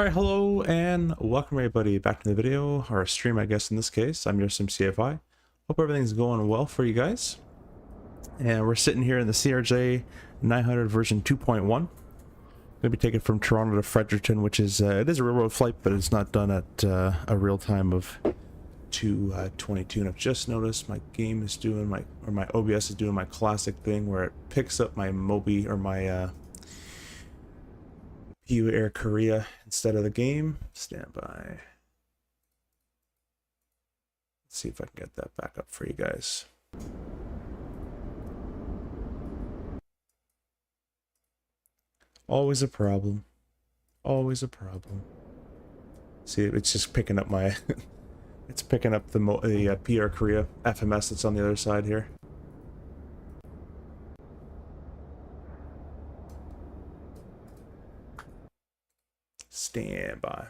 Alright, hello and welcome everybody back to the video, or stream I guess in this case. I'm your CFI. Hope everything's going well for you guys. And we're sitting here in the CRJ 900 version 2.1. Going to be taken from Toronto to Fredericton, which is, it is a railroad flight, but it's not done at a real time of 2:22. And I've just noticed my game is doing my OBS is doing my classic thing where it picks up my Mobi or my PU Air Korea instead of the game. Stand by. Let's see if I can get that back up for you guys. Always a problem. Always a problem. See, it's just picking up my it's picking up the PU Air Korea FMS that's on the other side here. Stand by.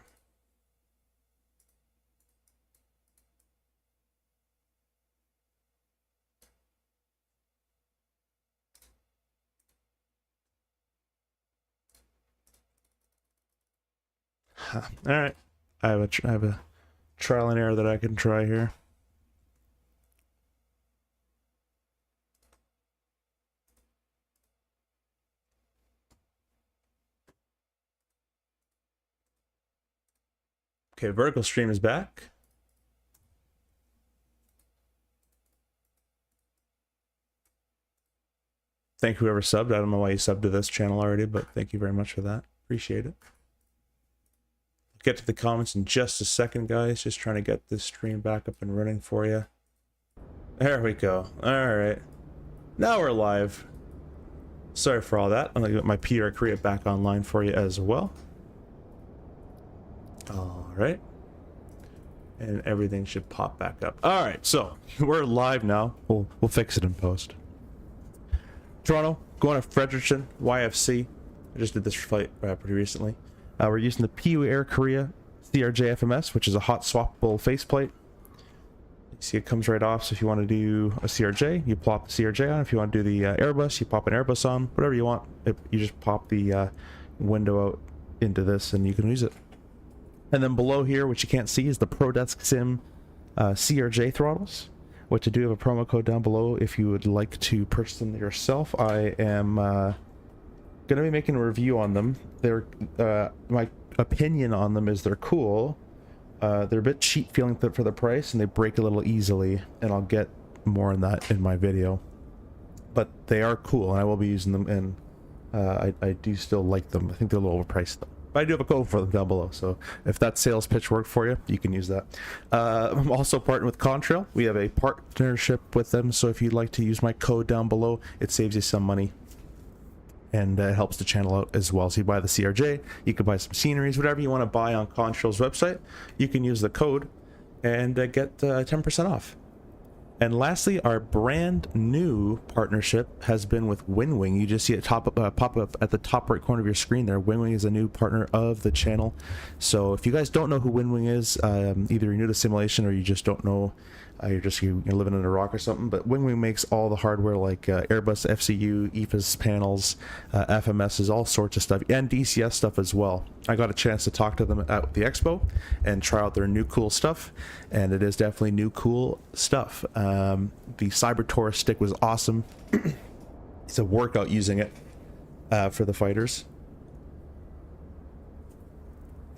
All right, I have a trial and error that I can try here. Okay, vertical stream is back. Thank whoever subbed. I don't know why you subbed to this channel already, but thank you very much for that. Appreciate it. Get to the comments in just a second, guys. Just trying to get this stream back up and running for you. There we go. All right. Now we're live. Sorry for all that. I'm going to get my PU Air Korea back online for you as well. All right. And everything should pop back up. All right. So we're live now. We'll fix it in post. Toronto, going to Fredericton, YFC. I just did this flight pretty recently. We're using the PU Air Korea CRJ FMS, which is a hot swappable faceplate. You see it comes right off, so if you want to do a CRJ, you plop the CRJ on. If you want to do the Airbus, you pop an Airbus on. Whatever you want, you just pop the window out into this and you can use it. And then below here, which you can't see, is the ProDeskSim CRJ throttles, which I do have a promo code down below if you would like to purchase them yourself. I am going to be making a review on them. They're my opinion on them is they're cool. They're a bit cheap feeling for the price, and they break a little easily, and I'll get more on that in my video. But they are cool, and I will be using them, and I do still like them. I think they're a little overpriced though. But I do have a code for them down below, so if that sales pitch worked for you, you can use that. I'm also partnered with Contrail. We have a partnership with them, so if you'd like to use my code down below, it saves you some money. And it helps the channel out as well. So you buy the CRJ, you can buy some sceneries, whatever you want to buy on Contrail's website, you can use the code and get 10% off. And lastly, our brand new partnership has been with Winwing. You just see it pop up at the top right corner of your screen there. Winwing is a new partner of the channel. So if you guys don't know who Winwing is, either you're new to simulation or you just don't know, you're living in a rock or something, but Winwing makes all the hardware like Airbus, FCU, EFAS panels, FMSs, all sorts of stuff, and DCS stuff as well. I got a chance to talk to them at the EXPO and try out their new cool stuff, and it is definitely new cool stuff. The Cyber Taurus stick was awesome. It's a workout using it for the fighters.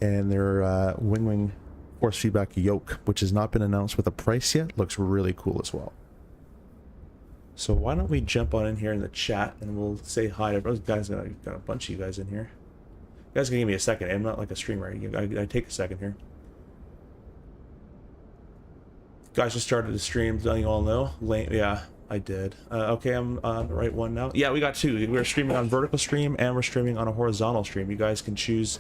And their Winwing force feedback yoke, which has not been announced with a price yet, looks really cool as well. So why don't we jump on in here in the chat and we'll say hi to those guys. Got a bunch of you guys in here. You guys can give me a second. I'm not like a streamer. I take a second here. Guys just started the stream, letting you all know. Yeah, I did. Okay, I'm on the right one now. Yeah, we got two. We're streaming on vertical stream and we're streaming on a horizontal stream. You guys can choose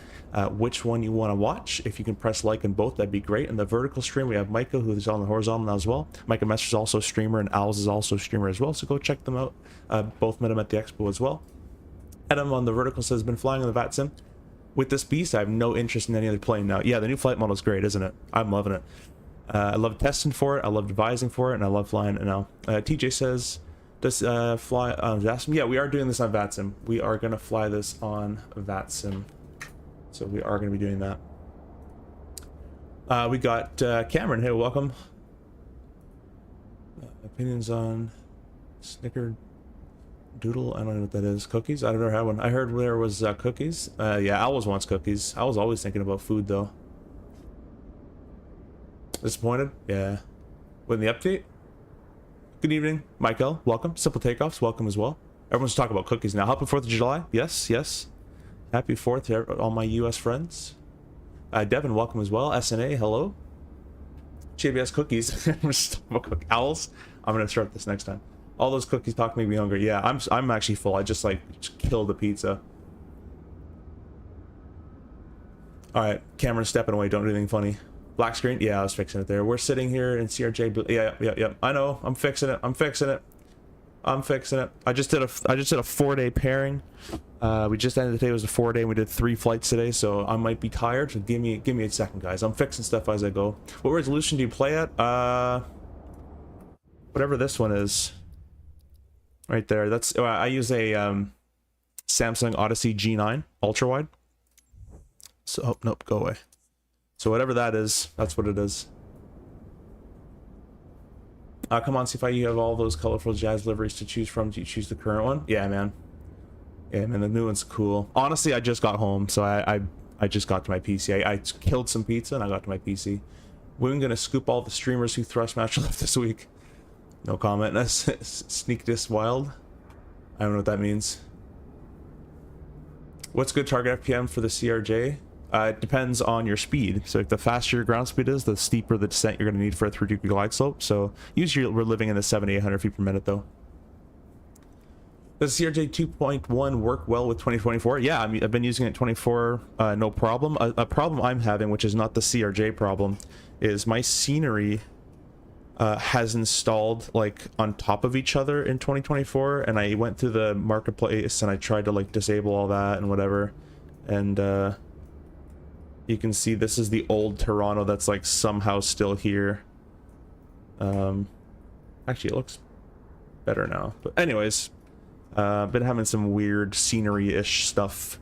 which one you want to watch. If you can press like in both, that'd be great. In the vertical stream, we have Micah, who's on the horizontal now as well. Micah Messer's also a streamer, and Owls is also a streamer as well, so go check them out. Both met him at the Expo as well. Adam on the vertical says, been flying on the VATSIM. With this beast, I have no interest in any other plane now. Yeah, the new flight model is great, isn't it? I'm loving it. I love testing for it, I love advising for it, and I love flying it now. TJ says, does fly on VATSIM? Yeah, we are doing this on VATSIM. We are going to fly this on VATSIM. So we are going to be doing that. We got Cameron. Hey, welcome. Opinions on Snicker Doodle? I don't know what that is. Cookies? I've never had one. I heard there was cookies. Yeah, I always wants cookies. I was always thinking about food, though. Disappointed? Yeah. With the update? Good evening, Michael. Welcome. Simple Takeoffs. Welcome as well. Everyone's talking about cookies now. Happy 4th of July. Yes, yes. Happy 4th to all my U.S. friends. Devin, welcome as well. SNA, hello. JBS cookies. Owls. I'm gonna start this next time. All those cookies talk make me hungry. Yeah, I'm actually full. I just killed the pizza. All right, Cameron's stepping away. Don't do anything funny. Black screen. Yeah, I was fixing it there. We're sitting here in CRJ. Yeah. I know. I'm fixing it. I'm fixing it. I just did a 4-day pairing. We just ended the day. It was a 4-day and we did 3 flights today, so I might be tired, so give me a second, guys. I'm fixing stuff as I go. What resolution do you play at? Whatever this one is right there. That's I use a Samsung Odyssey G9 ultra wide. So oh, nope, go away. So whatever that is, that's what it is. Come on, see if you have all those colorful Jazz liveries to choose from. Do you choose the current one? Yeah, man. Yeah, man, the new one's cool. Honestly, I just got home, so I just got to my PC. I killed some pizza and I got to my PC. We're gonna scoop all the streamers who thrust match left this week. No comment. Sneak this wild. I don't know what that means. What's good target FPM for the CRJ? It depends on your speed. So the faster your ground speed is, the steeper the descent you're going to need for a 3-degree glide slope. So usually we're living in the 7,800 feet per minute though. Does CRJ 2.1 work well with 2024? Yeah, I mean, I've been using it 24, no problem. A problem I'm having, which is not the CRJ problem, is my scenery has installed like on top of each other in 2024, and I went through the marketplace and I tried to like disable all that and whatever, and you can see this is the old Toronto that's like somehow still here. Actually it looks better now, but anyways, been having some weird scenery-ish stuff.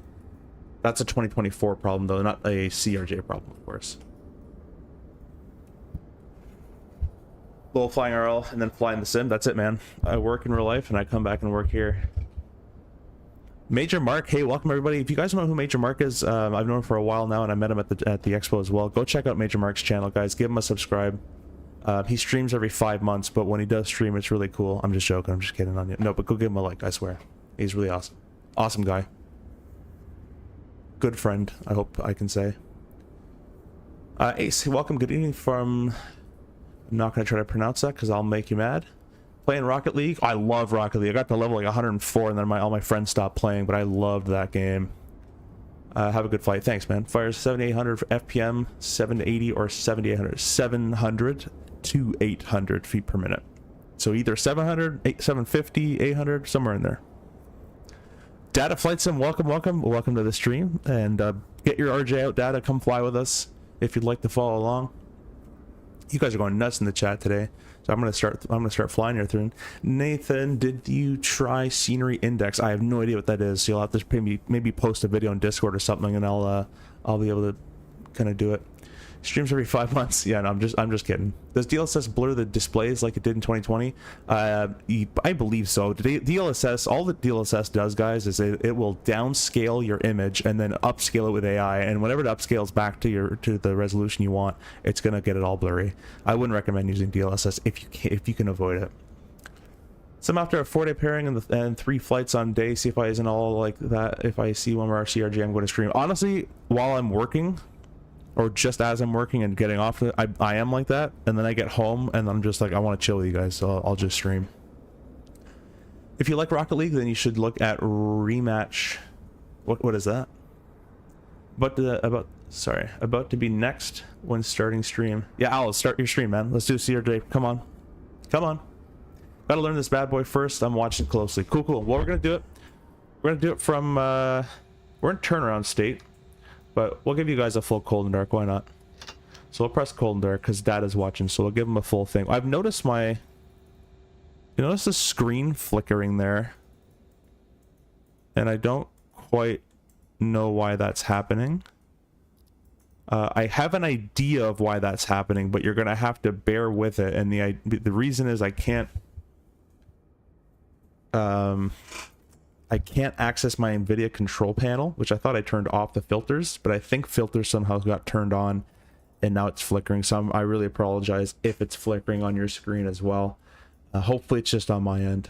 That's a 2024 problem though, not a CRJ problem, of course. Little flying RL and then flying the sim. That's it, man. I work in real life and I come back and work here. Major Mark, hey, welcome everybody. If you guys don't know who Major Mark is, I've known him for a while now and I met him at the expo as well. Go check out Major Mark's channel, guys. Give him a subscribe. He streams every 5 months, but when he does stream, it's really cool. I'm just joking. I'm just kidding on you. No, but go give him a like, I swear. He's really awesome. Awesome guy. Good friend, I hope I can say. Ace, welcome. Good evening from... I'm not going to try to pronounce that because I'll make you mad. Playing Rocket League? I love Rocket League. I got to level like 104 and then all my friends stopped playing, but I loved that game. Have a good flight. Thanks, man. Fires 7,800 FPM, 780 or 7,800. 700 to 800 feet per minute. So either 700, 750, 800, somewhere in there. Data Flight Sim, welcome to the stream. And get your RJ out, Data. Come fly with us if you'd like to follow along. You guys are going nuts in the chat today, so I'm gonna start flying here through. Nathan, did you try Scenery Index? I have no idea what that is, so you'll have to maybe post a video on Discord or something, and I'll be able to kind of do it. Streams every 5 months. Yeah, no, I'm just kidding. Does DLSS blur the displays like it did in 2020? I believe so. DLSS, all that DLSS does, guys, is it will downscale your image and then upscale it with AI, and whenever it upscales back to the resolution you want, it's gonna get it all blurry. I wouldn't recommend using DLSS if you can avoid it. Some after a 4-day pairing and 3 flights on day, see if I isn't all like that. If I see one more CRJ, I'm going to stream. Honestly, while I'm working, or just as I'm working and getting off, I am like that, and then I get home and I'm just like, I want to chill with you guys, so I'll just stream. If you like Rocket League, then you should look at Rematch. What is that? About to be next when starting stream. Yeah, I'll start your stream, man. Let's do CRJ. Come on. Gotta learn this bad boy first. I'm watching closely. Cool. Well, we're gonna do it from we're in turnaround state. But we'll give you guys a full cold and dark. Why not? So we'll press cold and dark because Dad is watching. So we'll give him a full thing. I've noticed you notice the screen flickering there, and I don't quite know why that's happening. I have an idea of why that's happening, but you're gonna have to bear with it. And the reason is I can't access my NVIDIA control panel, which I thought I turned off the filters, but I think filters somehow got turned on and now it's flickering. So I really apologize if it's flickering on your screen as well. Hopefully it's just on my end.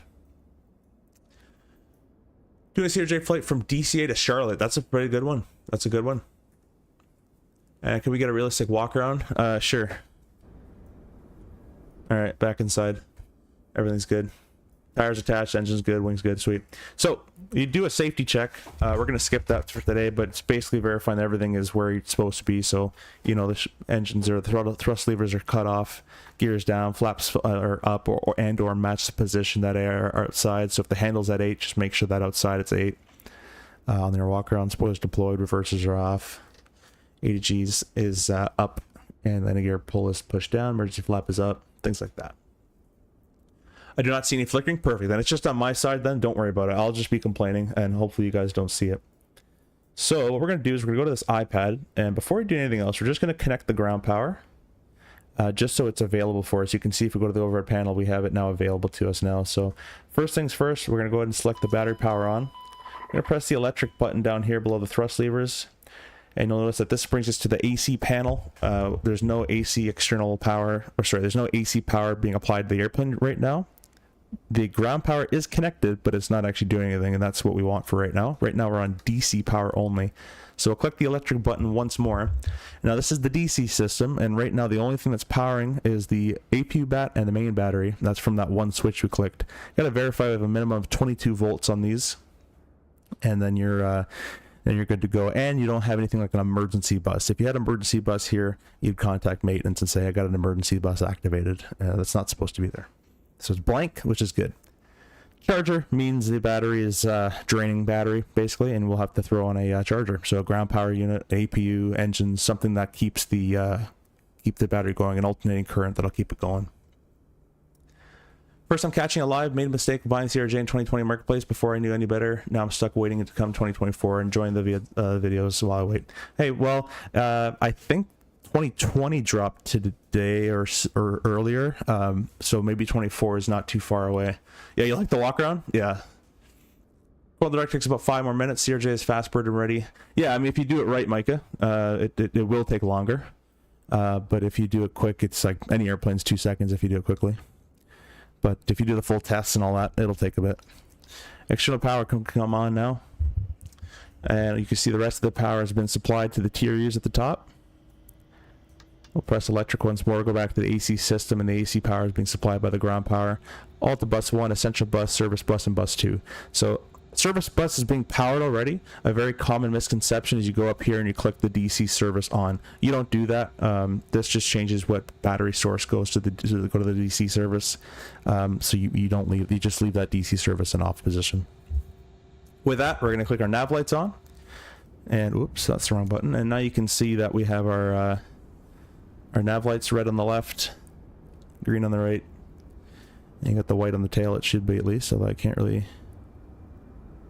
Doing a CRJ flight from DCA to Charlotte. That's a pretty good one. That's a good one. Can we get a realistic walk around? Sure. All right, back inside. Everything's good. Tires attached, engine's good, wings good, sweet. So you do a safety check. We're gonna skip that for today, but it's basically verifying that everything is where it's supposed to be. So you know the engines or the thrust levers are cut off, gears down, flaps are up, or match the position that they are outside. So if the handle's at 8, just make sure that outside it's 8. On their walk around, spoilers deployed, reversers are off, ADGs is up, and then a gear pull is pushed down, emergency flap is up, things like that. I do not see any flickering. Perfect. Then it's just on my side then. Don't worry about it. I'll just be complaining and hopefully you guys don't see it. So what we're going to do is we're going to go to this iPad, and before we do anything else, we're just going to connect the ground power just so it's available for us. You can see if we go to the overhead panel, we have it now available to us now. So first things first, we're going to go ahead and select the battery power on. I'm going to press the electric button down here below the thrust levers. And you'll notice that this brings us to the AC panel. There's no AC external power, or sorry, there's no AC power being applied to the airplane right now. The ground power is connected, but it's not actually doing anything, and that's what we want for right now. Right now we're on DC power only. So we'll click the electric button once more. Now this is the DC system, and right now the only thing that's powering is the APU bat and the main battery. That's from that one switch we clicked. Got to verify we have a minimum of 22 volts on these, and then you're good to go. And you don't have anything like an emergency bus. If you had an emergency bus here, you'd contact maintenance and say, I got an emergency bus activated. That's not supposed to be there. So it's blank, which is good. Charger means the battery is draining battery, basically, and we'll have to throw on a charger. So a ground power unit, APU, engine, something that keeps the battery going, an alternating current that'll keep it going. First I'm catching a live, made a mistake of buying CRJ in 2020 marketplace before I knew any better. Now I'm stuck waiting it to come 2024, enjoying the videos while I wait. Hey, well, I think 2020 dropped today or earlier, so maybe 24 is not too far away. Yeah, you like the walk around? Yeah. Well, the direct takes about 5 more minutes. CRJ is fast bird and ready. Yeah, I mean, if you do it right, Micah, it will take longer. But if you do it quick, it's like any airplane's 2 seconds if you do it quickly. But if you do the full tests and all that, it'll take a bit. External power can come on now. And you can see the rest of the power has been supplied to the TRUs at the top. We'll press electric once more, go back to the AC system, and the AC power is being supplied by the ground power. All to bus 1, essential bus, service bus, and bus 2. So service bus is being powered already. A very common misconception is you go up here and you click the DC service on. You don't do that. This just changes what battery source goes to the DC service. So you don't leave, you just leave that DC service in off position. With that, we're going to click our nav lights on. And whoops, that's the wrong button. And now you can see that we have our nav lights, red on the left, green on the right. And you got the white on the tail, it should be at least, although I can't really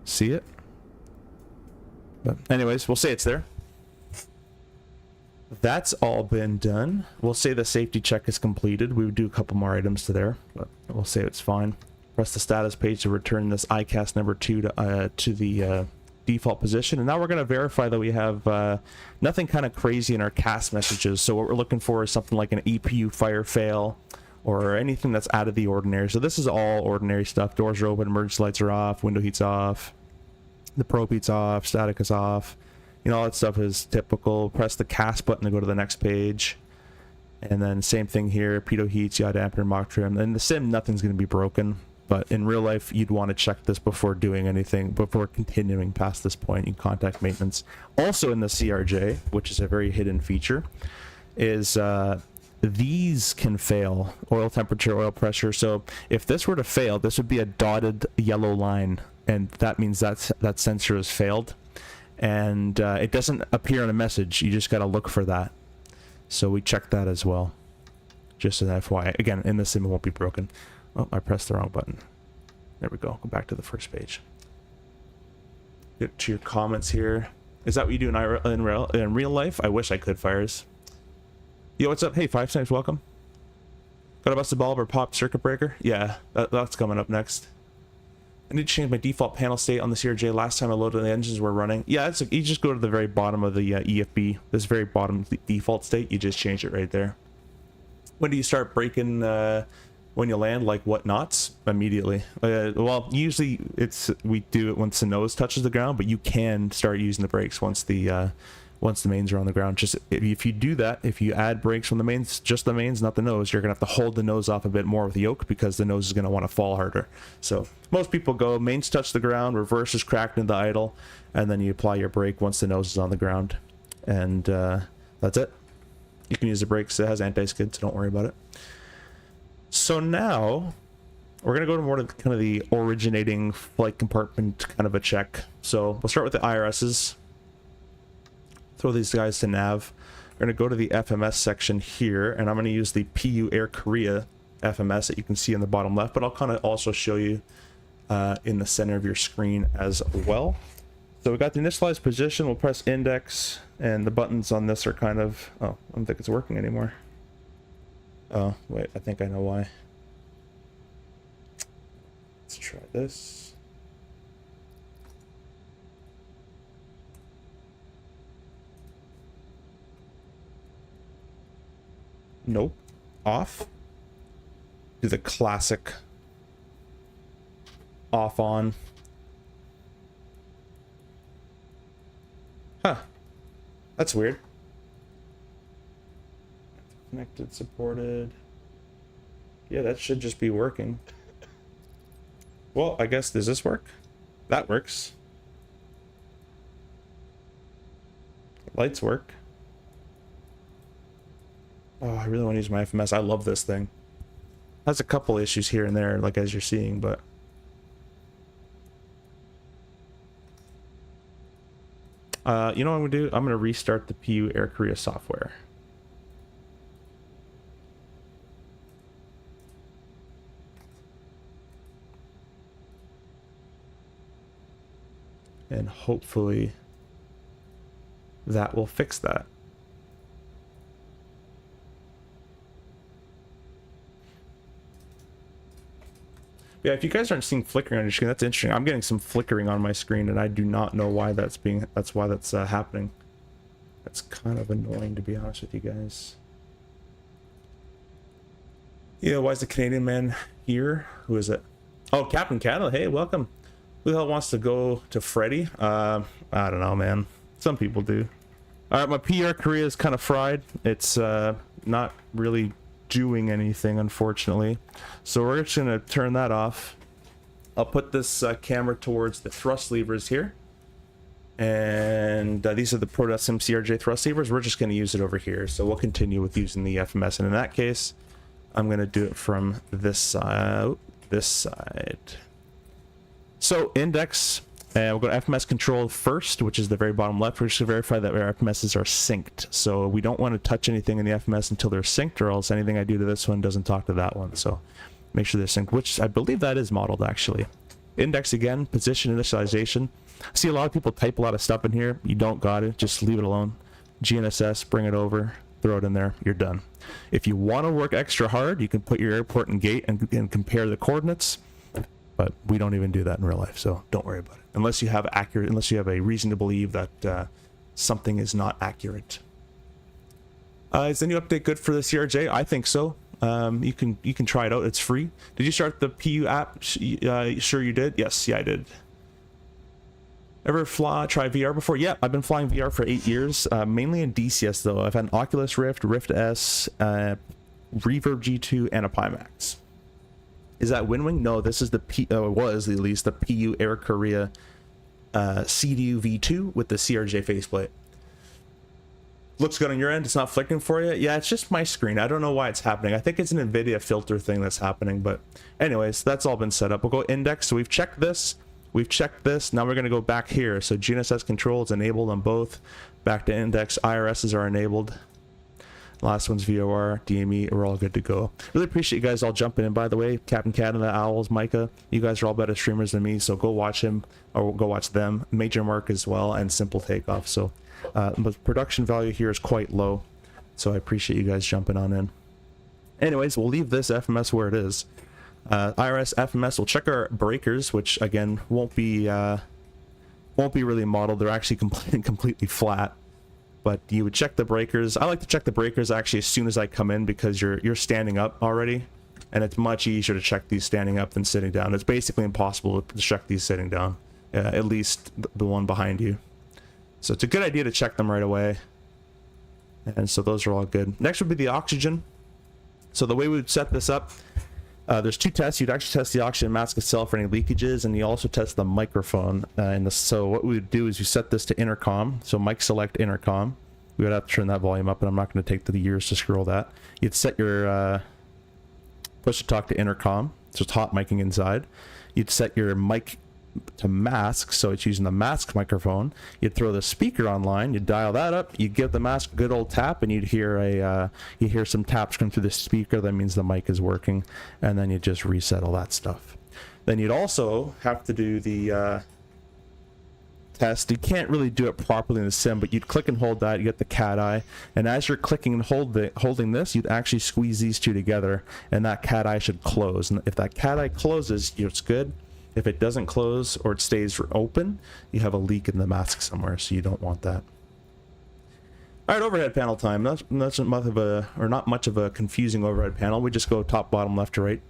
see it. But anyways, we'll say it's there. That's all been done. We'll say the safety check is completed. We would do a couple more items to there, but we'll say it's fine. Press the status page to return this ICAS number 2 to the default position. And now we're going to verify that we have nothing kind of crazy in our CAS messages. So what we're looking for is something like an EPU fire fail or anything that's out of the ordinary. So this is all ordinary stuff. Doors are open, emergency lights are off, window heat's off, the probe heat's off, static is off. You know, all that stuff is typical. Press the CAS button to go to the next page. And then same thing here, pitot heats, yaw dampener, mock trim. In the sim, nothing's going to be broken. But in real life, you'd want to check this before doing anything, before continuing past this point. You contact maintenance. Also in the CRJ, which is a very hidden feature, is these can fail. Oil temperature, oil pressure. So if this were to fail, this would be a dotted yellow line. And that means that sensor has failed. And it doesn't appear on a message. You just got to look for that. So we check that as well. Just an FYI. Again, in the sim, it won't be broken. Oh, I pressed the wrong button. There we go. Go back to the first page. Get to your comments here. Is that what you do in real life? I wish I could, Fires. Yo, what's up? Hey, 5 times welcome. Got a busted bulb or pop circuit breaker? Yeah, that's coming up next. I need to change my default panel state on the CRJ. Last time I loaded the engines were running. Yeah, you just go to the very bottom of the EFB. This very bottom default state, you just change it right there. When do you start braking when you land? Like what knots? Immediately. Well, usually we do it once the nose touches the ground, but you can start using the brakes once the mains are on the ground. Just if you do that, if you add brakes from the mains, just the mains, not the nose, you're gonna have to hold the nose off a bit more with the yoke because the nose is gonna want to fall harder. So most people go mains touch the ground, reverse is cracked into idle, and then you apply your brake once the nose is on the ground, and that's it. You can use the brakes. It has anti-skid, so don't worry about it. So now we're gonna go to more to kind of the originating flight compartment kind of a check. So we'll start with the IRSs. Throw these guys to nav. We're going to go to the FMS section here, and I'm going to use the PU Air Korea FMS that you can see in the bottom left, but I'll kind of also show you in the center of your screen as well. So we got the initialized position. We'll press index, and the buttons on this are kind of... Oh, I don't think it's working anymore. Oh, wait, I think I know why. Let's try this. Nope. Off. Do the classic off on. Huh. That's weird. Connected, supported. Yeah, that should just be working. Well, I guess, does this work? That works. Lights work. Oh, I really want to use my FMS. I love this thing. Has a couple issues here and there, like as you're seeing, but... you know what I'm going to do? I'm going to restart the PU Air Korea software. And hopefully that will fix that. Yeah, if you guys aren't seeing flickering on your screen, that's interesting. I'm getting some flickering on my screen, and I do not know why that's happening. That's kind of annoying, to be honest with you guys. Yeah, why is the Canadian man here? Who is it? Oh, Captain Canada. Hey, welcome. Who the hell wants to go to Freddy? I don't know, man. Some people do. All right, my PR Korea is kind of fried. It's not really doing anything, unfortunately, so we're just gonna turn that off. I'll put this camera towards the thrust levers here, and these are the VATSIM CRJ thrust levers. We're just going to use it over here, so we'll continue with using the FMS, and in that case I'm going to do it from this side. So index, and we'll go to FMS control first, which is the very bottom left. We're just going to verify that our FMSs are synced. So we don't want to touch anything in the FMS until they're synced, or else anything I do to this one doesn't talk to that one. So make sure they're synced, which I believe that is modeled actually. Index again, position initialization. I see a lot of people type a lot of stuff in here. You don't got it, just leave it alone. GNSS, bring it over, throw it in there, you're done. If you want to work extra hard, you can put your airport and gate and compare the coordinates. But we don't even do that in real life, so don't worry about it. Unless you have a reason to believe that something is not accurate. Is the new update good for the CRJ? I think so. You can try it out. It's free. Did you start the PU app? Sure you did. Yes, yeah, I did. Ever try VR before? Yeah, I've been flying VR for 8 years, mainly in DCS though. I've had an Oculus Rift, Rift S, Reverb G2, and a Pimax. Is that Winwing? No, this is the was at least the PU Air Korea CDU V2 with the CRJ faceplate. Looks good on your end. It's not flickering for you. Yeah, it's just my screen. I don't know why it's happening. I think it's an NVIDIA filter thing that's happening. But anyways, that's all been set up. We'll go index. So we've checked this. We've checked this. Now we're going to go back here. So GNSS control is enabled on both. Back to index. IRSs are enabled. Last one's VOR, DME. We're all good to go. Really appreciate you guys all jumping in, by the way. Captain Canada, Owls, Micah. You guys are all better streamers than me, so go watch him, or go watch them. Major Mark as well, and Simple Takeoff. So, but production value here is quite low, so I appreciate you guys jumping on in. Anyways, we'll leave this FMS where it is. IRS FMS will check our breakers, which again won't be really modeled. They're actually completely flat. But you would check the breakers. I like to check the breakers actually as soon as I come in, because you're standing up already, and it's much easier to check these standing up than sitting down. It's basically impossible to check these sitting down, at least the one behind you. So it's a good idea to check them right away. And so those are all good. Next would be the oxygen. So the way we would set this up, there's two tests. You'd actually test the oxygen mask itself for any leakages, and you also test the microphone. So what we would do is you set this to intercom. So mic select intercom. We would have to turn that volume up, and I'm not going to take the years to scroll that. You'd set your push to talk to intercom, so it's hot micing inside. You'd set your mic to mask, so it's using the mask microphone. You'd throw the speaker online, you'd dial that up, you'd give the mask a good old tap, and you'd hear some taps come through the speaker. That means the mic is working, and then you just reset all that stuff. Then you'd also have to do the test. You can't really do it properly in the sim, but you'd click and hold that, you get the cat eye, and as you're clicking and holding this, you'd actually squeeze these two together, and that cat eye should close. And if that cat eye closes, it's good. If it doesn't close or it stays open, you have a leak in the mask somewhere, so you don't want that. All right, overhead panel time. That's not much of a confusing overhead panel. We just go top, bottom, left to right.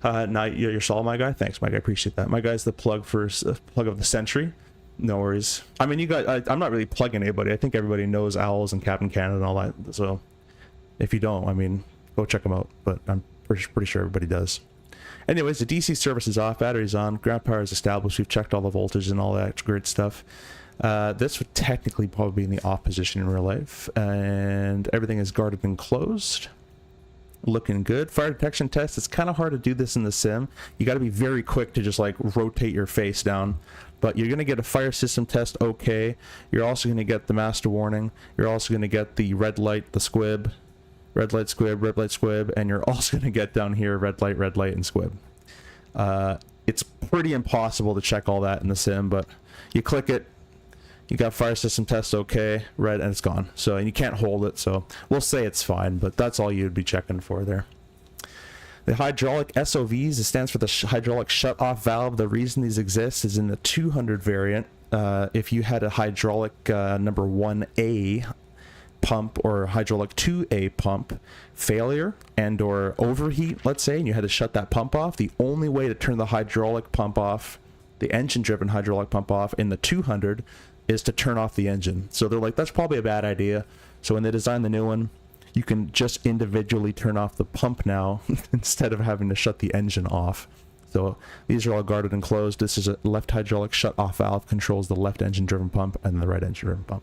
Now you're solid, my guy. Thanks, Mike. I appreciate that. My guy's the plug of the century. No worries. I mean, you guys, I'm not really plugging anybody. I think everybody knows Owls and Captain Canada and all that. So if you don't, I mean, go check them out. But I'm pretty sure everybody does. Anyways, the DC service is off, battery's on, ground power is established, we've checked all the voltage and all that great stuff. This would technically probably be in the off position in real life, and everything is guarded and closed. Looking good. Fire detection test, it's kind of hard to do this in the sim. You got to be very quick to just like rotate your face down, but you're going to get a fire system test okay. You're also going to get the master warning. You're also going to get the red light, the squib. Red light, squib, red light, squib, and you're also going to get down here red light, and squib. It's pretty impossible to check all that in the sim, but you click it, you got fire system test okay, red, and it's gone. So, and you can't hold it, so we'll say it's fine, but that's all you'd be checking for there. The hydraulic SOVs, it stands for the hydraulic shut-off valve. The reason these exist is in the 200 variant. If you had a hydraulic number 1A pump or hydraulic 2A pump failure and or overheat, let's say, and you had to shut that pump off, the only way to turn the hydraulic pump off, the engine driven hydraulic pump off in the 200, is to turn off the engine. So they're like, that's probably a bad idea. So when they designed the new one, you can just individually turn off the pump now instead of having to shut the engine off. So these are all guarded and closed. This is a left hydraulic shut off valve, controls the left engine driven pump and the right engine driven pump.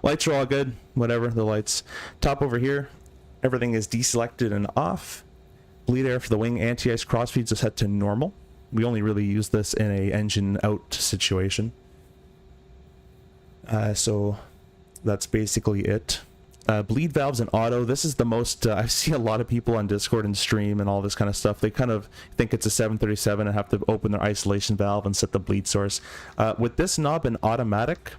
Lights are all good, whatever, the lights. Top over here, everything is deselected and off. Bleed air for the wing anti-ice crossfeeds is set to normal. We only really use this in a engine out situation. So that's basically it. Bleed valves and auto, this is the most, I've seen a lot of people on Discord and stream and all this kind of stuff. They kind of think it's a 737 and have to open their isolation valve and set the bleed source. With this knob in automatic,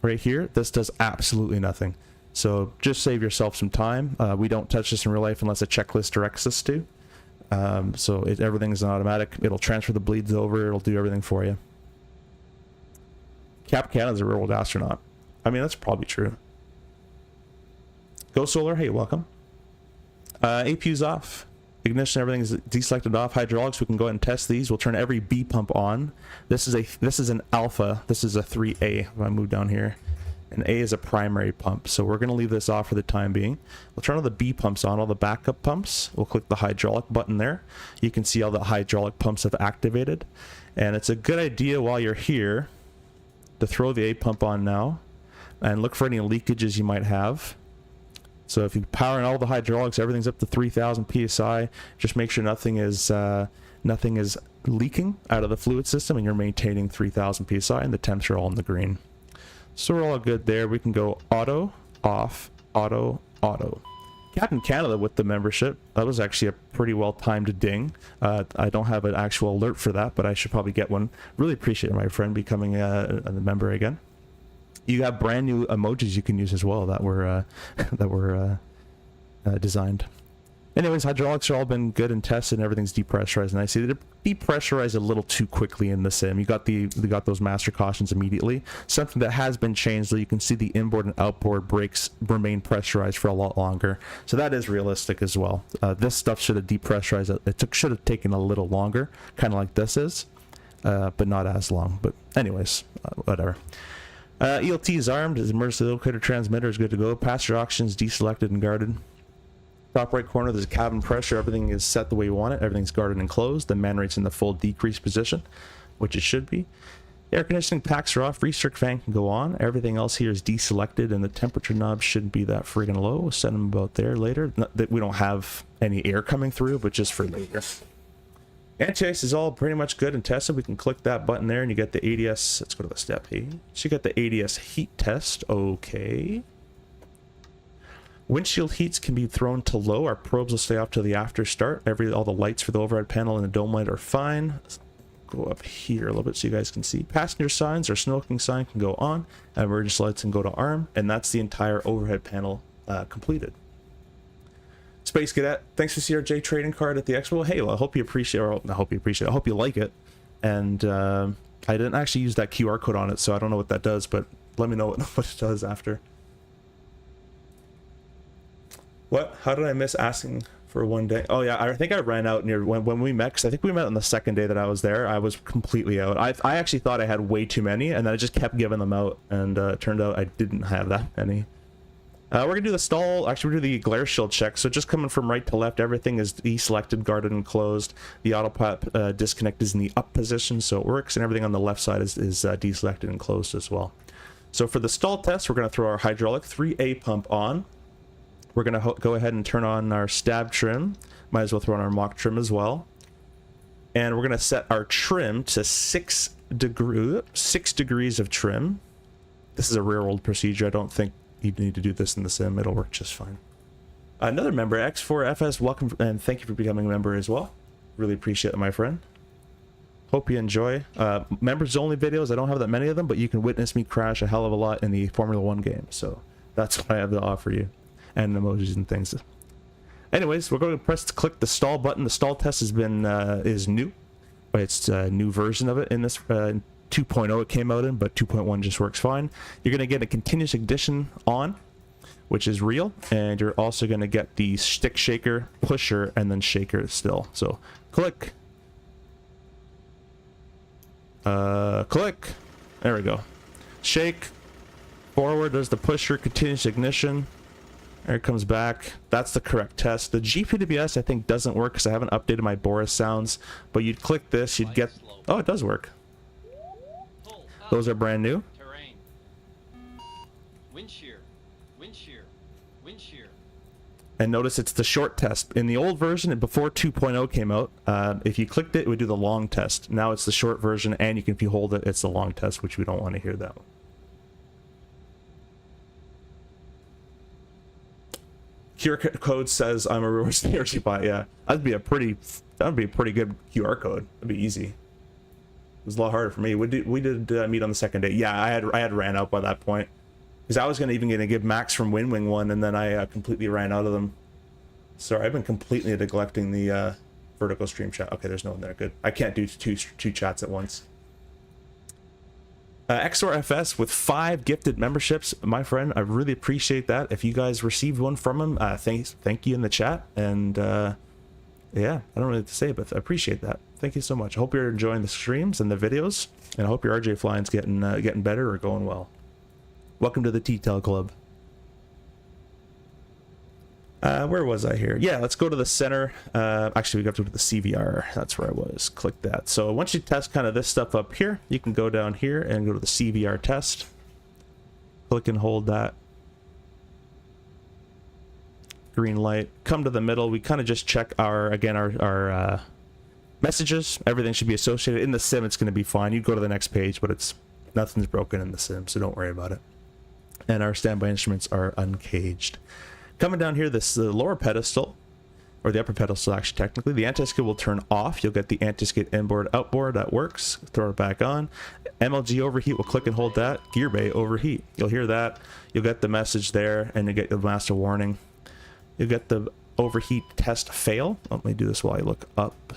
right here, this does absolutely nothing. So just save yourself some time. We don't touch this in real life unless a checklist directs us to. So everything is automatic. It'll transfer the bleeds over. It'll do everything for you. Cap Canada's a real world astronaut. I mean, that's probably true. Go Solar, hey, welcome. APU's off. Ignition, everything is deselected off. Hydraulics, we can go ahead and test these. We'll turn every B pump on. This is an alpha. This is a 3A. If I move down here, and A is a primary pump. So we're going to leave this off for the time being. We'll turn all the B pumps on, all the backup pumps. We'll click the hydraulic button there. You can see all the hydraulic pumps have activated. And it's a good idea while you're here to throw the A pump on now and look for any leakages you might have. So if you power in all the hydraulics, everything's up to 3,000 psi. Just make sure nothing is leaking out of the fluid system, and you're maintaining 3,000 psi, and the temps are all in the green. So we're all good there. We can go auto, off, auto, auto. Captain Canada with the membership. That was actually a pretty well timed ding. I don't have an actual alert for that, but I should probably get one. Really appreciate my friend becoming a member again. You have brand new emojis you can use as well that were designed. Anyways, hydraulics are all been good and tested, and everything's depressurized nicely. They depressurized a little too quickly in the sim. You got those master cautions immediately. Something that has been changed, though, you can see the inboard and outboard brakes remain pressurized for a lot longer. So that is realistic as well. This stuff should have depressurized. Should have taken a little longer, kind of like this is, but not as long. But anyways, whatever. ELT is armed. His emergency locator transmitter is good to go. Passenger oxygen is deselected and guarded. Top right corner, there's a cabin pressure. Everything is set the way you want it. Everything's guarded and closed. The man rate's in the full decrease position, which it should be. Air conditioning packs are off. Recirc fan can go on. Everything else here is deselected, and the temperature knob shouldn't be that friggin' low. We'll set them about there later. Not that we don't have any air coming through, but just for later. Anti-ice is all pretty much good and tested. We can click that button there, and you get the ADS. Let's go to the step page. So you got the ADS heat test. Okay. Windshield heats can be thrown to low. Our probes will stay off till the after start. All the lights for the overhead panel and the dome light are fine. Let's go up here a little bit so you guys can see. Passenger signs or smoking sign can go on. Emergency lights can go to arm, and that's the entire overhead panel completed. Space Cadet, thanks for CRJ trading card at the Expo. Hey, well, I hope you appreciate, or I hope you like it. And I didn't actually use that QR code on it, so I don't know what that does, but let me know what it does after. What? How did I miss asking for one day? Oh yeah, I think I ran out near when we met, because I think we met on the second day that I was there. I was completely out. I actually thought I had way too many, and then I just kept giving them out, and it turned out I didn't have that many. We're gonna do the stall. Actually, we're gonna do the glare shield check. So just coming from right to left, everything is deselected, guarded, and closed. The autopilot disconnect is in the up position, so it works, and everything on the left side is deselected and closed as well. So for the stall test, we're gonna throw our hydraulic 3A pump on. We're going to go ahead and turn on our stab trim. Might as well throw on our mock trim as well. And we're going to set our trim to 6 degrees of trim. This is a rear-world procedure. I don't think you need to do this in the sim. It'll work just fine. Another member, X4FS, welcome and thank you for becoming a member as well. Really appreciate it, my friend. Hope you enjoy. Members only videos, I don't have that many of them, but you can witness me crash a hell of a lot in the Formula 1 game. So that's what I have to offer you. And emojis and things. Anyways, we're going to click the stall button. The stall test has been is new. It's a new version of it in this 2.0 it came out in, but 2.1 just works fine. You're going to get a continuous ignition on, which is real, and you're also going to get the stick shaker, pusher, and then shaker still. So click. Click. There we go. Shake. Forward, there's the pusher, continuous ignition. There it comes back. That's the correct test. The GPWS I think doesn't work because I haven't updated my Boris sounds, but you'd click this, you'd get... Oh, it does work. Those are brand new. Terrain. Wind shear. Wind shear. Wind shear. And notice it's the short test. In the old version, before 2.0 came out, if you clicked it, it would do the long test. Now it's the short version, and if you hold it, it's the long test, which we don't want to hear that one. QR code says I'm a reverse CRJ bot. Yeah, that'd be a pretty good QR code. That'd be easy. It was a lot harder for me. We did meet on the second day. Yeah, I had ran out by that point because I was gonna give Max from Winwing one, and then I completely ran out of them. Sorry, I've been completely neglecting the vertical stream chat. Okay, there's no one there. Good. I can't do two chats at once. XRFS with 5 gifted memberships, my friend. I really appreciate that. If you guys received one from him, thank you in the chat. And yeah, I don't really have to say, but I appreciate that. Thank you so much. I hope you're enjoying the streams and the videos, and I hope your RJ flying's getting better or going well. Welcome to the T-Tel Club. Where was I here? Yeah, let's go to the center. Actually, we got to go to the CVR. That's where I was. Click that. So once you test kind of this stuff up here, you can go down here and go to the CVR test. Click and hold that. Green light. Come to the middle. We kind of just check our messages. Everything should be associated. In the sim, it's going to be fine. You go to the next page, but it's nothing's broken in the sim, so don't worry about it. And our standby instruments are uncaged. Coming down here, this the lower pedestal, or the upper pedestal actually technically, the anti-skid will turn off. You'll get the anti-skid inboard, outboard, that works. Throw it back on. MLG overheat, will click and hold that. Gear bay overheat. You'll hear that. You'll get the message there, and you get the master warning. You'll get the overheat test fail. Let me do this while I look up.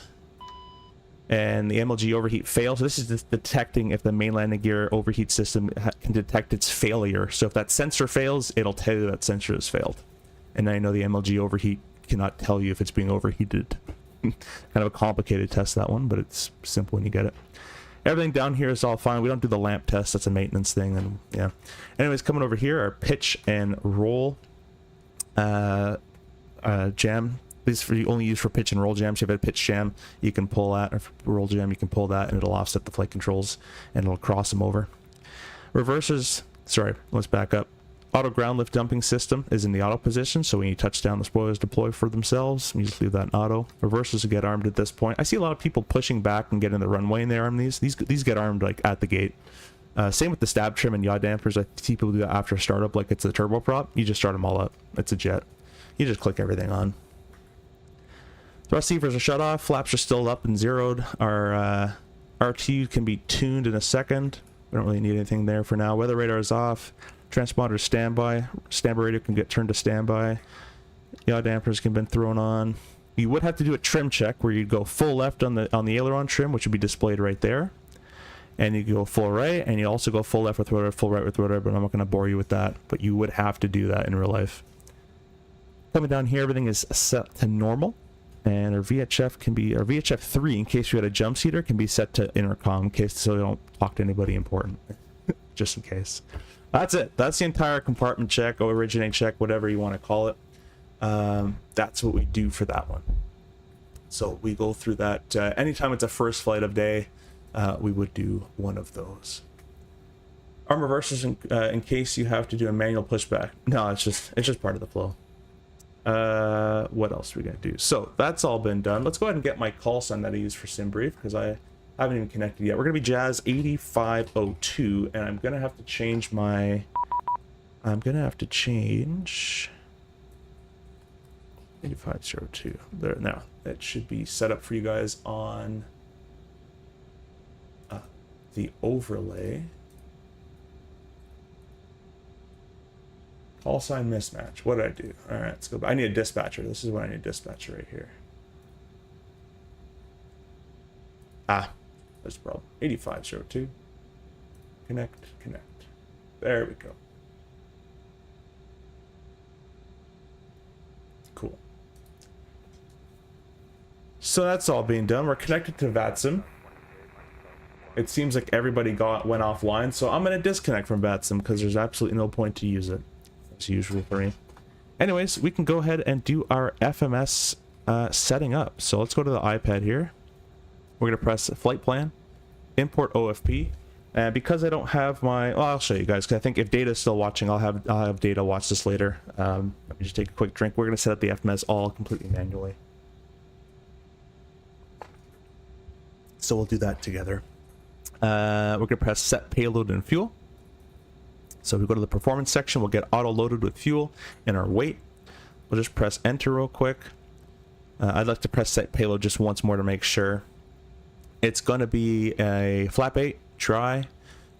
And the MLG overheat fails. So this is just detecting if the main landing gear overheat system can detect its failure. So if that sensor fails, it'll tell you that sensor has failed. And I know the MLG overheat cannot tell you if it's being overheated. Kind of a complicated test, that one, but it's simple when you get it. Everything down here is all fine. We don't do the lamp test. That's a maintenance thing. And yeah. Anyways, coming over here, our pitch and roll jam. These are only used for pitch and roll jams. If you have a pitch jam, you can pull that, or roll jam, you can pull that, and it'll offset the flight controls, and it'll cross them over. Reversers, sorry, let's back up. Auto ground lift dumping system is in the auto position, so when you touch down, the spoilers deploy for themselves. You just leave that in auto. Reversers will get armed at this point. I see a lot of people pushing back and getting the runway, and they arm these. These get armed like at the gate. Same with the stab trim and yaw dampers. I see people do that after startup, like it's a turboprop. You just start them all up. It's a jet. You just click everything on. Thrust receivers are shut off. Flaps are still up and zeroed. Our RTU can be tuned in a second. We don't really need anything there for now. Weather radar is off. Transponder is standby. Standby radio can get turned to standby. Yaw dampers can be thrown on. You would have to do a trim check where you'd go full left on the aileron trim, which would be displayed right there. And you go full right, and you also go full left with rudder, full right with rudder, but I'm not going to bore you with that. But you would have to do that in real life. Coming down here, everything is set to normal. And our VHF can be, our VHF 3, in case you had a jump seater, can be set to intercom, in case so you don't talk to anybody important. Just in case. That's it. That's the entire compartment check, or originate check, whatever you want to call it. That's what we do for that one. So we go through that. Anytime it's a first flight of day, we would do one of those. Arm reversers in case you have to do a manual pushback. No, it's just part of the flow. What else are we gonna do? So that's all been done. Let's go ahead and get my call sign that I use for SimBrief, because I haven't even connected yet. We're gonna be Jazz 8502, and I'm gonna have to change 8502 there. Now that should be set up for you guys on the overlay. Call sign mismatch. What did I do? All right, let's go back. I need a dispatcher. This is what I need a dispatcher right here. There's a problem. 8502. Connect. There we go. Cool. So that's all being done. We're connected to VATSIM. It seems like everybody went offline, so I'm going to disconnect from VATSIM because there's absolutely no point to use it. As usual for me. Anyways, we can go ahead and do our FMS setting up. So let's go to the iPad here. We're going to press flight plan, import OFP. And because I don't have my, well, I'll show you guys, because I think if Data is still watching, I'll have Data watch this later. Let me just take a quick drink. We're going to set up the FMS all completely manually. So we'll do that together. We're going to press set payload and fuel. So if we go to the performance section, we'll get auto loaded with fuel and our weight. We'll just press enter real quick. I'd like to press set payload just once more to make sure. It's going to be a flap 8, dry.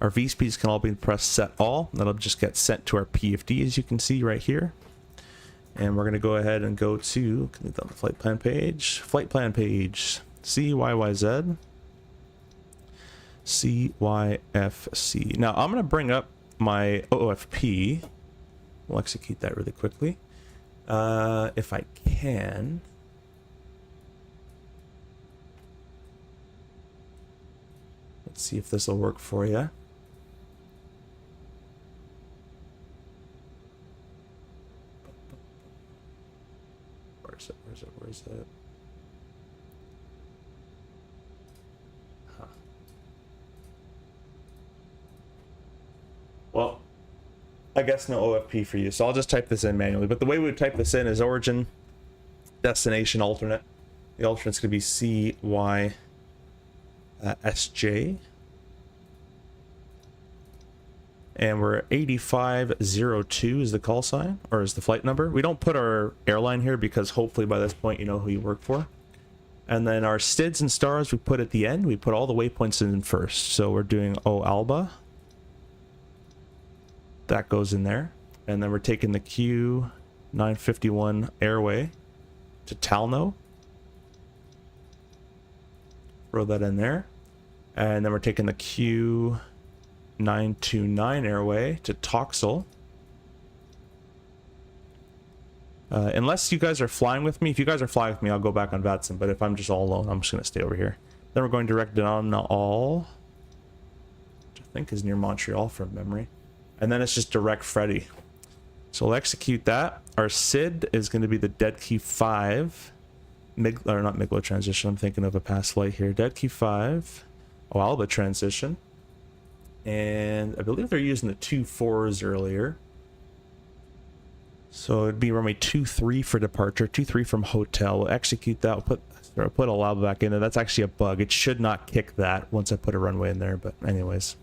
Our V speeds can all be pressed set all. That'll just get sent to our PFD, as you can see right here. And we're going to go ahead and go to, on the flight plan page, CYYZ, CYFC. Now I'm going to bring up my OFP. We'll execute that really quickly. If I can. Let's see if this will work for you. Where is it? Huh. Well, I guess no OFP for you, so I'll just type this in manually. But the way we would type this in is origin, destination, alternate. The alternate's going to be CYSJ. and we're 8502 is the call sign, or is the flight number. We don't put our airline here because hopefully by this point you know who you work for. And then our STIDs and stars we put at the end. We put all the waypoints in first. So we're doing O Alba. That goes in there. And then we're taking the Q951 airway to Talno. Throw that in there. And then we're taking the Q929 airway to Toxel. Unless you guys are flying with me. If you guys are flying with me, I'll go back on VATSIM. But if I'm just all alone, I'm just going to stay over here. Then we're going direct down all, which I think is near Montreal from memory. And then it's just direct Freddy. So we'll execute that. Our SID is going to be the Dead Key 5. Or not Miglo transition. I'm thinking of a past flight here. Dead Key 5. Alba transition. And I believe they're using the 2-4s earlier. So it'd be runway 23 for departure, 23 from hotel. We'll execute that. We'll put Alba back in there. That's actually a bug. It should not kick that once I put a runway in there. But anyways.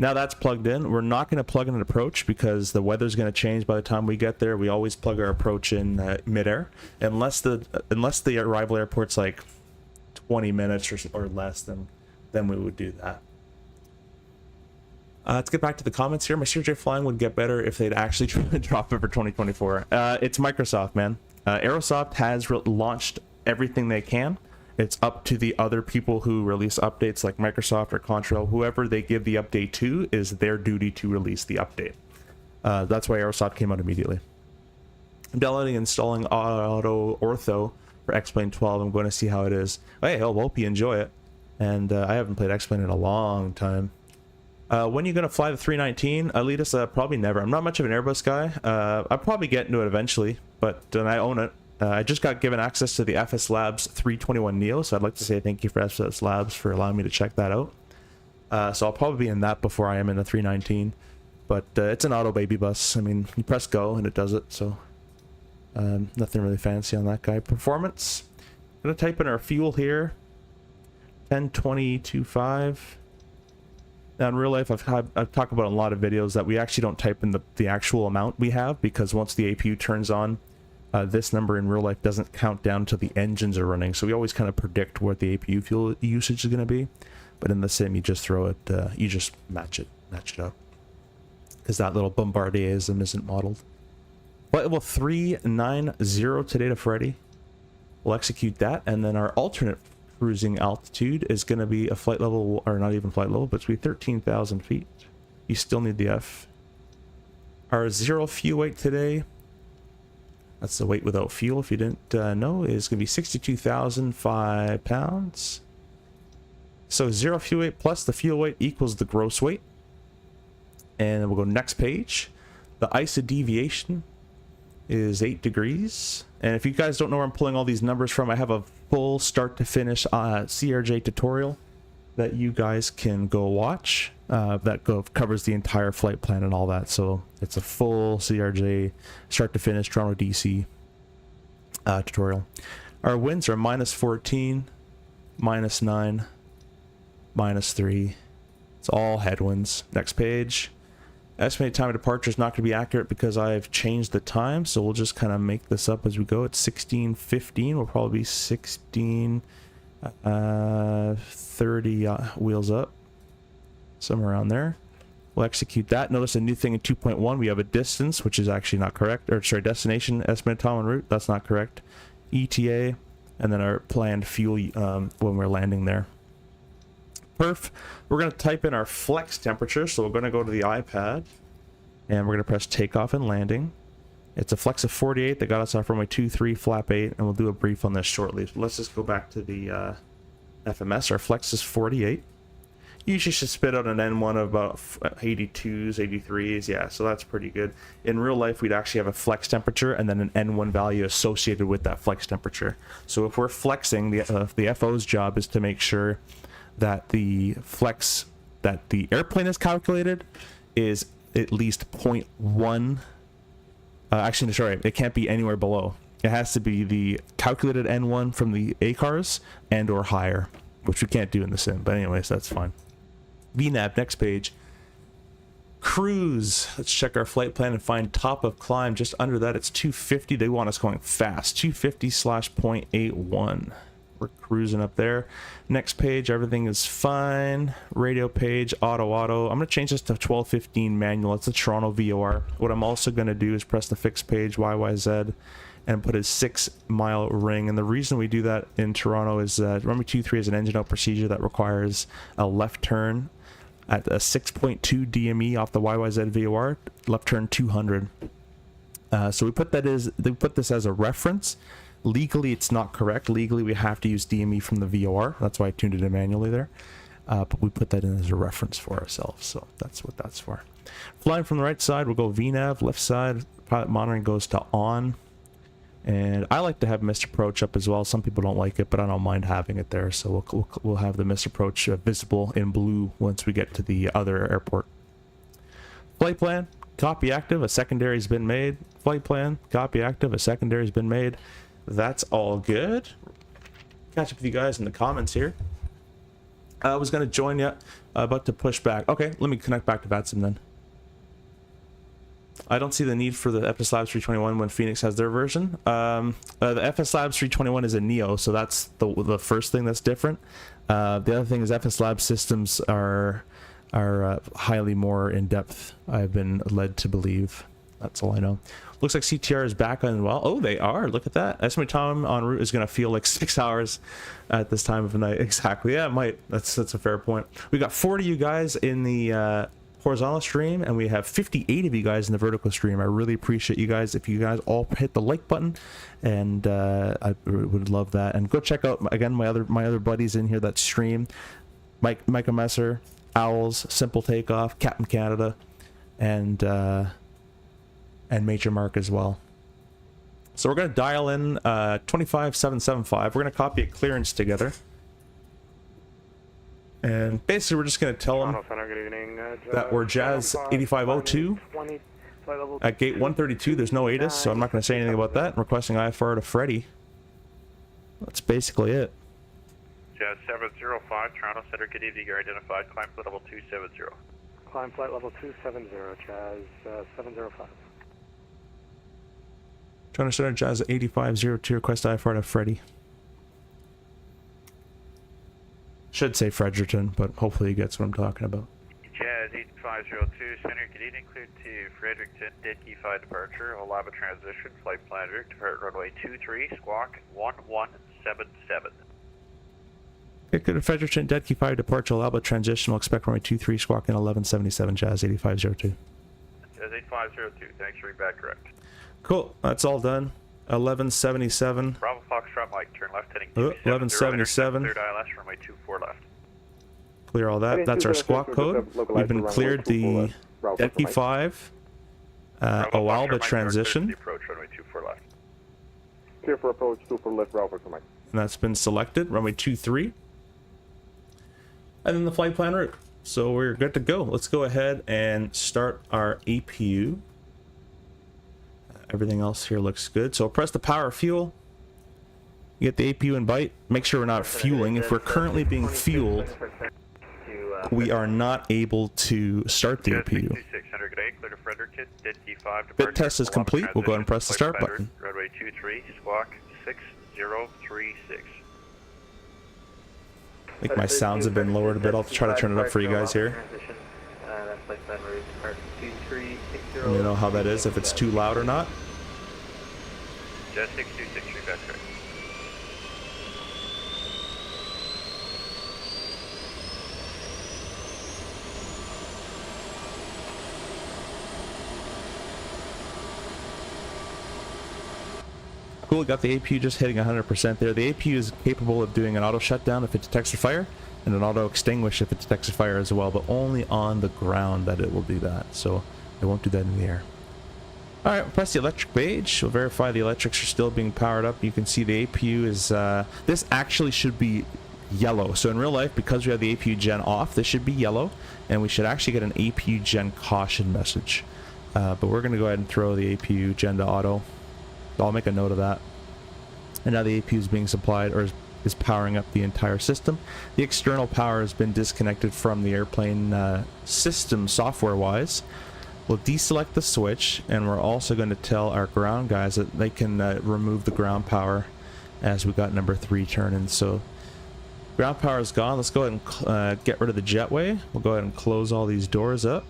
Now that's plugged in. We're not going to plug in an approach because the weather's going to change by the time we get there. We always plug our approach in midair, unless the arrival airport's like 20 minutes or less. Then we would do that. Let's get back to the comments here. My CRJ flying would get better if they'd actually try to drop it for 2024. It's Microsoft, man. Aerosoft has launched everything they can. It's up to the other people who release updates like Microsoft or Contrail. Whoever they give the update to is their duty to release the update. That's why Aerosoft came out immediately. I'm downloading and installing Auto Ortho for X-Plane 12. I'm going to see how it is. Hey, I hope you enjoy it. And I haven't played X-Plane in a long time. When are you going to fly the 319? Alitas, probably never. I'm not much of an Airbus guy. I'll probably get into it eventually, but I own it. I just got given access to the FS Labs 321 Neo, so I'd like to say thank you for FS Labs for allowing me to check that out. So I'll probably be in that before I am in the 319. But it's an auto baby bus. I mean, you press go and it does it, so nothing really fancy on that guy. Performance. I'm going to type in our fuel here. 10.2025. Now in real life, I've talked about in a lot of videos that we actually don't type in the actual amount we have, because once the APU turns on, this number in real life doesn't count down until the engines are running. So we always kind of predict what the APU fuel usage is going to be. But in the sim, you just throw it, you just match it up. Because that little bombardierism isn't modeled. Flight level 390 today to Freddy. We'll execute that, and then our alternate cruising altitude is going to be a flight level, or not even flight level, but it's going to be 13,000 feet. You still need the F. Our zero fuel weight today, that's the weight without fuel, if you didn't know, is going to be 62,005 pounds. So zero fuel weight plus the fuel weight equals the gross weight. And then we'll go next page. The ISO deviation is 8 degrees. And if you guys don't know where I'm pulling all these numbers from, I have a full start to finish CRJ tutorial that you guys can go watch. That covers the entire flight plan and all that. So it's a full CRJ start to finish Toronto DC tutorial. Our winds are -14, -9, -3. It's all headwinds. Next page. Estimated time of departure is not going to be accurate because I've changed the time, so we'll just kind of make this up as we go. It's 16:15. We'll probably be 16:30 wheels up, somewhere around there. We'll execute that. Notice a new thing in 2.1. We have a distance, which is actually not correct. Or sorry, destination estimated time en route. That's not correct. ETA, and then our planned fuel when we're landing there. Perf, we're going to type in our flex temperature, so we're going to go to the iPad, and we're going to press takeoff and landing. It's a flex of 48 that got us off runway 23, flap 8, and we'll do a brief on this shortly. So let's just go back to the FMS. Our flex is 48. Usually should spit out an N1 of about 82s, 83s, yeah, so that's pretty good. In real life, we'd actually have a flex temperature and then an N1 value associated with that flex temperature. So if we're flexing, the FO's job is to make sure that the flex that the airplane has calculated is at least 0.1. Actually, sorry, it can't be anywhere below. It has to be the calculated N1 from the ACARS and or higher, which we can't do in the sim. But anyways, that's fine. VNAV, next page. Cruise. Let's check our flight plan and find top of climb. Just under that, it's 250. They want us going fast. 250/.81. We're cruising up there. Next page, everything is fine. Radio page, auto. I'm going to change this to 1215 manual. It's a Toronto VOR. What I'm also going to do is press the fixed page, YYZ, and put a 6-mile ring. And the reason we do that in Toronto is runway 23 is an engine out procedure that requires a left turn at a 6.2 DME off the YYZ VOR, left turn 200. So we put this as a reference. Legally, it's not correct. Legally, we have to use DME from the VOR. That's why I tuned it in manually there. But we put that in as a reference for ourselves. So that's what that's for. Flying from the right side, we'll go VNAV. Left side, pilot monitoring goes to on. And I like to have missed approach up as well. Some people don't like it, but I don't mind having it there. So we'll have the missed approach visible in blue once we get to the other airport. Flight plan, copy active. A secondary's been made. Flight plan, copy active. A secondary's been made. That's all good. Catch up with you guys in the comments here. I was going to join you, about to push back. Okay, let me connect back to VATSIM then. I don't see the need for the FS Labs 321 when Phoenix has their version. The FS Labs 321 is a Neo, so that's the first thing that's different. The other thing is FS Labs systems are highly more in depth. I've been led to believe. That's all I know. Looks like CTR is back on well. Oh, they are. Look at that. Estimated time en route is going to feel like 6 hours at this time of the night. Exactly. Yeah, it might. That's a fair point. We got 40 of you guys in the horizontal stream, and we have 58 of you guys in the vertical stream. I really appreciate you guys. If you guys all hit the like button, and I would love that. And go check out again my other buddies in here that stream: Micah Messer, Owls, Simple Takeoff, Captain Canada, and Major Mark as well. So we're going to dial in 25775. We're going to copy a clearance together. And basically we're just going to tell them that we're Jazz 8502 at gate 132. There's no ATIS, so I'm not going to say anything about that. I'm requesting IFR to Freddy. That's basically it. Jazz 705, Toronto Center, good evening. You're identified. Climb flight level 270. Climb flight level 270, Jazz 705. Toronto Center, Jazz 8502, request IFR to Freddy. Should say Fredericton, but hopefully he gets what I'm talking about. Jazz 8502, Center, good evening. Cleared to Fredericton, dead key 5 departure. I'll have a transition. Flight plan route, depart runway 23, squawk 1177. Okay, good. Fredericton, dead key 5 departure. Allow transition. We'll expect runway 23, squawk in 1177, Jazz 8502. Jazz 8502, thanks for being back correct. Cool, that's all done. 1177. Bravo Foxtrot Mike, turn left heading 1177. Cleared ILS, runway 24 left. Clear all that. That's our squawk code. We've been cleared the Decky 5 Oalba transition. Approach runway 24 left. Clear for approach 24 left, Bravo Mike. And that's been selected. Runway 23. And then the flight plan route. So we're good to go. Let's go ahead and start our APU. Everything else here looks good. So press the power fuel. You get the APU and bite. Make sure we're not fueling. If we're currently being fueled, we are not able to start the APU. Bit test is complete. We'll go ahead and press the start button. Runway 23, squawk 6036. I think my sounds have been lowered a bit. I'll try to turn it up for you guys here. Let me know how that is, if it's too loud or not. Just 626, request correct. Cool, got the APU just hitting 100% there. The APU is capable of doing an auto shutdown if it detects a fire, and an auto extinguish if it detects a fire as well, but only on the ground that it will do that. So it won't do that in the air. Alright, we'll press the electric page. We'll verify the electrics are still being powered up. You can see the APU is, this actually should be yellow. So in real life, because we have the APU gen off, this should be yellow, and we should actually get an APU gen caution message. But we're going to go ahead and throw the APU gen to auto. So I'll make a note of that. And now the APU is being supplied, or is is powering up the entire system. The external power has been disconnected from the airplane system software-wise. We'll deselect the switch, and we're also going to tell our ground guys that they can remove the ground power as we got number 3 turning. So ground power is gone. Let's go ahead and get rid of the jetway. We'll go ahead and close all these doors up.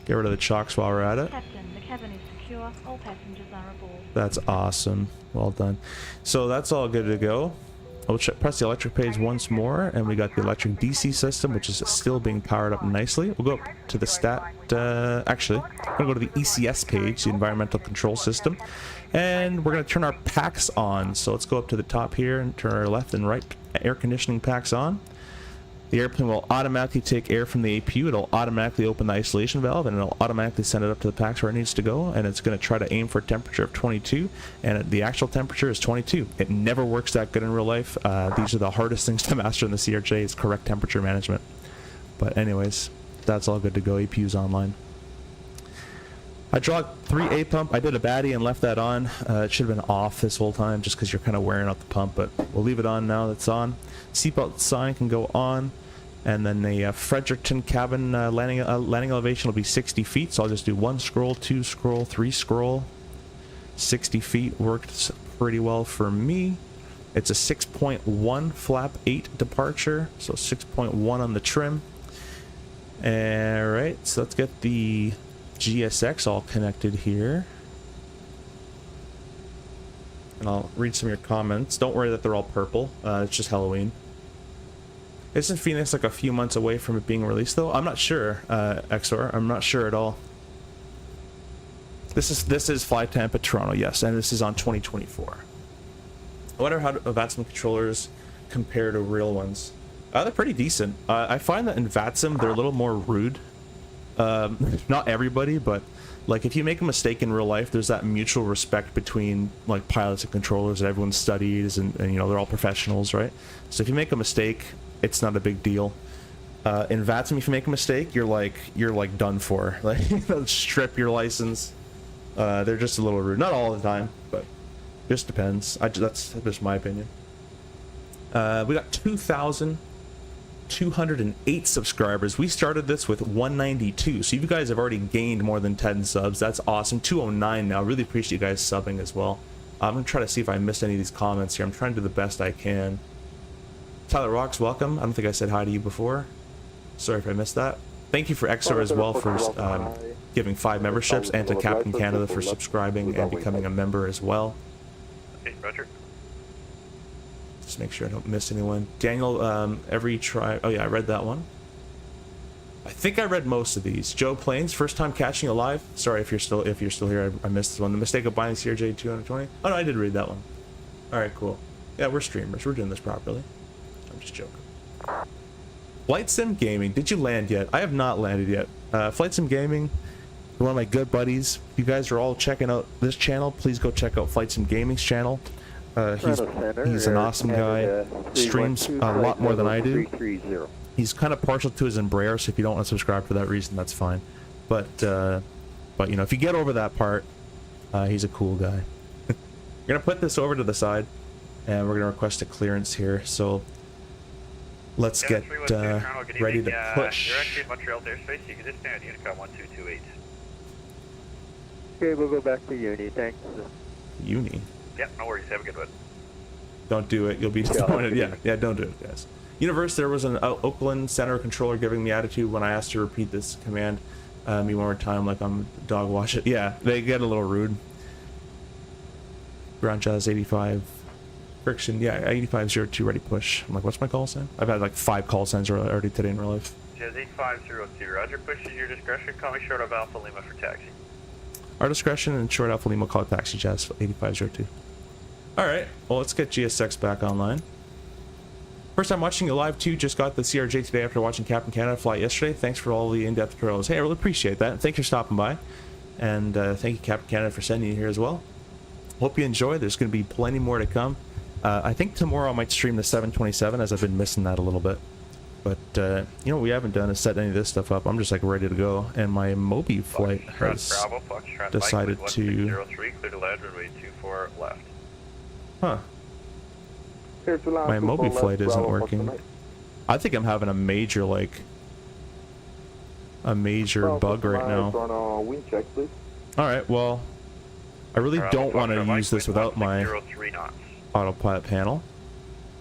Get rid of the chocks while we're at it. Captain, the cabin is secure. All passengers are aboard. That's awesome. Well done. So that's all good to go. We'll press the electric page once more, and we got the electric DC system, which is still being powered up nicely. We'll go up to the actually, I'm going to go to the ECS page, the environmental control system, and we're going to turn our packs on. So let's go up to the top here and turn our left and right air conditioning packs on. The airplane will automatically take air from the APU. It'll automatically open the isolation valve, and it'll automatically send it up to the packs where it needs to go, and it's going to try to aim for a temperature of 22, and the actual temperature is 22. It never works that good in real life. These are the hardest things to master in the CRJ, is correct temperature management. But anyways, that's all good to go. APU's online. Hydraulic 3A pump, I did a baddie and left that on. It should have been off this whole time just because you're kind of wearing out the pump, but we'll leave it on now. That's on. Seatbelt sign can go on, and then the Fredericton cabin landing elevation will be 60 feet, so I'll just do 1 scroll, 2 scroll, 3 scroll. 60 feet worked pretty well for me. It's a 6.1 flap 8 departure, so 6.1 on the trim. Alright, so let's get the GSX all connected here. And I'll read some of your comments. Don't worry that they're all purple. It's just Halloween. Isn't Phoenix like a few months away from it being released though? I'm not sure, XOR. I'm not sure at all. This is Fly Tampa Toronto, yes, and this is on 2024. I wonder how VATSIM controllers compare to real ones. They're pretty decent. I find that in VATSIM they're a little more rude. Not everybody, but like if you make a mistake in real life, there's that mutual respect between like pilots and controllers that everyone studies, and you know they're all professionals, right? So if you make a mistake, it's not a big deal. In VATSIM, if you make a mistake, you're like done for. Like they'll strip your license. They're just a little rude. Not all the time, but just depends. That's just my opinion. We got 2,208 subscribers. We started this with 192, so you guys have already gained more than 10 subs. That's awesome. 209 now. Really appreciate you guys subbing as well. I'm gonna try to see if I missed any of these comments here. I'm trying to do the best I can. Tyler Rocks, welcome. I don't think I said hi to you before. Sorry if I missed that. Thank you for XOR as well for giving 5 memberships, and to Captain Canada for subscribing and becoming a member as well. Okay, Roger. Just make sure I don't miss anyone. Daniel, every try. Oh yeah, I read that one. I think I read most of these. Joe Plains, first time catching you live. Sorry if you're still here. I missed this one. The mistake of buying CRJ 220. Oh no, I did read that one. All right, cool. Yeah, we're streamers. We're doing this properly. I'm just joking. Flight Sim Gaming. Did you land yet? I have not landed yet. Flight Sim Gaming, one of my good buddies. If you guys are all checking out this channel, please go check out Flight Sim Gaming's channel. He's an awesome guy. Streams a lot more than I do. He's kind of partial to his Embraer, so if you don't want to subscribe for that reason, that's fine. But you know, if you get over that part, he's a cool guy. We're gonna put this over to the side, and we're gonna request a clearance here. So let's get ready to push. You're actually in Montreal airspace. You can just stay on Unicom 1228. Okay, we'll go back to Uni. Thanks. Uni. Yeah, no worries. Have a good one. Don't do it. You'll be disappointed. Yeah, don't do it, guys. Universe, there was an Oakland center controller giving me attitude when I asked to repeat this command me one more time, like I'm dog wash it. Yeah, they get a little rude. Ground Jazz 85. Friction, yeah, 8502 ready push. I'm like, what's my call sign? I've had like 5 call signs already today in real life. Jazz 8502, Roger, push is your discretion. Call me short of Alpha Lima for taxi. Our discretion, and short Alpha Lima call taxi, Jazz 8502. Alright, well let's get GSX back online. First time watching you live too, just got the CRJ today after watching Captain Canada fly yesterday. Thanks for all the in-depth tutorials. Hey, I really appreciate that. Thanks for stopping by. And thank you Captain Canada for sending you here as well. Hope you enjoy. There's going to be plenty more to come. I think tomorrow I might stream the 727 as I've been missing that a little bit. But, you know what we haven't done is set any of this stuff up. I'm just like ready to go. And my Moby flight has decided to... 03, clear to land, runway 24 left. Huh. My Mobi flight isn't working. I think I'm having a major, like, bug right now. Wind check, please. Alright, well, I really don't want to use this without my 103 knots. autopilot panel.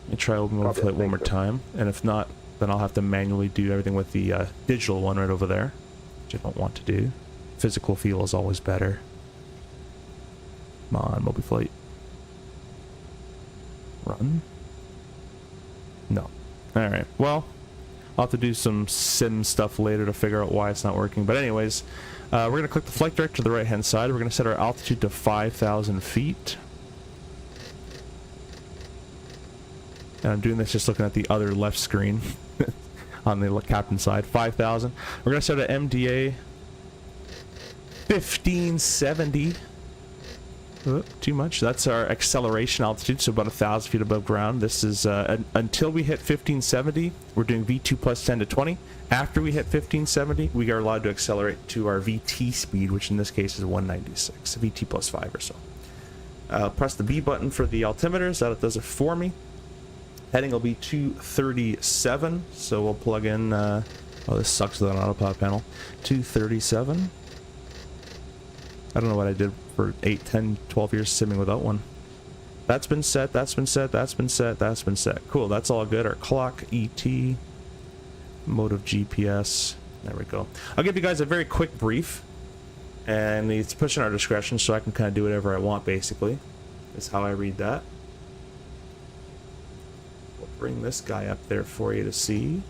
Let me try open Mobi flight one more time, and if not, then I'll have to manually do everything with the digital one right over there, which I don't want to do. Physical feel is always better. Come on, Mobi flight. Run? No. Alright, well, I'll have to do some sim stuff later to figure out why it's not working. But anyways, we're going to click the flight director to the right hand side. We're going to set our altitude to 5,000 feet. And I'm doing this just looking at the other left screen on the captain side. 5,000. We're going to set an MDA 1570. Too much. That's our acceleration altitude, so about 1,000 feet above ground. This is until we hit 1570, we're doing V2 plus 10 to 20. After we hit 1570, we are allowed to accelerate to our VT speed, which in this case is 196, VT plus 5 or so. Press the B button for the altimeters. That does it for me. Heading will be 237, so we'll plug in. Oh, this sucks with an autopilot panel. 237. I don't know what I did for 8, 10, 12 years simming without one. That's been set, that's been set, that's been set, that's been set. Cool, that's all good. Our clock, ET, mode of GPS. There we go. I'll give you guys a very quick brief. And it's pushing our discretion, so I can kind of do whatever I want, basically. That's how I read that. We'll bring this guy up there for you to see.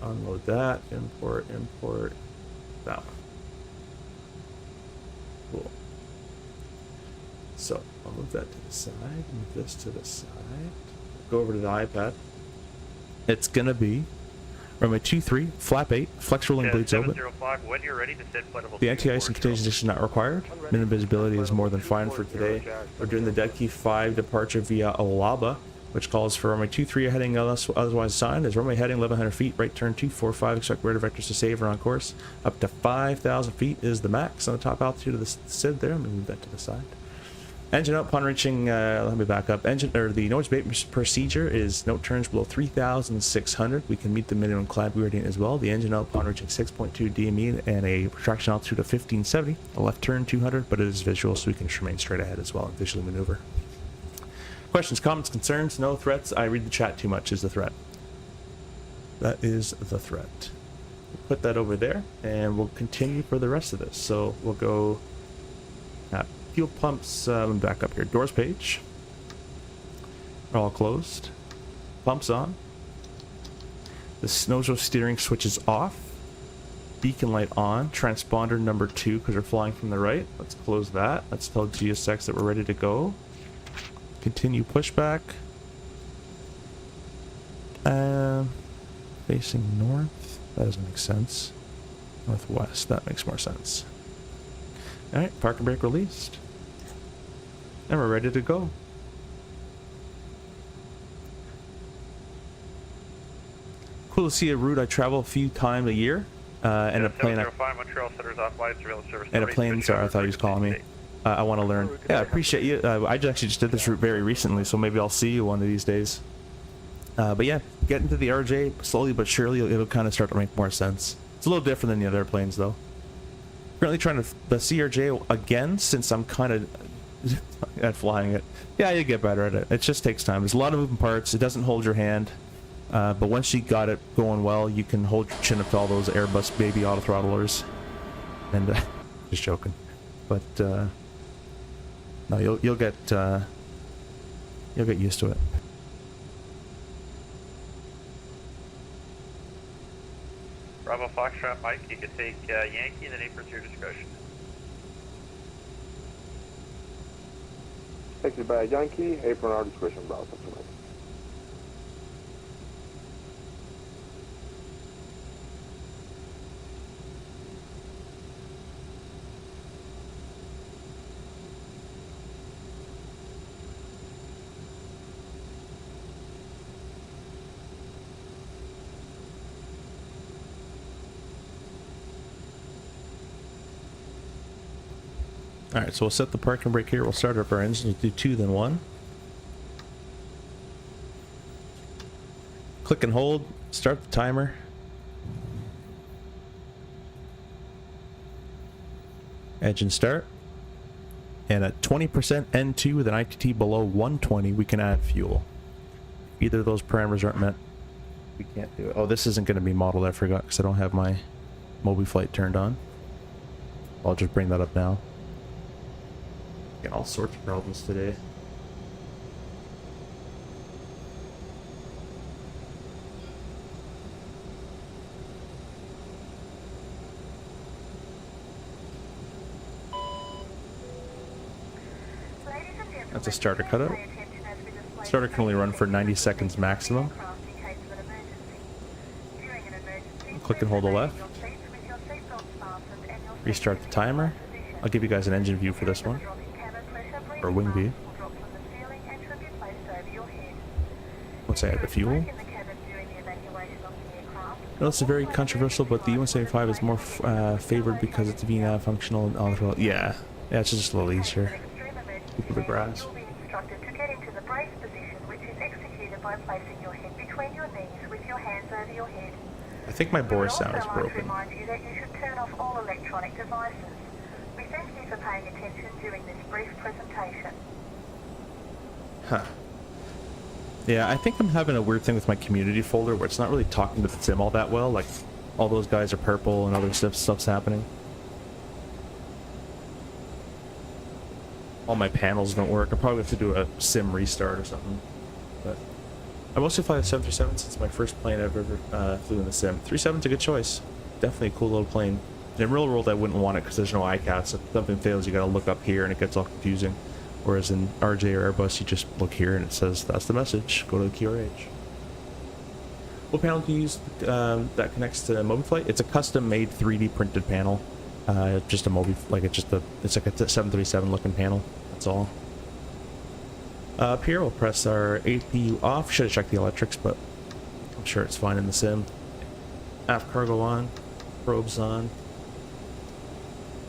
Unload that, import, that one. Cool. So I'll move that to the side, move this to the side, go over to the iPad. It's gonna be runway 23, flap 8, flex rolling blades open. 705, when you're ready to send flight level The anti-ice and contagion is not required. Minimum visibility is more than fine for today. We're doing the dead key 5 departure via Olaba, which calls for runway 23 heading otherwise assigned as runway heading 1100 feet, right turn 245, expect radar vectors to save or on course. Up to 5,000 feet is the max on the top altitude of the SID there. I'm going to move that to the side. Engine out upon reaching, let me back up. The noise abatement procedure is note turns below 3,600. We can meet the minimum climb gradient as well. The engine out upon reaching 6.2 DME and a retraction altitude of 1570. A left turn 200, but it is visual, so we can just remain straight ahead as well and visually maneuver. Questions, comments, concerns, no threats. I read the chat too much is the threat. That is the threat. We'll put that over there, and we'll continue for the rest of this. So we'll go fuel pumps, let me back up here. Doors page. Are all closed. Pumps on. The nose steering switch is off. Beacon light on. Transponder number 2 because we're flying from the right. Let's close that. Let's tell GSX that we're ready to go. Continue pushback. Facing north. That doesn't make sense. Northwest. That makes more sense. Alright, parking brake released. And we're ready to go. Cool to see a route I travel a few times a year. And a plane. And a plane, sorry, I thought he was calling me. I want to learn. Yeah, I appreciate you. I actually just did this route very recently, so maybe I'll see you one of these days. But yeah, get into the RJ slowly but surely. It'll kind of start to make more sense. It's a little different than the other airplanes, though. Currently trying the CRJ again, since I'm kind of at flying it. Yeah, you get better at it. It just takes time. There's a lot of moving parts. It doesn't hold your hand. But once you got it going well, you can hold your chin up to all those Airbus baby autothrottlers. And just joking. But no, you'll get used to it. Bravo Foxtrot Mike, you can take Yankee and then apron to your discretion. Taxi by Yankee, apron our discretion, Bravo Foxtrot Mike. Alright, so we'll set the parking brake here. We'll start up our engine. We'll do 2, then 1. Click and hold. Start the timer. Engine start. And at 20% N2 with an ITT below 120, we can add fuel. Either of those parameters aren't met, we can't do it. Oh, this isn't going to be modeled, I forgot, because I don't have my Mobi flight turned on. I'll just bring that up now. Get all sorts of problems today. That's a starter cutout. Starter can only run for 90 seconds maximum. Click and hold the left. Restart the timer. I'll give you guys an engine view for this one. Or wing view. Once I add the fuel. Well, this is very controversial, but the U-175 is more favored because it's VNAV functional and all the well. Yeah, it's just a little easier. Keep the grass. I think my bore sound is broken. Remind you that you should turn off all electronic devices. We thank you for paying attention during this brief presentation. Huh. Yeah, I think I'm having a weird thing with my community folder where it's not really talking to the sim all that well. Like, all those guys are purple and other stuff's happening. All my panels don't work. I probably have to do a sim restart or something. But I mostly fly the 737 since my first plane I've ever flew in the sim. 37's a good choice. Definitely a cool little plane. In real world, I wouldn't want it because there's no ICAS. If something fails, you gotta look up here and it gets all confusing. Whereas in RJ or Airbus, you just look here and it says, that's the message. Go to the CRJ. What panel do you use that connects to Mobi Flight? It's a custom-made 3D printed panel. Just a Mobi, like it's like a 737 looking panel. That's all. Up here, we'll press our APU off. Should have checked the electrics, but I'm sure it's fine in the sim. Aft cargo on, probes on.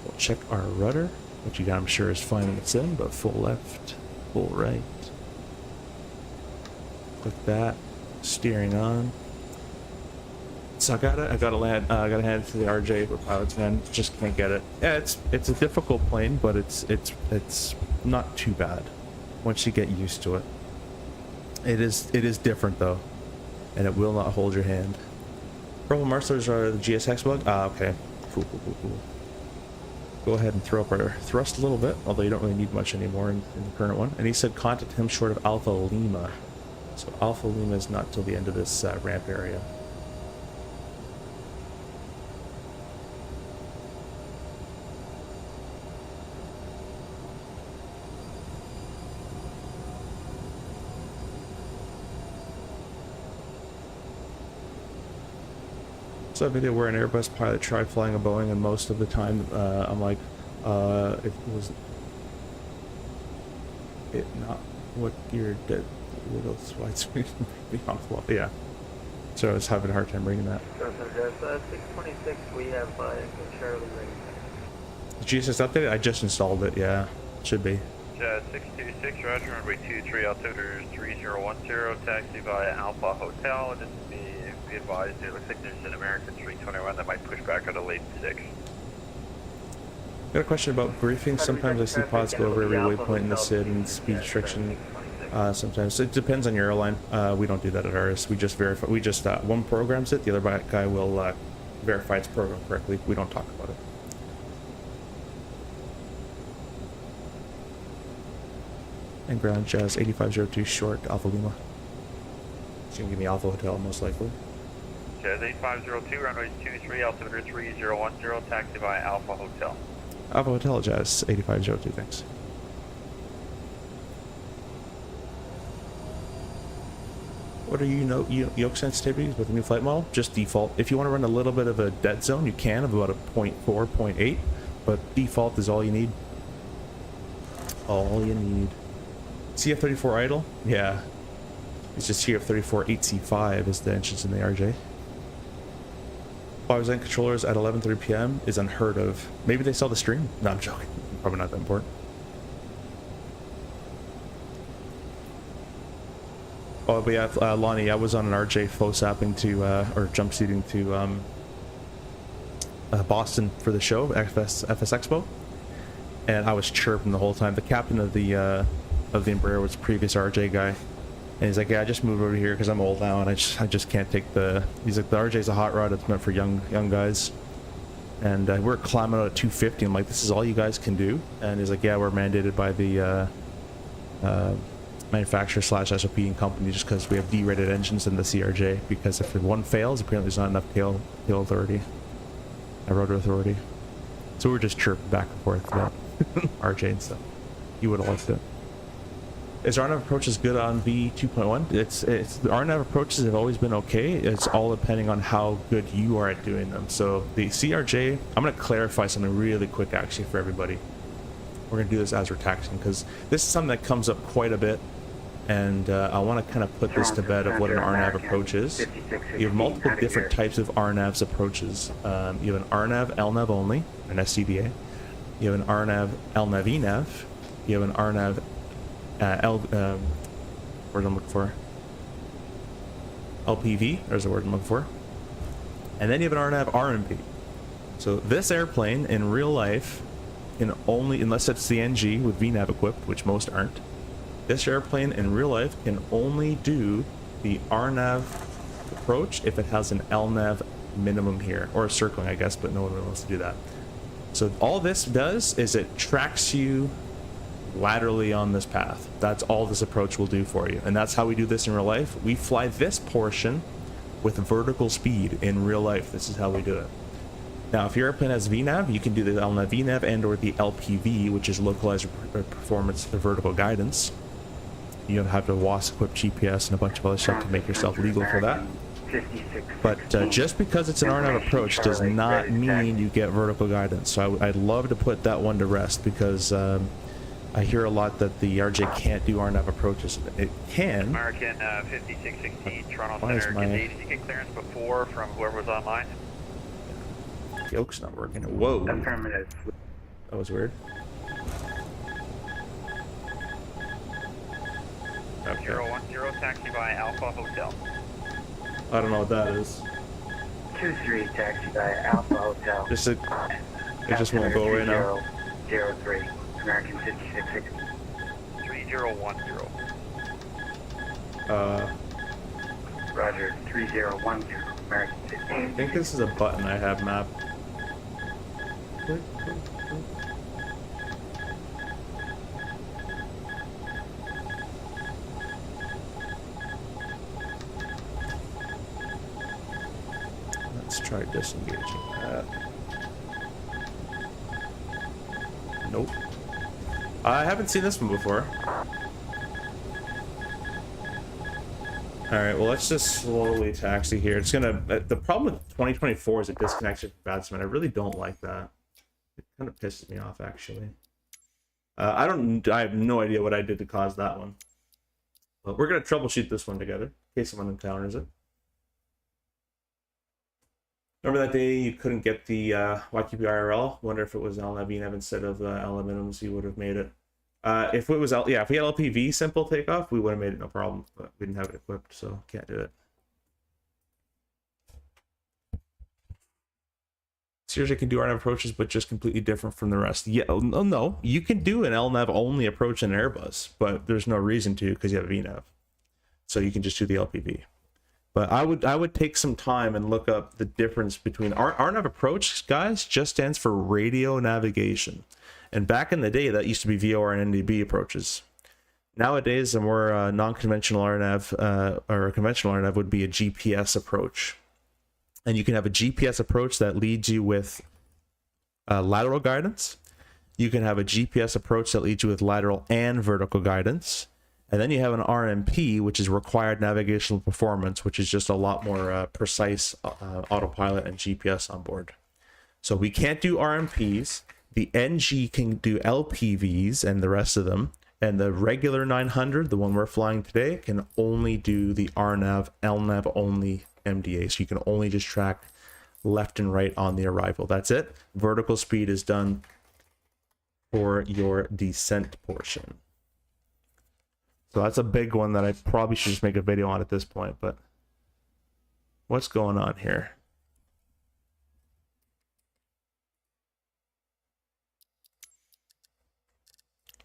We'll check our rudder, which I'm sure is fine in the sim, but full left, full right. Click that. Steering on. So I gotta hand it to the RJ for pilots, man. Just can't get it. Yeah, it's a difficult plane, but it's not too bad once you get used to it. It is different though, and it will not hold your hand. Purple marsters are the GSX bug. Ah, okay. Cool. Go ahead and throw up our thrust a little bit, although you don't really need much anymore in the current one. And he said contact him short of Alpha Lima. So Alpha Lima is not till the end of this ramp area. So a video where an Airbus pilot tried flying a Boeing, and most of the time I'm like, it was it not what gear did little widescreen be off? Well, yeah. So I was having a hard time reading that. 626, we have Charlie ready. The GSX updated? I just installed it. Yeah, should be. 626, Roger, runway 23, altimeter 3010, taxi via Alpha Hotel, and be advised, it looks like there's an American 321 that might push back on a late 6. Got a question about briefing. Sometimes I see pods go over every waypoint in the SID and speed restriction. Sometimes it depends on your airline. We don't do that at ours. We just verify. We just one programs it. The other guy will verify it's programmed correctly. We don't talk about it. And ground Jazz 8502 short Alpha Lima. It's gonna give me Alpha Hotel most likely. Jazz 8502, runways 23, altimeter 3010, taxi via Alpha Hotel. Alpha Hotel, Jazz 8502, thanks. What are yoke sensitivities with the new flight model? Just default. If you want to run a little bit of a dead zone, you can, of about a 0.4, 0.8, but default is all you need. All you need. CF34 idle? Yeah. It's just CF34 8C5 is the engines in the RJ. 5% controllers at 11:30 p.m. is unheard of. Maybe they saw the stream? No, I'm joking. probably not that important. Oh, but yeah, Lonnie, I was on an RJ FOSApping to, or jumpsuiting to, Boston for the show, FS Expo, and I was chirping the whole time. The captain of the Embraer was the previous RJ guy, and he's like, "Yeah, I just moved over here because I'm old now, and I just can't take the." He's like, "The RJ's a hot rod. It's meant for young guys." And we're climbing out at 250. I'm like, "This is all you guys can do?" And he's like, "Yeah, we're mandated by the manufacturer / SOP and company just because we have D-rated engines in the CRJ, because if one fails, apparently there's not enough tail authority, rotor authority." So we're just chirping back and forth about RJ and stuff. You would have liked it. Is RNAV approaches good on V2.1? It's the RNAV approaches have always been okay. It's all depending on how good you are at doing them. So the CRJ, I'm going to clarify something really quick actually for everybody. We're going to do this as we're taxiing because this is something that comes up quite a bit, and I want to kind of put this to bed of what an RNAV approach is. You have multiple different types of RNAV's approaches. You have an RNAV LNAV only, an SCDA. You have an RNAV LNAV ENAV. You have an RNAV word I'm looking for. LPV, there's a word I'm looking for. And then you have an RNAV RMP. So this airplane in real life can only, unless it's the NG with VNAV equipped, which most aren't, this airplane in real life can only do the RNAV approach if it has an LNAV minimum here, or a circling, I guess, but no one really wants to do that. So all this does is it tracks you laterally on this path. That's all this approach will do for you, and that's how we do this in real life. We fly this portion with vertical speed in real life. This is how we do it. Now, if your airplane has VNAV, you can do the LNAV VNAV and or the LPV, which is localized performance vertical guidance. You have to WAS equip GPS and a bunch of other stuff to make yourself legal for that. But just because it's an RNAV approach does not mean you get vertical guidance. So I'd love to put that one to rest, because I hear a lot that the RJ can't do RNAV approaches. It can. American 5616, Toronto Center. Did you get clearance before from whoever was online? Yoke's not working. Whoa. Affirmative. That was weird. Okay. 010, taxi by Alpha Hotel. I don't know what that is. 23, taxi by Alpha Hotel. Just it just won't go away now. 03, American 5660. 3010. Roger, 3010, American 50. I think this is a button I have mapped. Let's try disengaging that. Nope. I haven't seen this one before. Alright, well, let's just slowly taxi here. It's gonna... the problem with 2024 is it disconnects you from VATSIM, and I really don't like that. It kind of pisses me off, actually. I have no idea what I did to cause that one. But we're gonna troubleshoot this one together, in case someone encounters it. Remember that day you couldn't get the YQB IRL? Wonder if it was LNAV ENAV instead of LNAV minimums, you would have made it. If it was, if we had LPV simple takeoff, we would have made it no problem, but we didn't have it equipped, so can't do it. CRJ can do RNAV approaches, but just completely different from the rest. Yeah, no, you can do an LNAV only approach in Airbus, but there's no reason to because you have VNAV, so you can just do the LPV. But I would take some time and look up the difference between RNAV approach, guys, just stands for radio navigation. And back in the day, that used to be VOR and NDB approaches. Nowadays, a more non-conventional RNAV or a conventional RNAV would be a GPS approach. And you can have a GPS approach that leads you with lateral guidance. You can have a GPS approach that leads you with lateral and vertical guidance. And then you have an RMP, which is required navigational performance, which is just a lot more precise autopilot and GPS on board. So we can't do RMPs. The NG can do LPVs and the rest of them. And the regular 900, the one we're flying today, can only do the RNAV, LNAV only MDA. So you can only just track left and right on the arrival. That's it. Vertical speed is done for your descent portion. So that's a big one that I probably should just make a video on at this point, but what's going on here?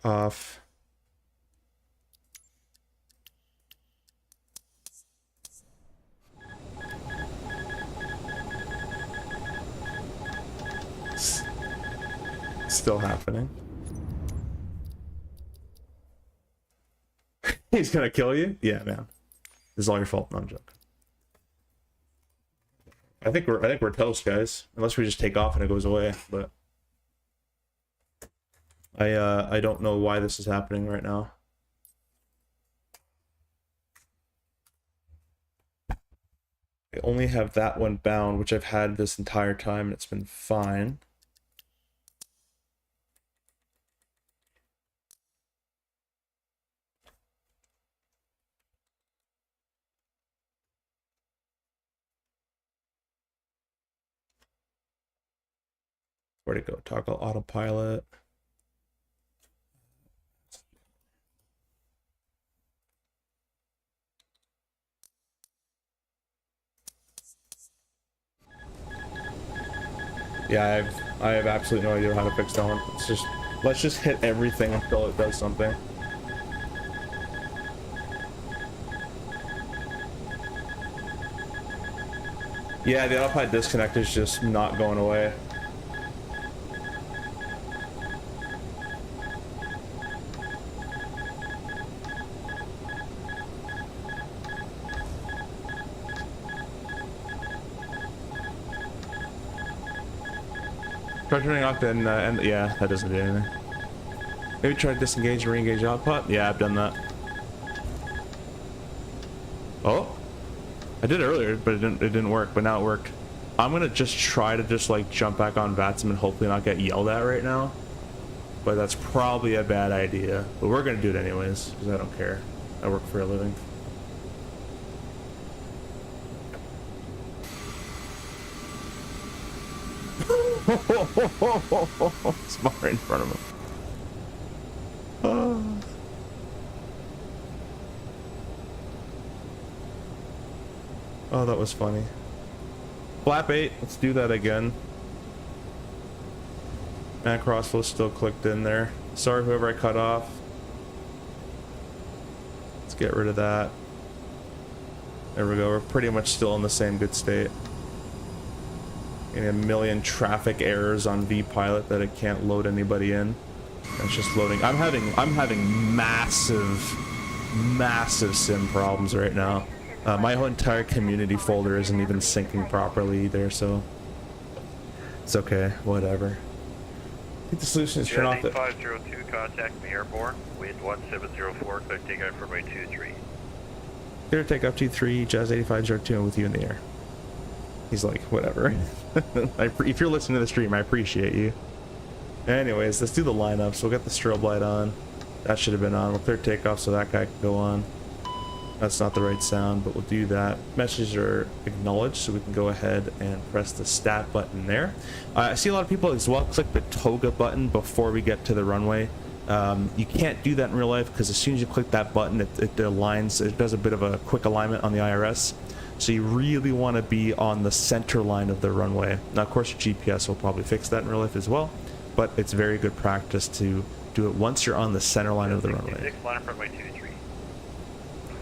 Off. Still happening. He's gonna kill you? Yeah, man. This is all your fault. No, I'm joking. I think we're toast, guys. Unless we just take off and it goes away, but I don't know why this is happening right now. I only have that one bound, which I've had this entire time, and it's been fine. Where'd it go? Toggle autopilot. Yeah, I have absolutely no idea how to fix that one. Let's just hit everything until it does something. Yeah, the autopilot disconnect is just not going away. Try turning off and yeah, that doesn't do anything. Maybe try to disengage and re-engage output. Yeah, I've done that. Oh, I did earlier, but it didn't work. But now it worked. I'm gonna just try to just like jump back on VATSIM and hopefully not get yelled at right now. But that's probably a bad idea. But we're gonna do it anyways because I don't care. I work for a living. It's far in front of him. Oh, that was funny. Flap 8, let's do that again. And crossflow still clicked in there. Sorry whoever I cut off. Let's get rid of that. There we go, we're pretty much still in the same good state. Getting a million traffic errors on VPilot that it can't load anybody in. It's just loading. I'm having massive sim problems right now. My whole entire community folder isn't even syncing properly either, so it's okay, whatever. I think the solution is turn off the 502, contact me airborne, wind 1704, clear takeoff runway 23. Clear takeoff 23, Jazz 8502, and with you in the air. He's like, whatever. If you're listening to the stream, I appreciate you. Anyways, let's do the lineups. We'll get the strobe light on. That should have been on. We'll clear takeoff so that guy can go on. That's not the right sound, but we'll do that. Messages are acknowledged, so we can go ahead and press the stat button there. I see a lot of people as well click the toga button before we get to the runway. You can't do that in real life because as soon as you click that button, it aligns. It does a bit of a quick alignment on the IRS. So you really want to be on the center line of the runway. Now, of course, your GPS will probably fix that in real life as well, but it's very good practice to do it once you're on the center line of the runway. Line up runway 23.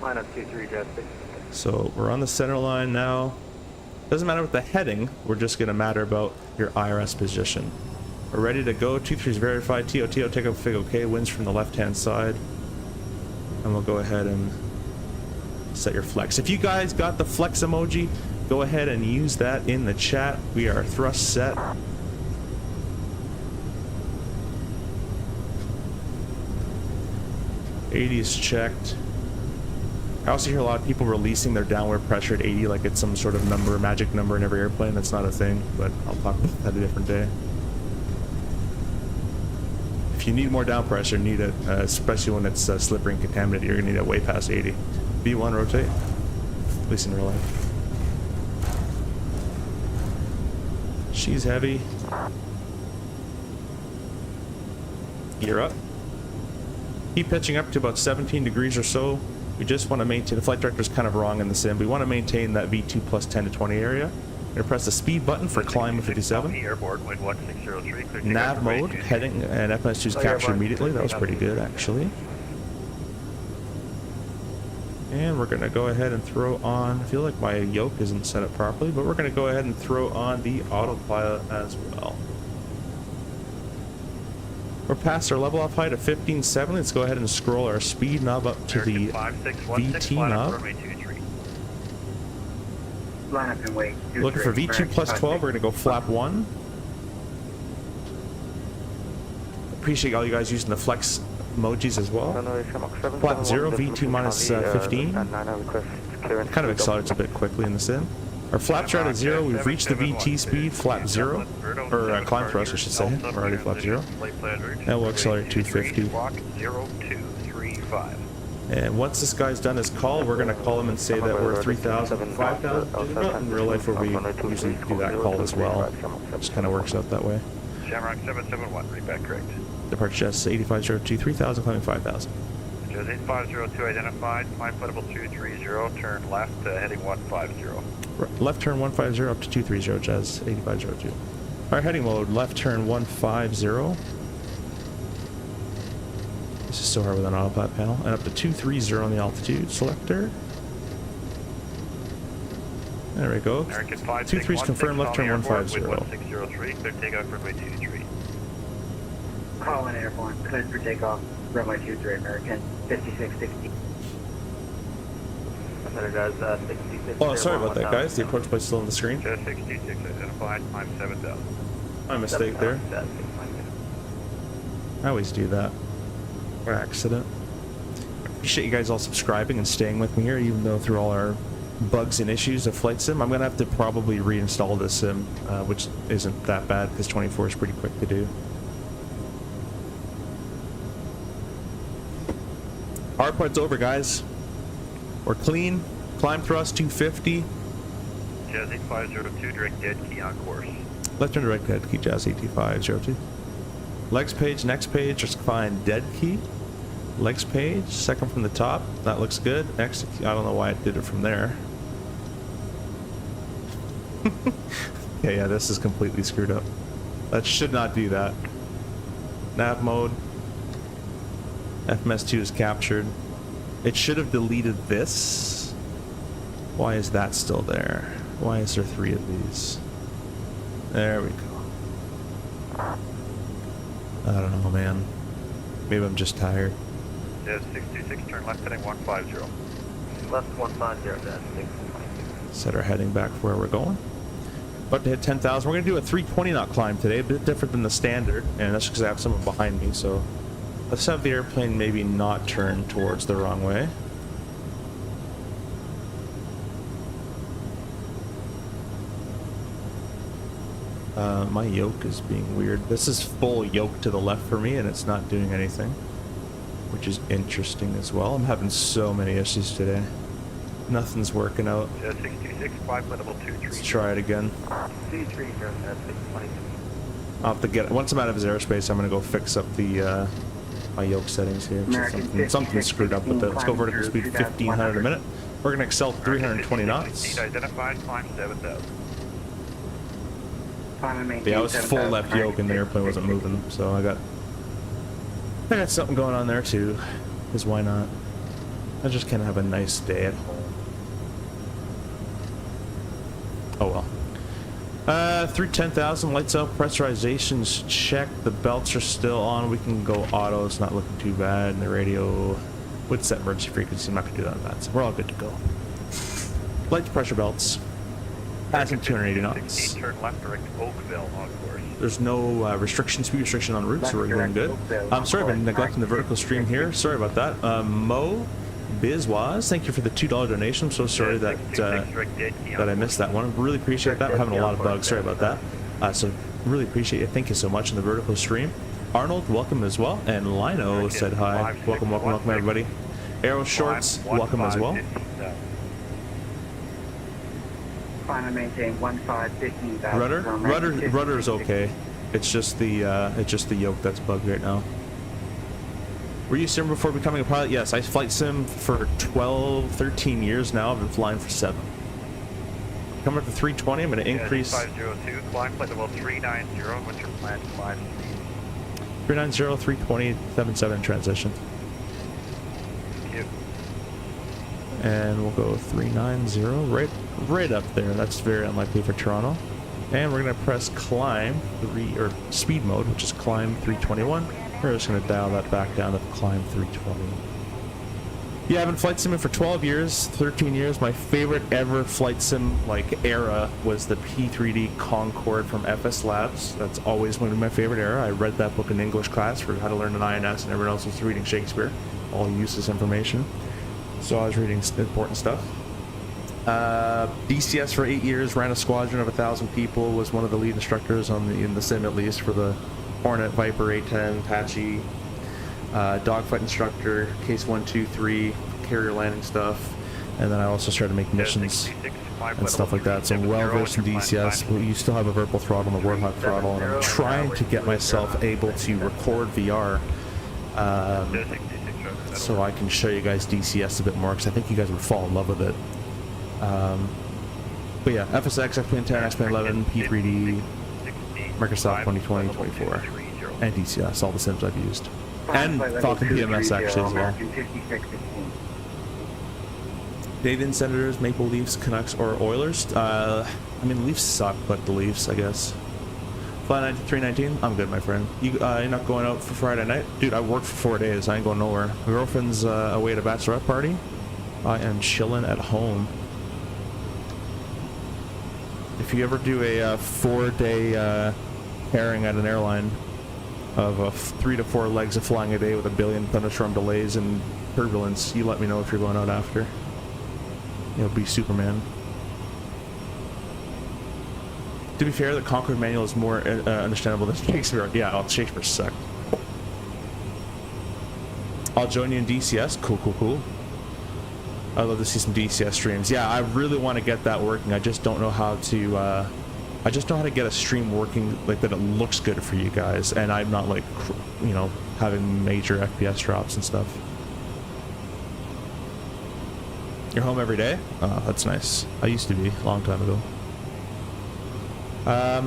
Line up 23, Jazz 6. So we're on the center line now. Doesn't matter with the heading, we're just going to matter about your IRS position. We're ready to go. 23 is verified. TO take up fig okay. Winds from the left-hand side. And we'll go ahead and set your flex. If you guys got the flex emoji, go ahead and use that in the chat. We are thrust set. '80 is checked. I also hear a lot of people releasing their downward pressure at 80 like it's some sort of number, magic number in every airplane. That's not a thing, but I'll talk about that a different day. If you need more down pressure, need it, especially when it's slippery and contaminated, you're gonna need it way past 80. V1 rotate, at least in real life. She's heavy. Gear up. Keep pitching up to about 17 degrees or so. We just want to maintain, the flight director's kind of wrong in the sim. We want to maintain that V2 plus 10 to 20 area. I'm going to press the speed button for climb with 57. Airborne, wind 1603, clear Nav takeoff runway mode, 23. heading, and FMS2 is captured immediately. That was pretty good, actually. And we're going to go ahead and throw on, I feel like my yoke isn't set up properly, but we're going to go ahead and throw on the autopilot as well. We're past our level off height of 15.7. Let's go ahead and scroll our speed knob up to the VT knob. Line up and wait. Looking for V2 plus 12. We're going to go flap 1. Appreciate all you guys using the flex emojis as well. Flap 0, V2 minus 15. Kind of accelerates a bit quickly in the sim. Our flaps are at 0. We've reached the VT speed, flap 0. Or climb thrust, I should say. We're already flap 0. And we'll accelerate 250. And once this guy's done his call, we're going to call him and say that we're 3,000, 5,000. In real life, we usually do that call as well. Just kind of works out that way. Shamrock 771, read back correct. Departure Jets 8502, 3,000, climbing 5,000. Jets 8502 identified, climb flight level 230, turn left, heading 150. Left turn 150 up to 230, Jazz 8502. Alright, heading mode, left turn 150. This is so hard with an autopilot panel. And up to 230 on the altitude selector. There we go. 23 is confirmed, left turn 150. 1603, clear takeoff, runway 23. Call in airborne, cleared for takeoff, runway 23, American, 5660. Oh, sorry about that, guys. The approach plate still on the screen. Jet 626 identified, climb 7,000. My mistake there. I always do that. By accident. Appreciate you guys all subscribing and staying with me here, even though through all our bugs and issues of Flight Sim. I'm going to have to probably reinstall this sim, which isn't that bad because 24 is pretty quick to do. Hard part's over, guys. We're clean. Climb thrust 250. Jazz 8502, direct dead key on course. Left turn direct dead key, Jazz 8502. Legs page, next page, just find dead key. Legs page, second from the top. That looks good. Next, I don't know why it did it from there. Yeah, this is completely screwed up. That should not do that. Nav mode. FMS2 is captured. It should have deleted this. Why is that still there? Why is there 3 of these? There we go. I don't know, man. Maybe I'm just tired. Jazz 626, turn left heading 150. Left 150, Jazz 626. Set our heading back for where we're going. About to hit 10,000. We're going to do a 320 knot climb today, a bit different than the standard, and that's because I have someone behind me, so let's have the airplane maybe not turn towards the wrong way. My yoke is being weird. This is full yoke to the left for me, and it's not doing anything, which is interesting as well. I'm having so many issues today. Nothing's working out. 626, climb level 23. Let's try it again. 23, that's 620. I'll have to get, once I'm out of his airspace, I'm going to go fix up the my yoke settings here. Something screwed up with it. Let's go vertical speed 1500 a minute. We're going to excel 320 knots. Identified, climb 7,000. Yeah, I was full left yoke and the airplane wasn't moving, so I got something going on there too. Because why not? I just can't have a nice day at home. Oh well. Through 10,000, lights out, pressurization's checked, the belts are still on, we can go auto, it's not looking too bad, and the radio would set emergency frequency, I'm not going to do that on that, so we're all good to go. Lights, pressure belts, passing 280 knots. Turn left direct Oakville on course. There's no speed restriction on route, so we're doing good. I'm sorry, I've been neglecting the vertical stream here, sorry about that. Mo Bizwaz, thank you for the $2 donation. I'm so sorry that I missed that one. Really appreciate that. We're having a lot of bugs. Sorry about that. So really appreciate it. Thank you so much in the vertical stream. Arnold, welcome as well. And Lino said hi. Welcome, welcome, welcome, everybody. Arrow Shorts, welcome as well. Rudder is okay. It's just the yoke that's bugged right now. Were you a sim before becoming a pilot? Yes, I flight sim for 12, 13 years now. I've been flying for 7. Coming up to 320, I'm going to increase... 502, climb flight level 390, what's your planned climb speed? 390, 320, 77 transition. Thank you. And we'll go 390, right up there. That's very unlikely for Toronto. And we're going to press climb, speed mode, which is climb 321. We're just going to dial that back down to climb 320. Yeah, I've been flight simming for 12 years, 13 years. My favorite ever flight sim era was the P3D Concorde from FS Labs. That's always one of my favorite era. I read that book in English class for how to learn an INS, and everyone else was reading Shakespeare. All useless information. So I was reading important stuff. DCS for 8 years, ran a squadron of 1,000 people, was one of the lead instructors in the sim, at least, for the Hornet, Viper, A10, Apache, dogfight instructor, case 1, 2, 3, carrier landing stuff, and then I also started making missions and stuff like that. So I'm well versed in DCS. You still have a vertical throttle and a Warthog throttle, and I'm trying to get myself able to record VR so I can show you guys DCS a bit more, because I think you guys would fall in love with it. But yeah, FSX, XPN 10, XPN 11, P3D, Microsoft 2020, 24, and DCS, all the sims I've used. And Falcon PMS actually as well. Canadian Senators, Maple Leafs, Canucks, or Oilers? I mean, Leafs suck, but the Leafs, I guess. Fly 319, I'm good, my friend. You're not going out for Friday night? Dude, I worked for 4 days. I ain't going nowhere. My girlfriend's away at a bachelorette party. I am chilling at home. If you ever do a 4-day pairing at an airline of 3 to 4 legs of flying a day with a billion thunderstorm delays and turbulence, you let me know if you're going out after. You'll be Superman. To be fair, the Concorde manual is more understandable than Shakespeare. Yeah, Shakespeare sucked. I'll join you in DCS. Cool, cool, cool. I'd love to see some DCS streams. Yeah, I really want to get that working. I just don't know how to. I just know how to get a stream working like that. It looks good for you guys, and I'm not like, you know, having major FPS drops and stuff. You're home every day? Oh, that's nice. I used to be a long time ago.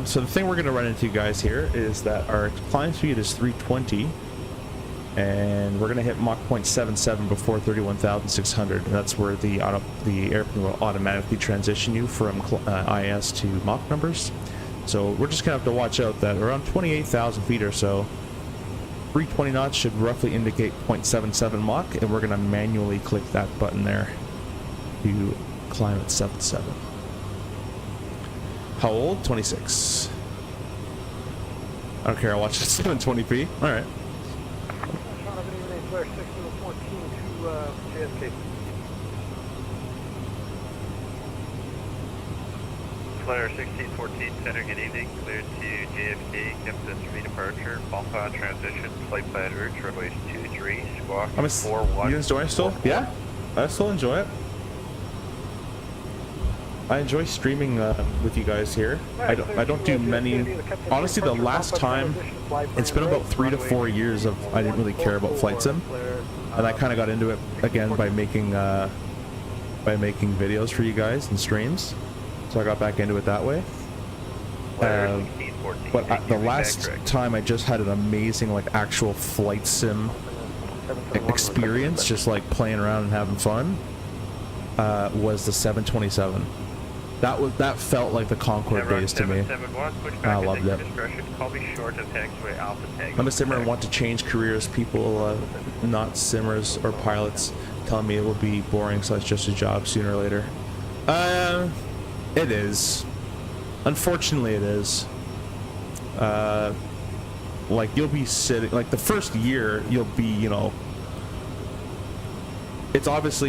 So the thing we're going to run into, guys, here is that our climb speed is 320, and we're going to hit Mach 0.77 before 31,600, and that's where the airplane will automatically transition you from IS to Mach numbers. So we're just going to have to watch out that around 28,000 feet or so, 320 knots should roughly indicate 0.77 Mach, and we're going to manually click that button there to climb at 77. How old? 26. I don't care, I'll watch it at 720p. Alright. Flyer 1614 Center, good evening. Cleared to JFK, Kempton 3 departure, bump on transition, flight plan route, runways 23, squawk 41. You enjoy it still? Yeah, I still enjoy it. I enjoy streaming with you guys here. I don't do many. Honestly, the last time, it's been about 3 to 4 years of I didn't really care about flight sim, and I kind of got into it again by making videos for you guys and streams. So I got back into it that way. But the last time I just had an amazing like actual flight sim experience, just like playing around and having fun, was the 727. That felt like the Concorde days to me. I loved it. I'm a simmer and want to change careers. People not simmers or pilots telling me it will be boring, so it's just a job sooner or later. It is. Unfortunately, it is. Like, you'll be sitting, like, the first year, you'll be, you know, it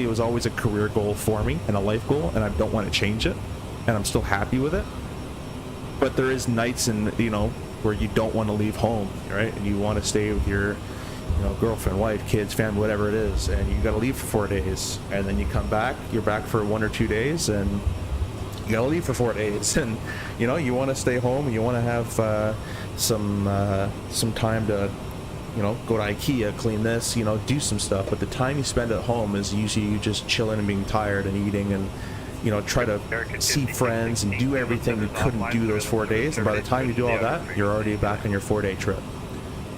was always a career goal for me and a life goal, and I don't want to change it, and I'm still happy with it. But there is nights you know, where you don't want to leave home, right? And you want to stay with your, you know, girlfriend, wife, kids, family, whatever it is, and you got to leave for 4 days, and then you come back, you're back for 1 or 2 days, and you gotta leave for 4 days, and you know you want to stay home. You want to have some time to you know, go to IKEA, clean this, you know, do some stuff. But the time you spend at home is usually you just chilling and being tired and eating and, you know, try to see friends and do everything you couldn't do those 4 days. And by the time you do all that, you're already back on your 4-day trip.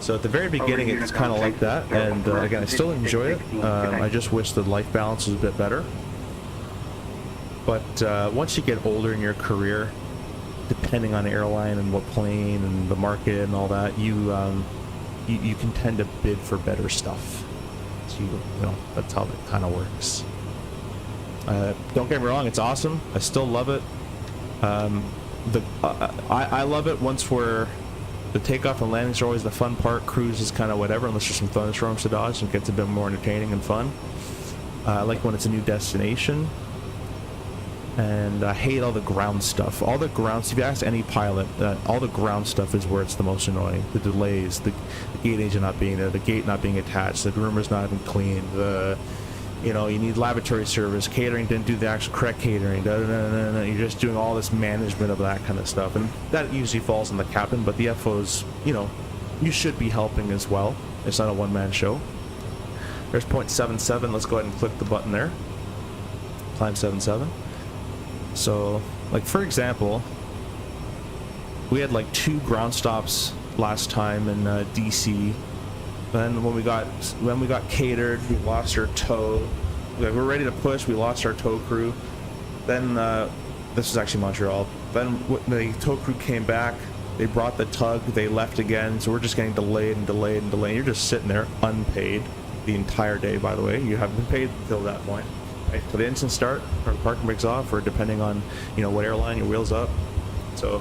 So at the very beginning, it's kind of like that. And again, I still enjoy it. I just wish the life balance was a bit better. But once you get older in your career, depending on airline and what plane and the market and all that, you can tend to bid for better stuff. So you know, that's how it kind of works. Don't get me wrong, it's awesome. I still love it. I love it once where the takeoff and landings are always the fun part. Cruise is kind of whatever, unless there's some thunderstorms to dodge, and it gets a bit more entertaining and fun. I like when it's a new destination. And I hate all the ground stuff. All the ground, if you ask any pilot, all the ground stuff is where it's the most annoying. The delays, the gate agent not being there, the gate not being attached, the groomer's not even clean, you know, you need lavatory service, catering didn't do the actual correct catering, you're just doing all this management of that kind of stuff. And that usually falls on the captain, but the FOs, you know, you should be helping as well. It's not a one-man show. There's 0.77, let's go ahead and click the button there. Climb 77. So, like, for example, we had like 2 ground stops last time in DC. Then when we got catered, we lost our tow. Like, we're ready to push, we lost our tow crew. Then this was actually Montreal. Then the tow crew came back. They brought the tug. They left again. So we're just getting delayed and delayed and delayed. You're just sitting there unpaid the entire day. By the way, you haven't been paid until that point. Right, till the engine start or the parking brake's off, or depending on, you know, what airline, your wheels up. So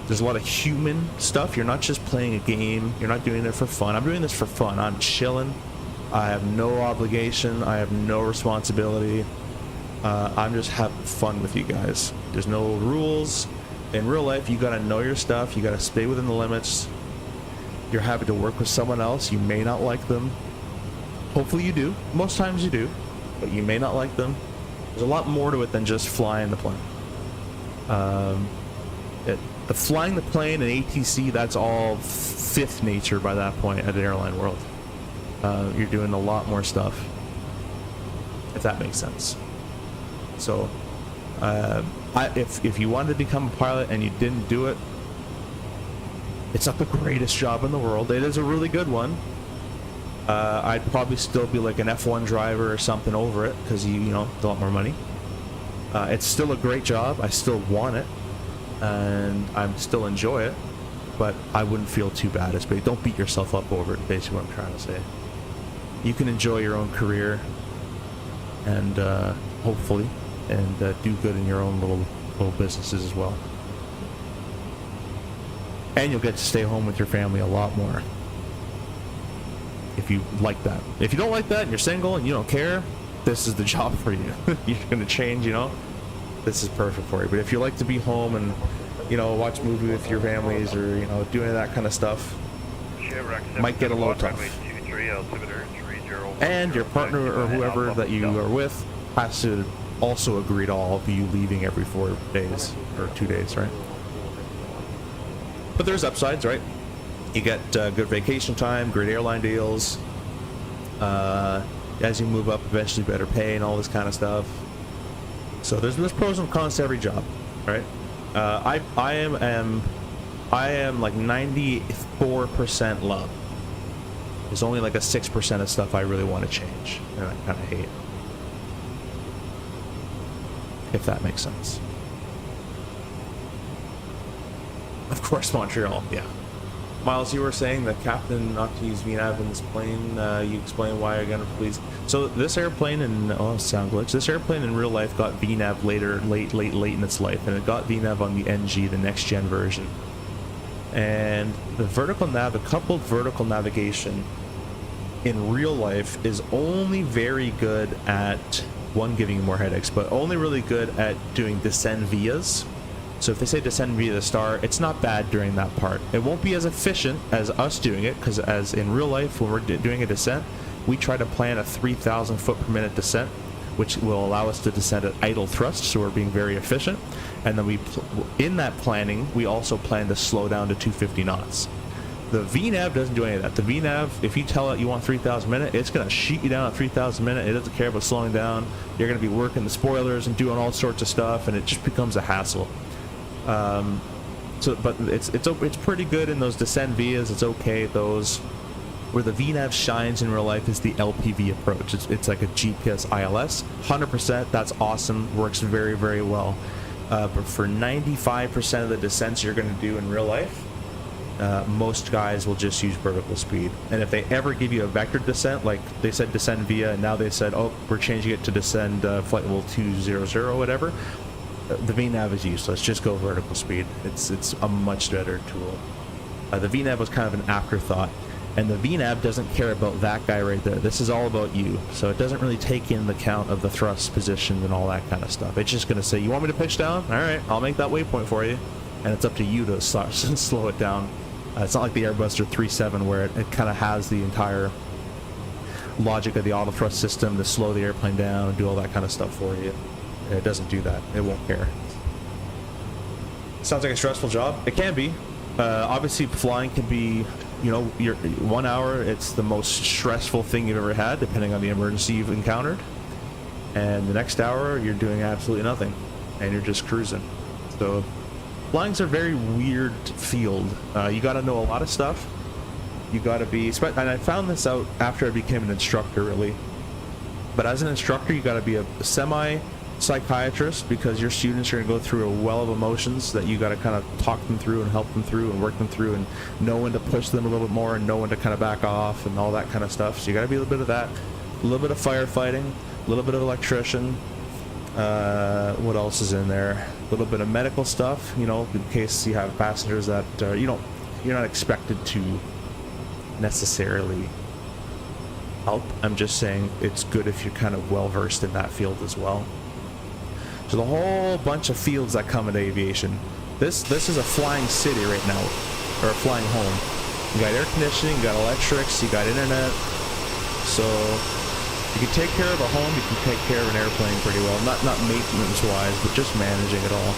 there's a lot of human stuff. You're not just playing a game. You're not doing it for fun. I'm doing this for fun. I'm chilling. I have no obligation. I have no responsibility. I'm just having fun with you guys. There's no rules. In real life, you gotta know your stuff. You gotta stay within the limits. You're happy to work with someone else. You may not like them. Hopefully you do. Most times you do, but you may not like them. There's a lot more to it than just flying the plane. The flying the plane and ATC, that's all fifth nature by that point at an airline world. You're doing a lot more stuff, if that makes sense. So, if you wanted to become a pilot and you didn't do it, it's not the greatest job in the world. It is a really good one. I'd probably still be like an F1 driver or something over it, because you know, a lot more money. It's still a great job. I still want it, and I still enjoy it, but I wouldn't feel too bad. Don't beat yourself up over it, basically what I'm trying to say. You can enjoy your own career, and hopefully, and do good in your own little businesses as well. And you'll get to stay home with your family a lot more. If you like that. If you don't like that and you're single and you don't care, this is the job for you. You're gonna change, you know, this is perfect for you. But if you like to be home and, you know, watch a movie with your families, or, you know, doing that kind of stuff, might get a little tough. And your partner or whoever that you are with has to also agree to all of you leaving every 4 days or 2 days, right? But there's upsides, right? You get good vacation time, great airline deals. As you move up, eventually better pay and all this kind of stuff. So there's pros and cons to every job, right? I am like 94% love. There's only like a 6% of stuff I really want to change, and I kind of hate. If that makes sense. Of course, Montreal, yeah. Miles, you were saying that captain not to use VNAV in this plane. You explain why again, please. So this airplane in sound glitch. This airplane in real life got VNAV late in its life, and it got VNAV on the NG, the next gen version. And the the coupled vertical navigation in real life is only very good at giving you more headaches, but only really good at doing descend vias. So if they say descend via the star, it's not bad during that part. It won't be as efficient as us doing it, because as in real life, when we're doing a descent, we try to plan a 3,000 foot per minute descent, which will allow us to descend at idle thrust, so we're being very efficient. And then in that planning, we also plan to slow down to 250 knots. The VNAV doesn't do any of that. The VNAV, if you tell it you want 3,000 minute, it's going to shoot you down at 3,000 minute. It doesn't care about slowing down. You're going to be working the spoilers and doing all sorts of stuff, and it just becomes a hassle. But it's pretty good in those descend vias. It's okay at those. Where the VNAV shines in real life is the LPV approach. It's like a GPS ILS. 100%, that's awesome. Works very, very well. But for 95% of the descents you're going to do in real life, most guys will just use vertical speed. And if they ever give you a vector descent, like they said descend via, and now they said, oh, we're changing it to descend flight level 200 or whatever, the VNAV is useless. Just go vertical speed. It's a much better tool. The VNAV was kind of an afterthought. And the VNAV doesn't care about that guy right there. This is all about you. So it doesn't really take in the count of the thrust position and all that kind of stuff. It's just going to say, you want me to pitch down? All right, I'll make that waypoint for you. And it's up to you to slow it down. It's not like the Airbuster 3.7 where it kind of has the entire logic of the auto thrust system to slow the airplane down and do all that kind of stuff for you. It doesn't do that. It won't care. Sounds like a stressful job. It can be. Obviously, flying can be, you know, 1 hour, it's the most stressful thing you've ever had, depending on the emergency you've encountered. And the next hour, you're doing absolutely nothing, and you're just cruising. So, flying's a very weird field. You got to know a lot of stuff. You got to be, and I found this out after I became an instructor, really. But as an instructor, you got to be a semi-psychiatrist, because your students are going to go through a well of emotions that you got to kind of talk them through and help them through and work them through and know when to push them a little bit more and know when to kind of back off and all that kind of stuff. So you got to be a little bit of that, a little bit of firefighting, a little bit of electrician. What else is in there? A little bit of medical stuff, you know, in case you have passengers that you're not expected to necessarily help. I'm just saying it's good if you're kind of well versed in that field as well. So the whole bunch of fields that come into aviation. This is a flying city right now, or a flying home. You got air conditioning, you got electrics, you got internet. So you can take care of a home, you can take care of an airplane pretty well. Not maintenance wise, but just managing it all.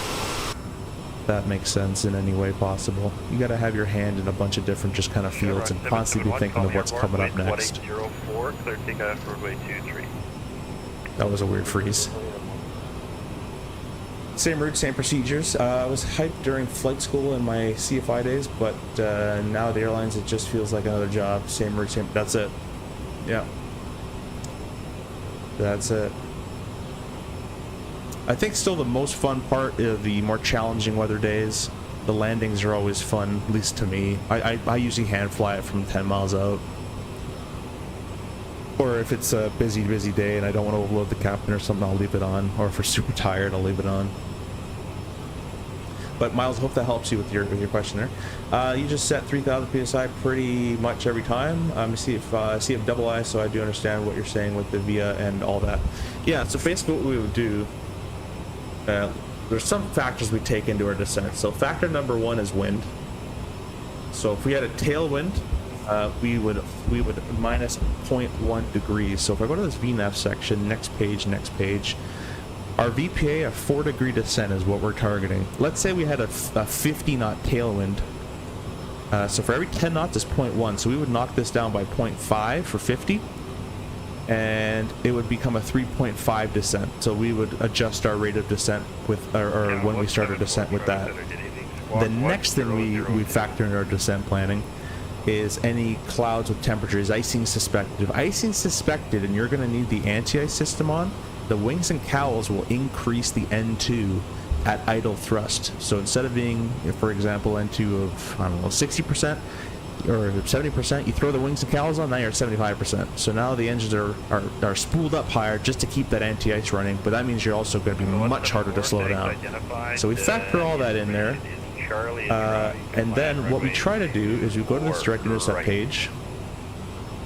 That makes sense in any way possible. You got to have your hand in a bunch of different just kind of fields and constantly be thinking of what's coming up next. 04, clear takeoff, runway 23. That was a weird freeze. Same route, same procedures. I was hyped during flight school in my CFI days, but now at the airlines it just feels like another job. Same route, same. That's it. Yeah. That's it. I think still the most fun part is the more challenging weather days. The landings are always fun, at least to me. I usually hand fly it from 10 miles out. Or if it's a busy day and I don't want to overload the captain or something, I'll leave it on. Or if we're super tired, I'll leave it on. But Miles, hope that helps you with your question there. You just set 3,000 psi pretty much every time. See if double I, so I do understand what you're saying with the VIA and all that. Yeah, so basically what we would do, there's some factors we take into our descent. So factor number one is wind. So if we had a tailwind, we would minus 0.1 degrees. So if I go to this VNAV section, next page, our VPA, a 4-degree descent is what we're targeting. Let's say we had a 50 knot tailwind. So for every 10 knots is 0.1. So we would knock this down by 0.5 for 50. And it would become a 3.5 descent. So we would adjust our rate of descent with, or when we start our descent with that. The next thing we factor in our descent planning is any clouds with temperatures, icing suspected. If icing suspected and you're going to need the anti-ice system on, the wings and cowls will increase the N2 at idle thrust. So instead of being, for example, N2 of, I don't know, 60% or 70%, you throw the wings and cowls on, now you're at 75%. So now the engines are spooled up higher just to keep that anti-ice running, but that means you're also going to be much harder to slow down. So we factor all that in there. And then what we try to do is we go to this direct intercept page,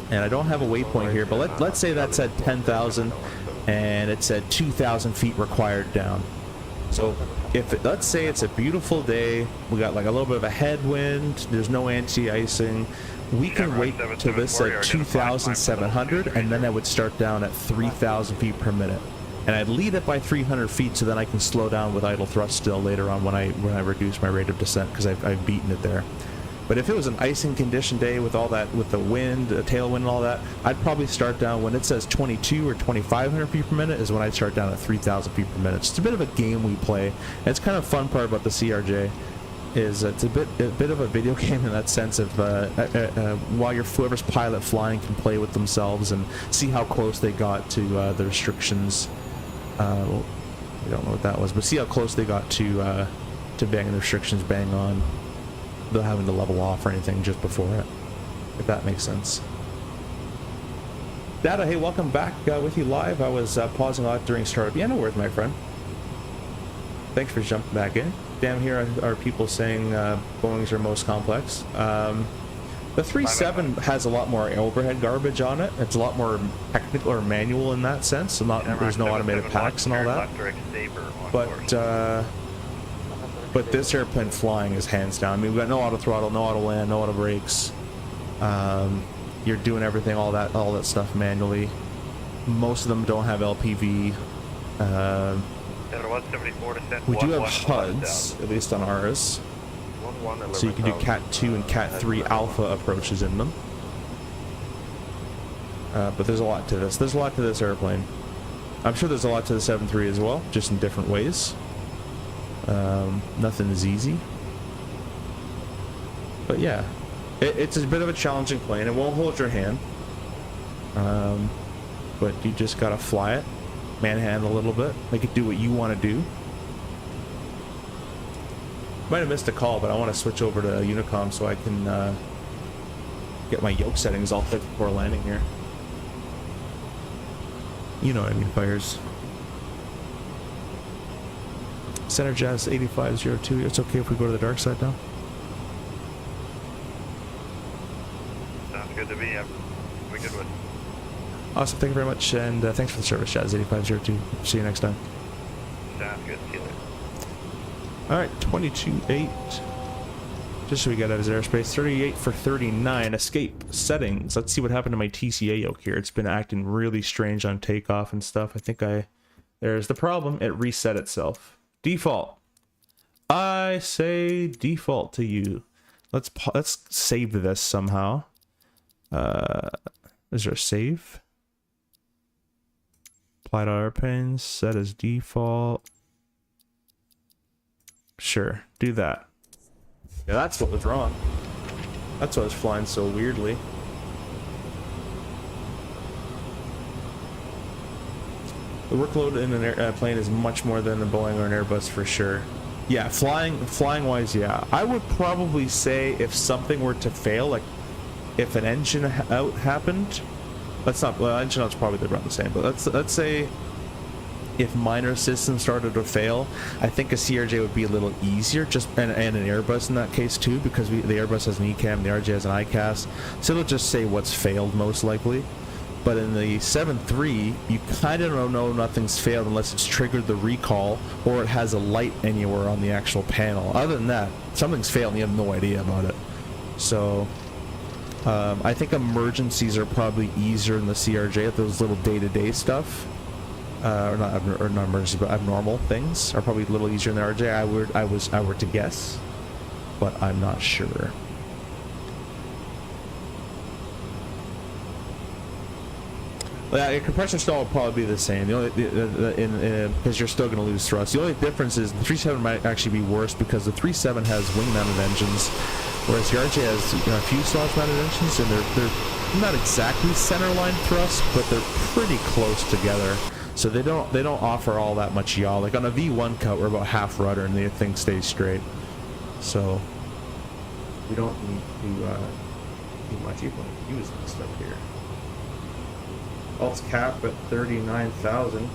and I don't have a waypoint here, but let's say that's at 10,000 and it's at 2,000 feet required down. So let's say it's a beautiful day, we got like a little bit of a headwind, there's no anti-icing, we can wait till this at 2,700, and then I would start down at 3,000 feet per minute. And I'd lead it by 300 feet, so then I can slow down with idle thrust still later on when I reduce my rate of descent, because I've beaten it there. But if it was an icing condition day with all that, with the wind, the tailwind and all that, I'd probably start down when it says 22 or 2,500 feet per minute is when I'd start down at 3,000 feet per minute. It's a bit of a game we play. And it's kind of fun part about the CRJ is it's a bit of a video game in that sense of while whoever's pilot flying can play with themselves and see how close they got to the restrictions. Well, I don't know what that was, but see how close they got to banging the restrictions bang on, without having to level off or anything just before it, if that makes sense. Data, hey, welcome back with you live. I was pausing a lot during startup. Yeah, no worries, my friend. Thanks for jumping back in. Damn, here are people saying Boeings are most complex. The 3.7 has a lot more overhead garbage on it. It's a lot more technical or manual in that sense. So there's no automated packs and all that. But this airplane flying is hands down. I mean, we've got no auto throttle, no auto land, no auto brakes. You're doing everything, all that stuff manually. Most of them don't have LPV. We do have HUDs, at least on ours. So you can do Cat 2 and Cat 3 Alpha approaches in them. But there's a lot to this. There's a lot to this airplane. I'm sure there's a lot to the 7.3 as well, just in different ways. Nothing is easy. But yeah, it's a bit of a challenging plane. It won't hold your hand. But you just gotta fly it, manhandle a little bit, make it do what you want to do. Might have missed a call, but I want to switch over to Unicom so I can get my yoke settings all fixed before landing here. You know what I mean, fires. Center Jazz 8502. It's okay if we go to the dark side now. Sounds good to me. We good with. Awesome. Thank you very much, and thanks for the service, Jazz 8502. See you next time. Sounds good. See you later. Alright, 22.8. Just so we get out of his airspace. 38 for 39. Escape settings. Let's see what happened to my TCA yoke here. It's been acting really strange on takeoff and stuff. I think there's the problem. It reset itself. Default. I say default to you. Let's save this somehow. Is there a save? Apply to airplanes. Set as default. Sure, do that. Yeah, that's what was wrong. That's why I was flying so weirdly. The workload in an airplane is much more than a Boeing or an Airbus for sure. Yeah, flying wise, yeah. I would probably say if something were to fail, like if an engine out happened, engine out's probably around the same, but let's say if minor systems started to fail, I think a CRJ would be a little easier, and an Airbus in that case too, because the Airbus has an ECAM, the RJ has an ICAS, so it'll just say what's failed most likely. But in the 7.3, you kind of don't know nothing's failed unless it's triggered the recall or it has a light anywhere on the actual panel. Other than that, something's failed and you have no idea about it. So I think emergencies are probably easier in the CRJ. Those little day-to-day stuff. Or not emergency, but abnormal things are probably a little easier in the RJ. I were to guess, but I'm not sure. Yeah, compression stall will probably be the same. The only because you're still going to lose thrust. The only difference is the 3.7 might actually be worse because the 3.7 has wing-mounted engines, whereas the RJ has fuselage-mounted engines, and they're not exactly center-line thrust, but they're pretty close together. So they don't offer all that much yaw. Like on a V1 cut, we're about half rudder and the thing stays straight. So we don't need to do much. You can use this stuff here. Alt's cap at 39,000,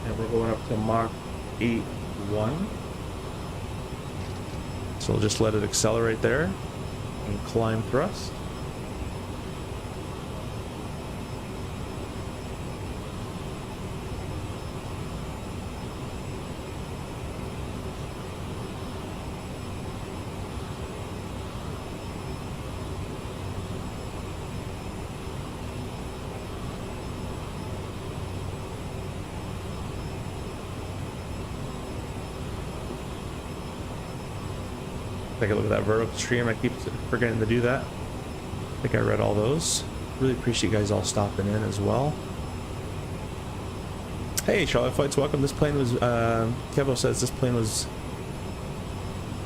and we're going up to Mach 8.1. So we'll just let it accelerate there and climb thrust. Take a look at that vertical stream. I keep forgetting to do that. I think I read all those. Really appreciate you guys all stopping in as well. Hey, Charlotte Flights, welcome. This plane was, Kevo says this plane was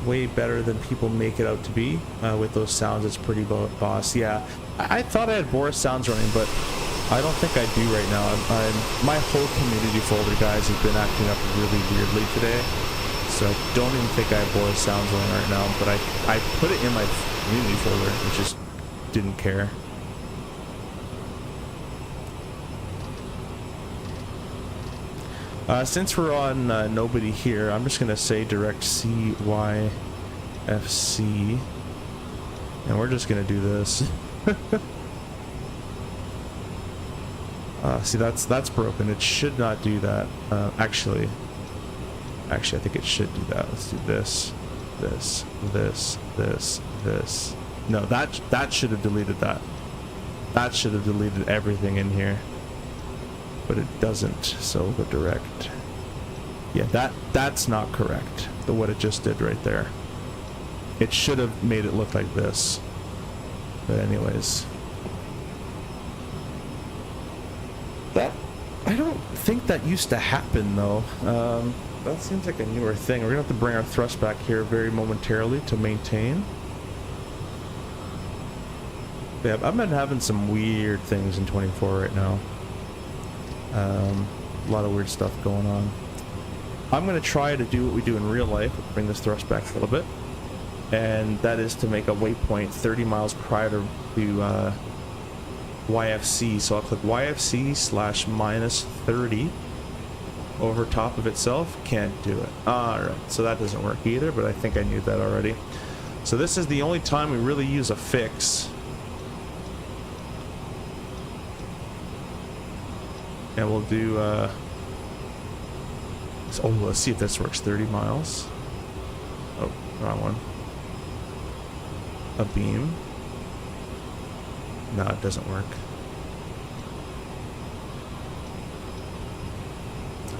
way better than people make it out to be. With those sounds, it's pretty boss. Yeah, I thought I had Boris sounds running, but I don't think I do right now. My whole community folder, guys, has been acting up really weirdly today. So I don't even think I have Boris sounds running right now, but I put it in my community folder and just didn't care. Since we're on nobody here, I'm just gonna say direct CYFC, and we're just gonna do this. See, that's broken. It should not do that. Actually, I think it should do that. Let's do this, this. No, that should have deleted that. That should have deleted everything in here. But it doesn't, so we'll go direct. Yeah, that's not correct. What it just did right there. It should have made it look like this. But anyways. I don't think that used to happen though. That seems like a newer thing. We're gonna have to bring our thrust back here very momentarily to maintain. Yeah, I've been having some weird things in 24 right now. A lot of weird stuff going on. I'm going to try to do what we do in real life, bring this thrust back a little bit, and that is to make a waypoint 30 miles prior to YFC. So I'll click YFC / -30 over top of itself. Can't do it. Alright, so that doesn't work either, but I think I knew that already. So this is the only time we really use a fix. And we'll do, oh, let's see if this works. 30 miles. Oh, wrong one. A beam. No, it doesn't work.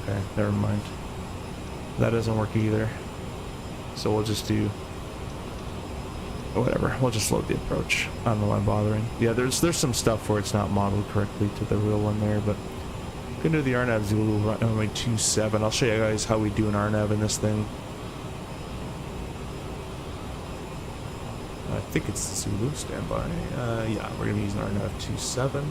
Okay, never mind. That doesn't work either. So we'll just do whatever. We'll just load the approach. I don't know why I'm bothering. Yeah, there's some stuff where it's not modeled correctly to the real one there, but gonna do the RNAV Zulu runway 27. I'll show you guys how we do an RNAV in this thing. I think it's Zulu standby. Yeah, we're gonna use an RNAV 27.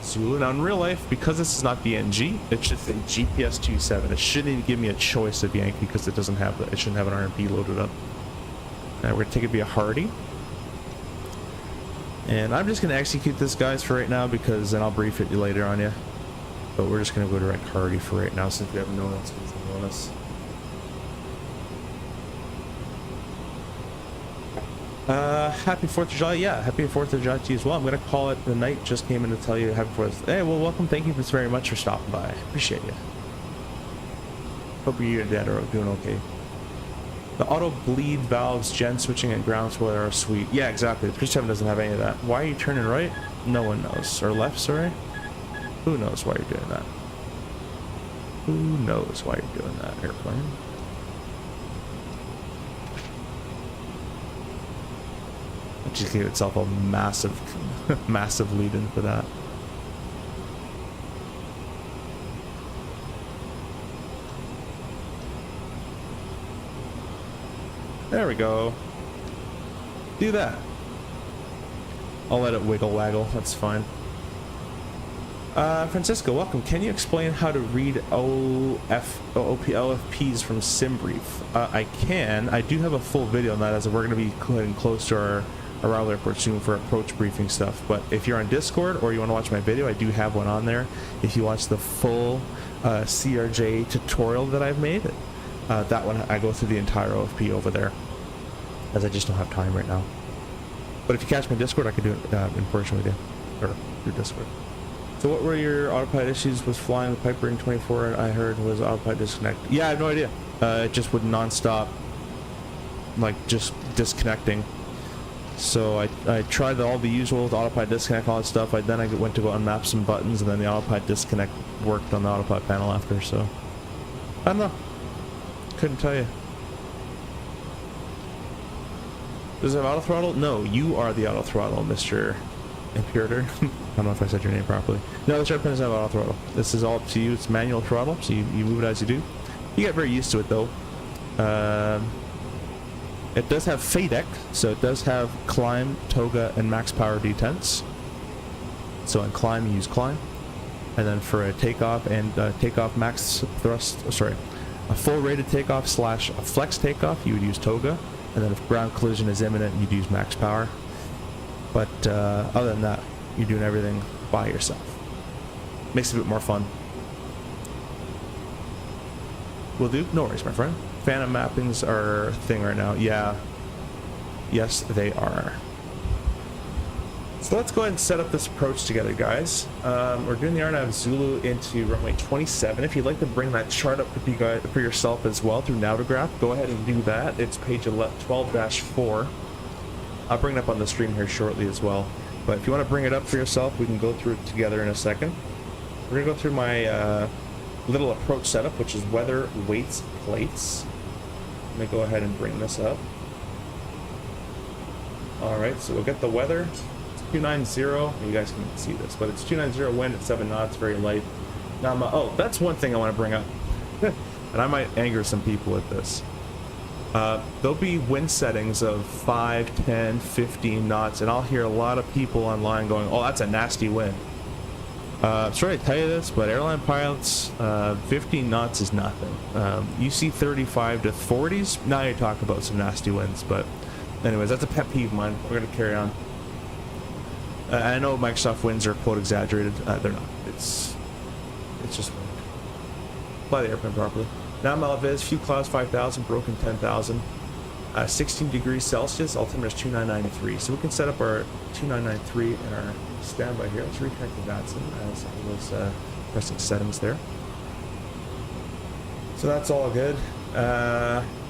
Zulu. Now in real life, because this is not the NG, it should say GPS 27. It shouldn't even give me a choice of Yankee because it doesn't have it shouldn't have an RNP loaded up. Now we're gonna take it via Hardy. And I'm just going to execute this, guys, for right now, because then I'll brief it later on you. But we're just going to go direct Hardy for right now, since we have no one else on us. Happy 4th of July. Yeah, happy 4th of July to you as well. I'm going to call it the night. Just came in to tell you happy 4th. Hey, well, welcome. Thank you very much for stopping by. Appreciate you. Hope you and Dad are doing okay. The auto bleed valves, gen switching, and ground spoiler are sweet. Yeah, exactly. The 7 doesn't have any of that. Why are you turning right? No one knows. Or left, sorry? Who knows why you're doing that? Who knows why you're doing that, airplane? It just gave itself a massive, massive lead in for that. There we go. Do that. I'll let it wiggle waggle. That's fine. Francisco, welcome. Can you explain how to read OFPs from SimBrief? I can. I do have a full video on that, as we're going to be getting close to our Raleigh Airport soon for approach briefing stuff. But if you're on Discord or you want to watch my video, I do have one on there. If you watch the full CRJ tutorial that I've made, that one I go through the entire OFP over there, as I just don't have time right now. But if you catch my Discord, I could do it in person with you, or through Discord. So what were your autopilot issues with flying the Piper in 24? I heard was autopilot disconnect. Yeah, I have no idea. It just would non-stop, like just disconnecting. So I tried all the usual, the autopilot disconnect, all that stuff. Then I went to go unmap some buttons, and then the autopilot disconnect worked on the autopilot panel after. So I don't know. Couldn't tell you. Does it have auto throttle? No, you are the auto throttle, Mr. Imperator. I don't know if I said your name properly. No, this airplane doesn't have auto throttle. This is all up to you. It's manual throttle, so you move it as you do. You get very used to it though. It does have FADEC, so it does have climb, toga, and max power detents. So in climb, you use climb. And then for a takeoff and takeoff max thrust, sorry, a full rated takeoff slash a flex takeoff, you would use toga. And then if ground collision is imminent, you'd use max power. But other than that, you're doing everything by yourself. Makes it a bit more fun. Will do? No worries, my friend. Phantom mappings are a thing right now. Yeah. Yes, they are. So let's go ahead and set up this approach together, guys. We're doing the RNAV Zulu into runway 27. If you'd like to bring that chart up for yourself as well through Navigraph, go ahead and do that. It's page 12-4. I'll bring it up on the stream here shortly as well. But if you want to bring it up for yourself, we can go through it together in a second. We're going to go through my little approach setup, which is weather, weights, plates. Let me go ahead and bring this up. Alright, so we'll get the weather. It's 290. You guys can see this, but it's 290 wind at 7 knots, very light. Now, oh, that's one thing I want to bring up. And I might anger some people with this. There'll be wind settings of 5, 10, 15 knots, and I'll hear a lot of people online going, oh, that's a nasty wind. Sorry to tell you this, but airline pilots, 15 knots is nothing. You see 35 to 40s, now you talk about some nasty winds, but anyways, that's a pet peeve of mine. We're going to carry on. I know Microsoft winds are quote exaggerated. They're not. It's just wind. Fly the airplane properly. Now Malviz, few clouds 5,000, broken 10,000. 16 degrees Celsius, altimeter is 2993. So we can set up our 2993 in our standby here. Let's reconnect the VATSIM as I was pressing settings there. So that's all good.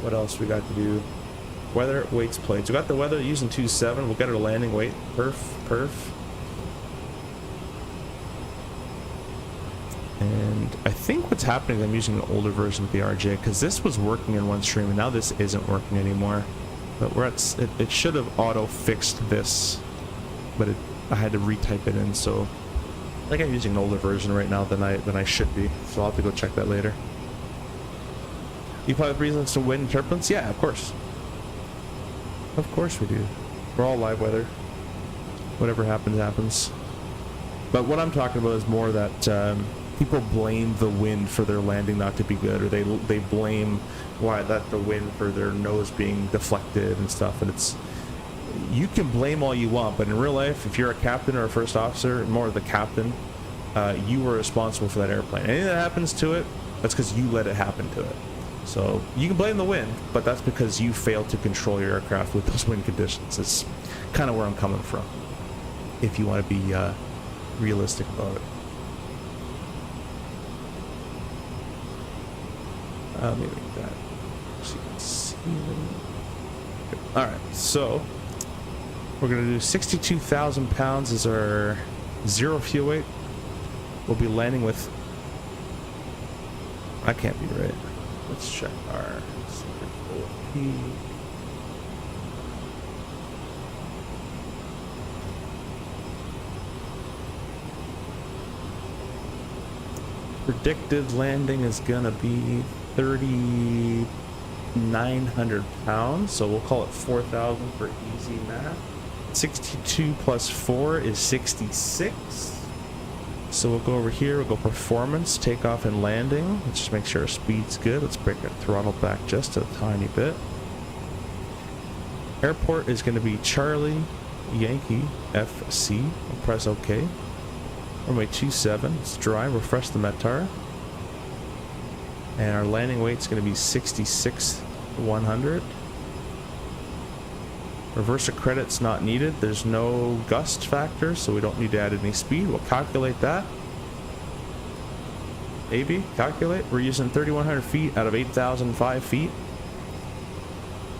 What else we got to do? Weather, weights, plates. We got the weather using 27. We'll get our landing weight. Perf. And I think what's happening is I'm using an older version of the RJ because this was working in one stream and now this isn't working anymore. But we're at it should have auto fixed this, but I had to retype it in, so I think I'm using an older version right now than I should be. So I'll have to go check that later. You probably have reasons to wind turbulence? Yeah, of course. Of course we do. We're all live weather. Whatever happens, happens. But what I'm talking about is more that people blame the wind for their landing not to be good, or they blame the wind for their nose being deflected and stuff. And it's, you can blame all you want, but in real life, if you're a captain or a first officer, more the captain, you were responsible for that airplane. Anything that happens to it, that's because you let it happen to it. So you can blame the wind, but that's because you failed to control your aircraft with those wind conditions. It's kind of where I'm coming from, if you want to be realistic about it. Maybe like that, so you can see them. Alright, so we're going to do 62,000 pounds as our zero fuel weight. We'll be landing with, I can't be right. Let's check our OP. Predicted landing is gonna be 3,900 pounds, so we'll call it 4,000 for easy math. 62 plus 4 is 66. So we'll go over here, we'll go performance, takeoff and landing. Let's just make sure our speed's good. Let's break our throttle back just a tiny bit. Airport is going to be Charlie Yankee FC. We'll press OK. Runway 27. Let's dry, refresh the METAR. And our landing weight's going to be 66,100. Reverser credit's not needed. There's no gust factor, so we don't need to add any speed. We'll calculate that. AB, calculate. We're using 3,100 feet out of 8,005 feet.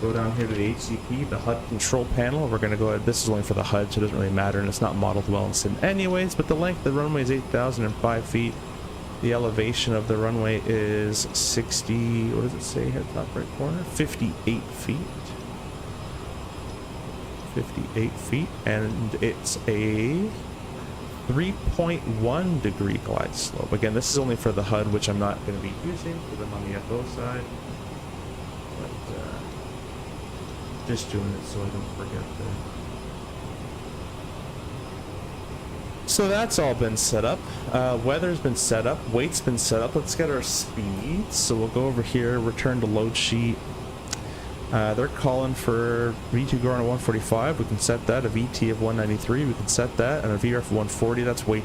Go down here to the HCP, the HUD control panel. We're going to go ahead. This is only for the HUD, so it doesn't really matter, and it's not modeled well in sim anyways, but the length of the runway is 8,005 feet. The elevation of the runway is 60, what does it say here, top right corner? 58 feet. 58 feet, and it's a 3.1 degree glide slope. Again, this is only for the HUD, which I'm not going to be using because I'm on the FO side. But just doing it so I don't forget that. So that's all been set up. Weather's been set up. Weight's been set up. Let's get our speeds. So we'll go over here, return to load sheet. They're calling for V2 going to 145. We can set that. A VT of 193. We can set that. And a VRF of 140. That's way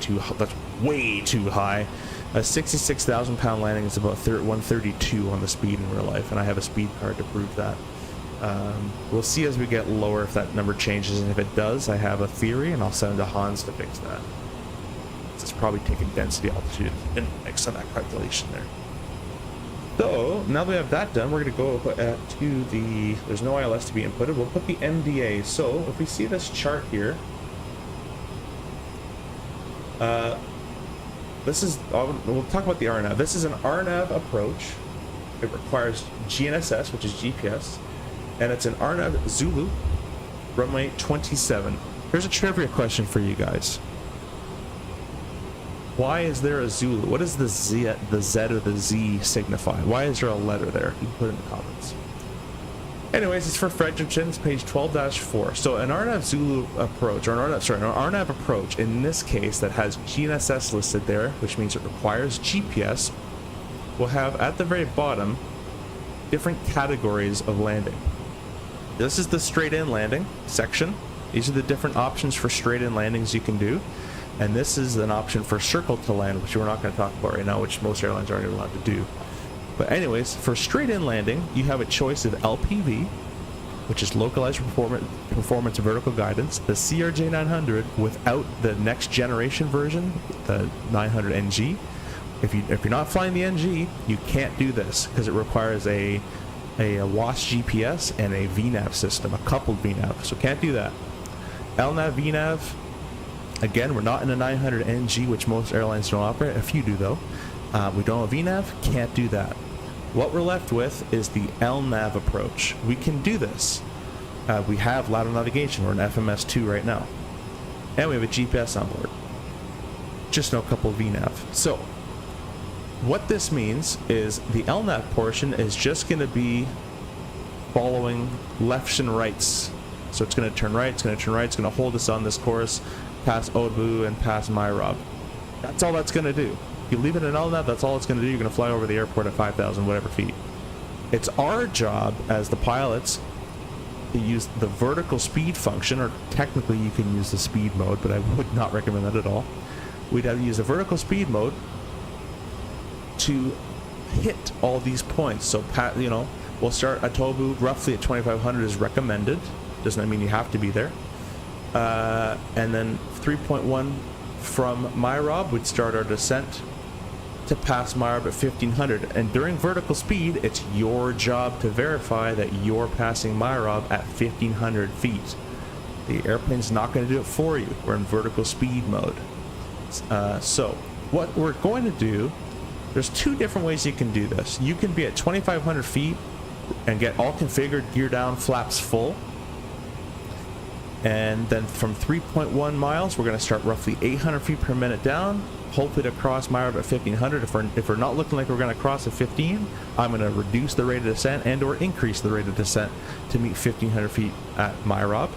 too high. A 66,000 pound landing is about 132 on the speed in real life, and I have a speed card to prove that. We'll see as we get lower if that number changes, and if it does, I have a theory, and I'll send it to Hans to fix that. It's probably taking density altitude and mix on that calculation there. So now that we have that done, we're going to go to the, there's no ILS to be inputted, we'll put the MDA. So if we see this chart here, this is, we'll talk about the RNAV. This is an RNAV approach. It requires GNSS, which is GPS, and it's an RNAV Zulu, runway 27. Here's a trivia question for you guys. Why is there a Zulu? What does the Z or the Z signify? Why is there a letter there? You can put it in the comments. Anyways, it's for Fredericton. It's page 12-4. So an RNAV Zulu approach, or an RNAV approach in this case that has GNSS listed there, which means it requires GPS, will have at the very bottom different categories of landing. This is the straight in landing section. These are the different options for straight in landings you can do. And this is an option for circle to land, which we're not going to talk about right now, which most airlines aren't allowed to do. But anyways, for straight in landing, you have a choice of LPV, which is localized performance vertical guidance, the CRJ 900 without the next generation version, the 900 NG. If you're not flying the NG, you can't do this because it requires a WAS GPS and a VNAV system, a coupled VNAV, so can't do that. LNAV, VNAV. Again, we're not in a 900 NG, which most airlines don't operate. A few do, though. We don't have VNAV, can't do that. What we're left with is the LNAV approach. We can do this. We have lateral navigation. We're in FMS 2 right now. And we have a GPS on board. Just no couple VNAV. So, what this means is the LNAV portion is just going to be following lefts and rights. So it's going to turn right, it's going to turn right, it's going to hold us on this course past Obu and past Myrob. That's all that's going to do. If you leave it in LNAV, that's all it's going to do. You're going to fly over the airport at 5,000 whatever feet. It's our job as the pilots to use the vertical speed function, or technically you can use the speed mode, but I would not recommend that at all. We'd have to use the vertical speed mode to hit all these points. So, we'll start at Tobu roughly at 2,500 is recommended. Doesn't mean you have to be there. And then 3.1 from Myrob would start our descent to pass Myrob at 1,500. And during vertical speed, it's your job to verify that you're passing Myrob at 1,500 feet. The airplane's not going to do it for you. We're in vertical speed mode. So what we're going to do, there's two different ways you can do this. You can be at 2,500 feet and get all configured, gear down, flaps full. And then from 3.1 miles, we're going to start roughly 800 feet per minute down, hopefully to cross Myrob at 1,500. If we're not looking like we're going to cross at 15, I'm going to reduce the rate of descent and or increase the rate of descent to meet 1,500 feet at Myrob.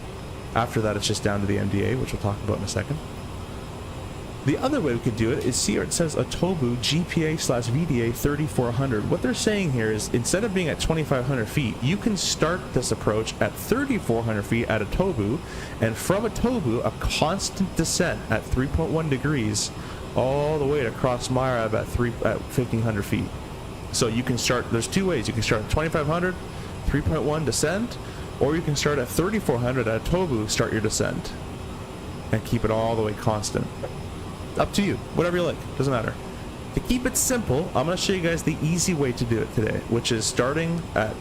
After that, it's just down to the MDA, which we'll talk about in a second. The other way we could do it is, see where it says Otobu GPA/VDA 3,400. What they're saying here is, instead of being at 2,500 feet, you can start this approach at 3,400 feet at Otobu, and from Otobu, a constant descent at 3.1 degrees all the way to cross Myrob at 1,500 feet. So you can start, there's two ways. You can start at 2,500, 3.1 descent, or you can start at 3,400 at Otobu, start your descent, and keep it all the way constant. Up to you, whatever you like, doesn't matter. To keep it simple, I'm going to show you guys the easy way to do it today, which is starting at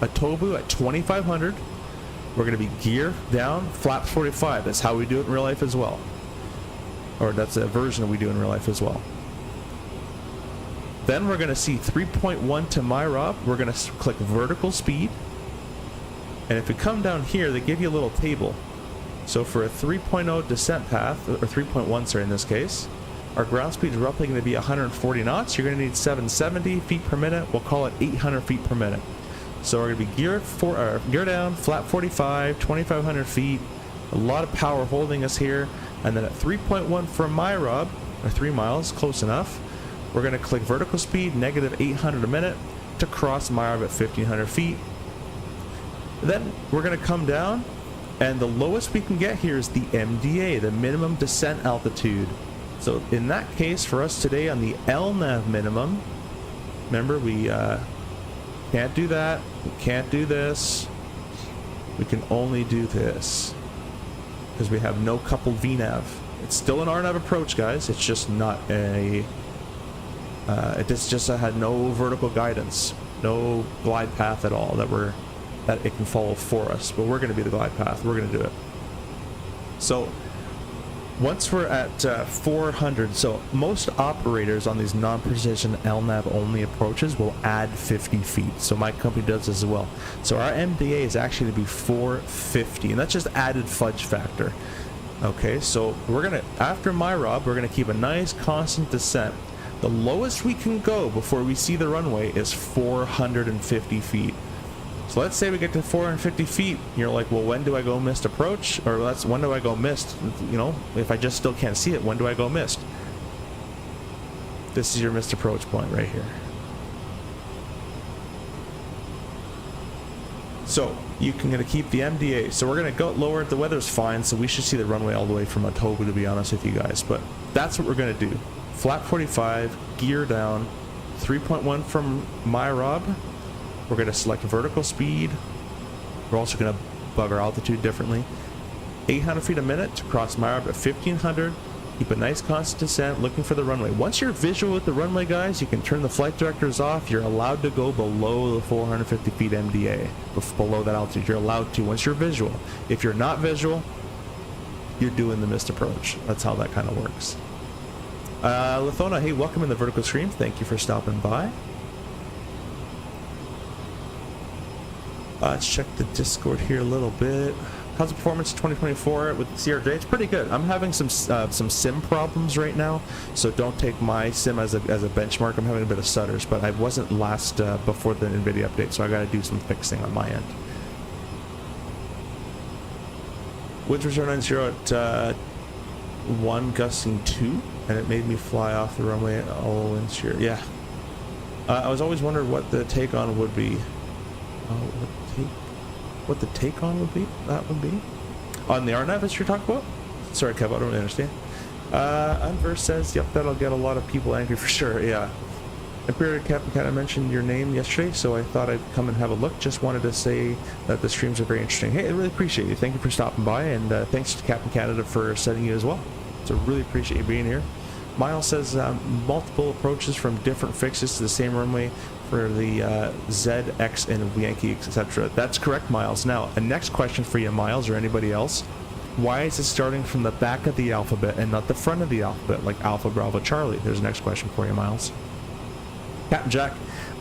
Otobu at 2,500. We're going to be gear down, flaps 45. That's how we do it in real life as well. Or that's a version we do in real life as well. Then we're going to see 3.1 to Myrob. We're going to click vertical speed. And if we come down here, they give you a little table. So for a 3.0 descent path, or 3.1, sorry, in this case, our ground speed is roughly going to be 140 knots. You're going to need 770 feet per minute. We'll call it 800 feet per minute. So we're going to be gear down, flat 45, 2,500 feet. A lot of power holding us here. And then at 3.1 from my Rob, or 3 miles, close enough, we're going to click vertical speed, negative 800 a minute, to cross my Rob at 1,500 feet. Then we're going to come down, and the lowest we can get here is the MDA, the minimum descent altitude. So in that case, for us today on the LNAV minimum, remember we can't do that, we can't do this, we can only do this, because we have no coupled VNAV. It's still an RNAV approach, guys, it's just not a, it just had no vertical guidance, no glide path at all that it can follow for us, but we're going to be the glide path, we're going to do it. So once we're at 400, so most operators on these non-precision LNAV only approaches will add 50 feet. So my company does this as well. So our MDA is actually to be 450, and that's just added fudge factor. Okay, so we're gonna, after my Rob, we're gonna keep a nice constant descent. The lowest we can go before we see the runway is 450 feet. So let's say we get to 450 feet, you're like, well, when do I go missed approach? Or when do I go missed? You know, if I just still can't see it, when do I go missed? This is your missed approach point right here. So you can gonna keep the MDA. So we're gonna go lower, the weather's fine, so we should see the runway all the way from Otobu, to be honest with you guys. But that's what we're gonna do. Flat 45, gear down, 3.1 from my Rob. We're going to select vertical speed. We're also going to bug our altitude differently. 800 feet a minute to cross my Rob at 1,500. Keep a nice constant descent, looking for the runway. Once you're visual with the runway, guys, you can turn the flight directors off. You're allowed to go below the 450 feet MDA, below that altitude. You're allowed to once you're visual. If you're not visual, you're doing the missed approach. That's how that kind of works. Lithona, hey, welcome in the vertical stream. Thank you for stopping by. Let's check the Discord here a little bit. How's the performance in 2024 with CRJ? It's pretty good. I'm having some sim problems right now, so don't take my sim as a benchmark. I'm having a bit of stutters, but I wasn't last before the NVIDIA update, so I got to do some fixing on my end. Winds return 90 at 1 gusting 2, and it made me fly off the runway at all winds shear. Yeah. I was always wondering what the take on would be. What the take on would be? That would be on the RNAV that you're talking about? Sorry, Kev, I don't really understand. Unverse says, yep, that'll get a lot of people angry for sure. Yeah. Imperial Captain kind of mentioned your name yesterday, so I thought I'd come and have a look. Just wanted to say that the streams are very interesting. Hey, I really appreciate you. Thank you for stopping by, and thanks to Captain Canada for sending you as well. So really appreciate you being here. Miles says multiple approaches from different fixes to the same runway for the Z, X, and Yankee, etc. That's correct, Miles. Now, a next question for you, Miles, or anybody else. Why is it starting from the back of the alphabet and not the front of the alphabet, like Alpha, Bravo, Charlie? There's the next question for you, Miles. Captain Jack,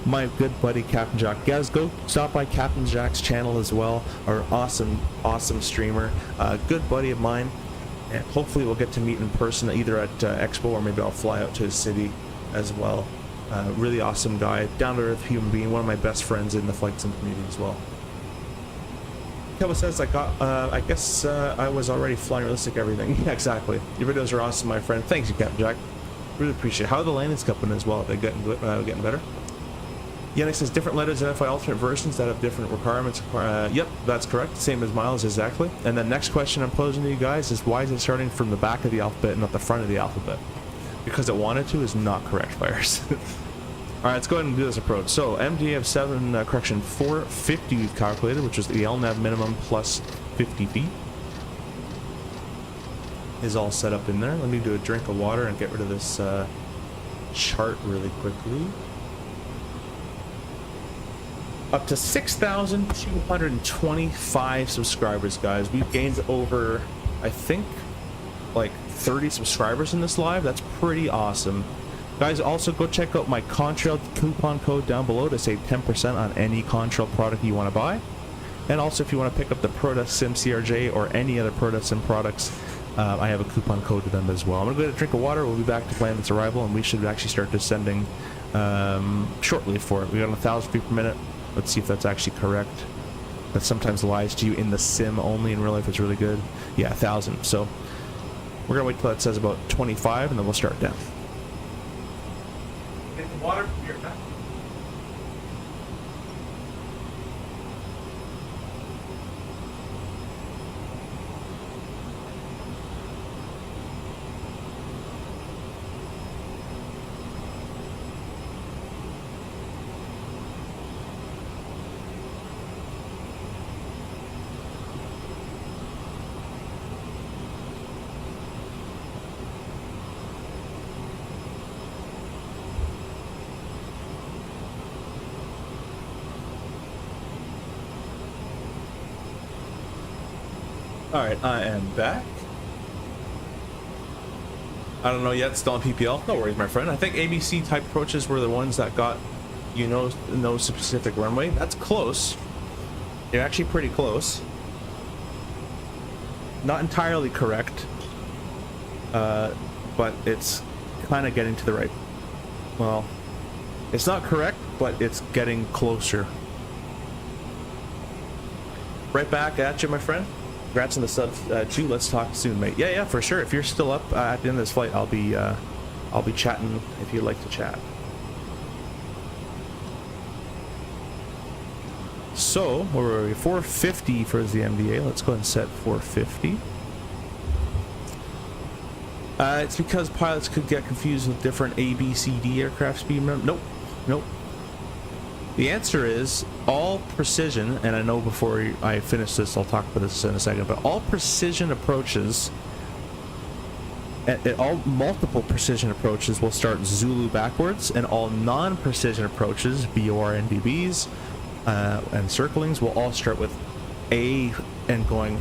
my good buddy Captain Jack. Guys, go stop by Captain Jack's channel as well. Our awesome streamer. Good buddy of mine. And hopefully we'll get to meet in person either at EXPO, or maybe I'll fly out to his city as well. Really awesome guy, down-to-earth human being, one of my best friends in the flight sim community as well. Kevin says, I guess I was already flying realistic everything. Yeah, exactly. Your videos are awesome, my friend. Thanks you, Captain Jack. Really appreciate it. How are the landings coming as well? Are they getting better? Yannick says, different letters and FI alternate versions that have different requirements. Yep, that's correct. Same as Miles, exactly. And the next question I'm posing to you guys is, why is it starting from the back of the alphabet and not the front of the alphabet? Because it wanted to is not correct, fires. Alright, let's go ahead and do this approach. So, MDA of 450 we've calculated, which is the LNAV minimum plus 50 feet. Is all set up in there. Let me do a drink of water and get rid of this chart really quickly. Up to 6,225 subscribers, guys. We've gained over, I think, like 30 subscribers in this live. That's pretty awesome. Guys, also go check out my Contrail coupon code down below to save 10% on any Contrail product you want to buy. And also, if you want to pick up the ProduSim CRJ or any other ProduSim products, I have a coupon code to them as well. I'm going to go get a drink of water. We'll be back to plan its arrival, and we should actually start descending shortly for it. We got 1,000 feet per minute. Let's see if that's actually correct. That sometimes lies to you in the sim only. In real life, it's really good. Yeah, 1,000. So we're going to wait till that says about 25, and then we'll start down. Get the water. You're back. Alright, I am back. I don't know yet, still on PPL. No worries, my friend. I think ABC type approaches were the ones that got, you know, no specific runway. That's close. You're actually pretty close. Not entirely correct. But it's kind of getting to the right. Well, it's not correct, but it's getting closer. Right back at you, my friend. Congrats on the sub too. Let's talk soon, mate. Yeah, for sure. If you're still up at the end of this flight, I'll be chatting if you'd like to chat. So we're 450 for the MDA. Let's go ahead and set 450. It's because pilots could get confused with different A, B, C, D aircraft speed. Nope. The answer is all precision, and I know before I finish this, I'll talk about this in a second, but all precision approaches, all multiple precision approaches will start Zulu backwards, and all non-precision approaches, BOR, NDBs, and circlings will all start with A and going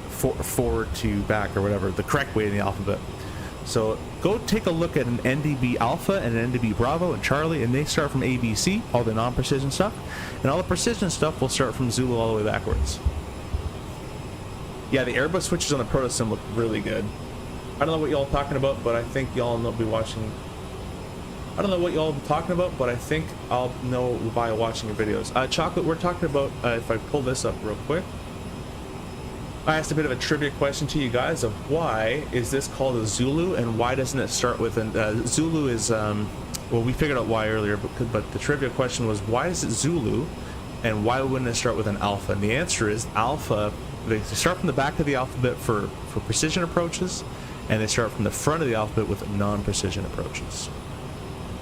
forward to back or whatever, the correct way in the alphabet. So go take a look at an NDB Alpha and an NDB Bravo and Charlie, and they start from ABC, all the non-precision stuff, and all the precision stuff will start from Zulu all the way backwards. Yeah, the Airbus switches on the ProduSim look really good. I don't know what y'all are talking about, but I think y'all will be watching. I don't know what y'all are talking about, but I think I'll know by watching your videos. Chocolate, we're talking about, if I pull this up real quick, I asked a bit of a trivia question to you guys of why is this called a Zulu and why doesn't it start with an Zulu is well, we figured out why earlier, but the trivia question was why is it Zulu and why wouldn't it start with an Alpha? And the answer is Alpha, they start from the back of the alphabet for precision approaches, and they start from the front of the alphabet with non-precision approaches.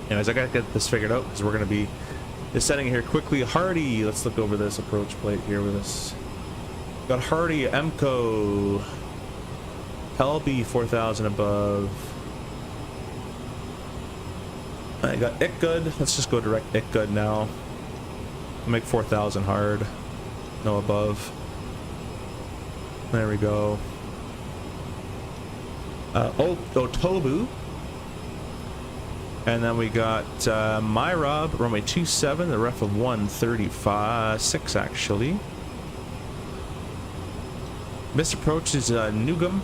Anyways, I gotta get this figured out because we're gonna be descending here quickly. Hardy, let's look over this approach plate here with us. Got Hardy, MCO, Helby 4000 above. I got Ickgood. Let's just go direct Ickgood now. I'll make 4000 hard. No above. There we go. Otobu. And then we got Myrob, runway 27, the ref of 135.6 actually. Missed approach is Newgum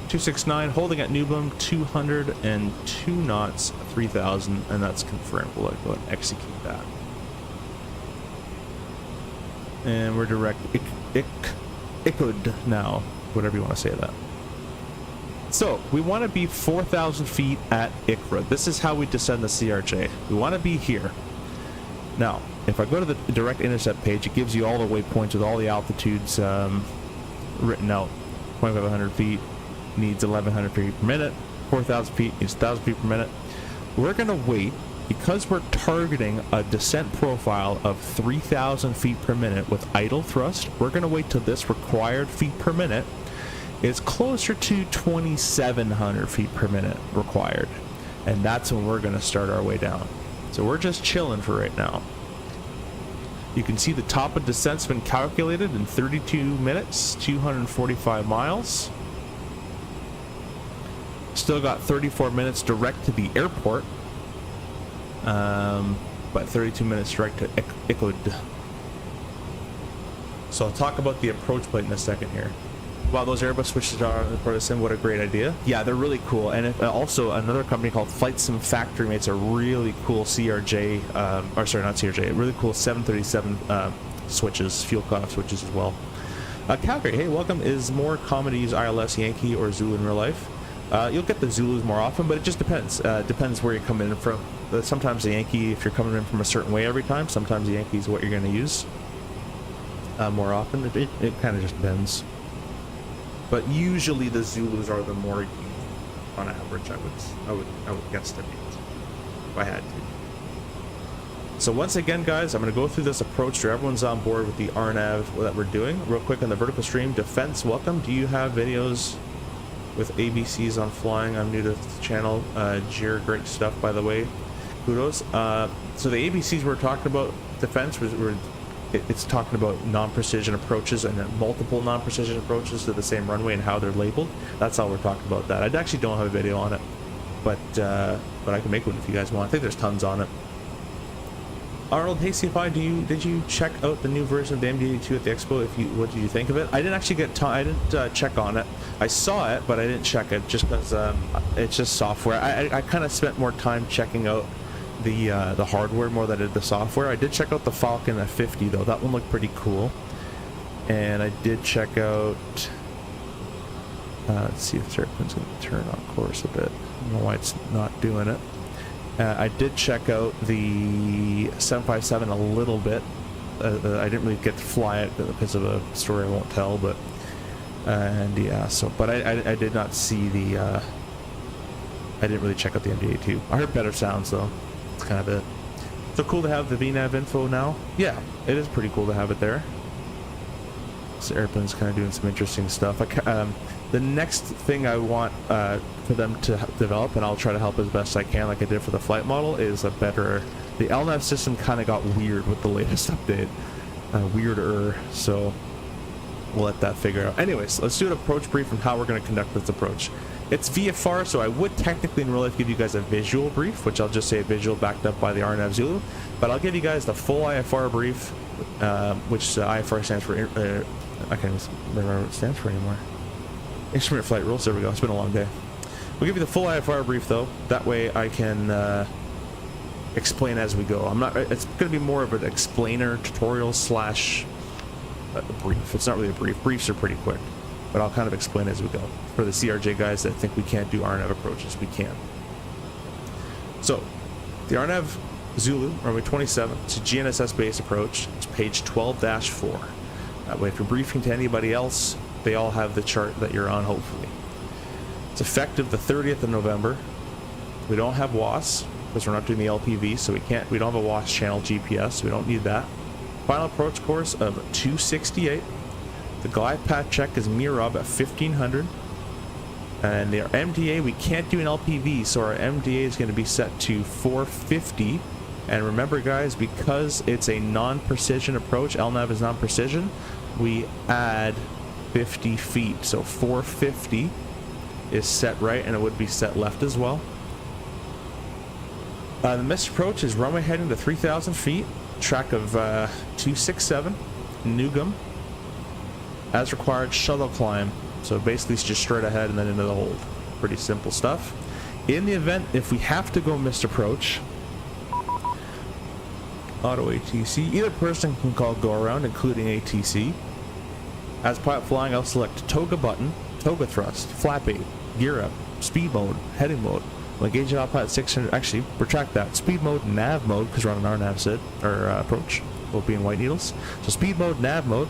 269, holding at Newgum 202 knots, 3000, and that's confirmed. We'll go ahead and execute that. And we're direct Ickgood now, whatever you want to say that. So we want to be 4,000 feet at Ickra. This is how we descend the CRJ. We want to be here. Now, if I go to the direct intercept page, it gives you all the waypoints with all the altitudes written out. 2,500 feet needs 1,100 feet per minute. 4,000 feet needs 1,000 feet per minute. We're going to wait, because we're targeting a descent profile of 3,000 feet per minute with idle thrust. We're going to wait till this required feet per minute is closer to 2,700 feet per minute required, and that's when we're going to start our way down. So we're just chilling for right now. You can see the top of descent's been calculated in 32 minutes, 245 miles. Still got 34 minutes direct to the airport, but 32 minutes direct to Ickgood. So I'll talk about the approach plate in a second here. Wow, those Airbus switches are on the ProtoSim, what a great idea. Yeah, they're really cool. And also another company called FlightSim Factory makes a really cool CRJ, or sorry, not CRJ, really cool 737 switches, fuel cutoff switches as well. Calgary, hey, welcome. Is more common to use ILS, Yankee, or Zulu in real life? You'll get the Zulus more often, but it just depends. Depends where you're coming in from. Sometimes the Yankee, if you're coming in from a certain way every time, sometimes the Yankee is what you're going to use more often. It kind of just depends. But usually the Zulus are the more used on average. I would guesstimate if I had to. So once again, guys, I'm going to go through this approach so everyone's on board with the RNAV that we're doing. Real quick on the vertical stream, Defense, welcome. Do you have videos with ABCs on flying? I'm new to the channel. Jir, great stuff, by the way. Kudos. So the ABCs we're talking about, Defense, it's talking about non-precision approaches and multiple non-precision approaches to the same runway and how they're labeled. That's how we're talking about that. I actually don't have a video on it, but I can make one if you guys want. I think there's tons on it. Arnold, hey CFI, did you check out the new version of the MD-82 at the Expo? What did you think of it? I didn't actually get time. I didn't check on it. I saw it, but I didn't check it just because it's just software. I kind of spent more time checking out the hardware more than I did the software. I did check out the Falcon F50 though. That one looked pretty cool. And I did check out. Let's see if the airplane's going to turn on course a bit. I don't know why it's not doing it. I did check out the 757 a little bit. I didn't really get to fly it because of a story I won't tell, but and yeah. So, but I did not see the. I didn't really check out the MD-82. I heard better sounds though. That's kind of it. So cool to have the VNAV info now. Yeah, it is pretty cool to have it there. This airplane's kind of doing some interesting stuff. The next thing I want for them to develop, and I'll try to help as best I can, like I did for the flight model, is a better. The LNAV system kind of got weird with the latest update, weirder. So we'll let that figure out. Anyways, let's do an approach brief on how we're going to conduct this approach. It's VFR, so I would technically in real life give you guys a visual brief, which I'll just say a visual backed up by the RNAV Zulu, but I'll give you guys the full IFR brief, which IFR stands for, I can't even remember what it stands for anymore. Instrument flight rules, there we go, it's been a long day. We'll give you the full IFR brief though, that way I can explain as we go. It's going to be more of an explainer, tutorial slash brief. It's not really a brief. Briefs are pretty quick. But I'll kind of explain as we go. For the CRJ guys that think we can't do RNAV approaches, we can. So, the RNAV Zulu, runway 27, it's a GNSS-based approach. It's page 12-4. That way, if you're briefing to anybody else, they all have the chart that you're on, hopefully. It's effective the 30th of November. We don't have WAS, because we're not doing the LPV, so we don't have a WAS channel GPS, so we don't need that. Final approach course of 268. The glide path check is MIROB at 1500, and the MDA, we can't do an LPV, so our MDA is going to be set to 450. And remember guys, because it's a non-precision approach, LNAV is non-precision, we add 50 feet, so 450 is set right, and it would be set left as well. The missed approach is runway heading to 3,000 feet, track of 267, Newgam. As required, shuttle climb. So basically it's just straight ahead and then into the hold. Pretty simple stuff. In the event, if we have to go missed approach, auto ATC, either person can call go around, including ATC. As pilot flying, I'll select toga button, toga thrust, flap 8, gear up, speed mode, heading mode. We'll engage autopilot 600, actually, retract that. Speed mode, nav mode, because we're on an RNAV SID, or approach, will be in white needles. So speed mode, nav mode.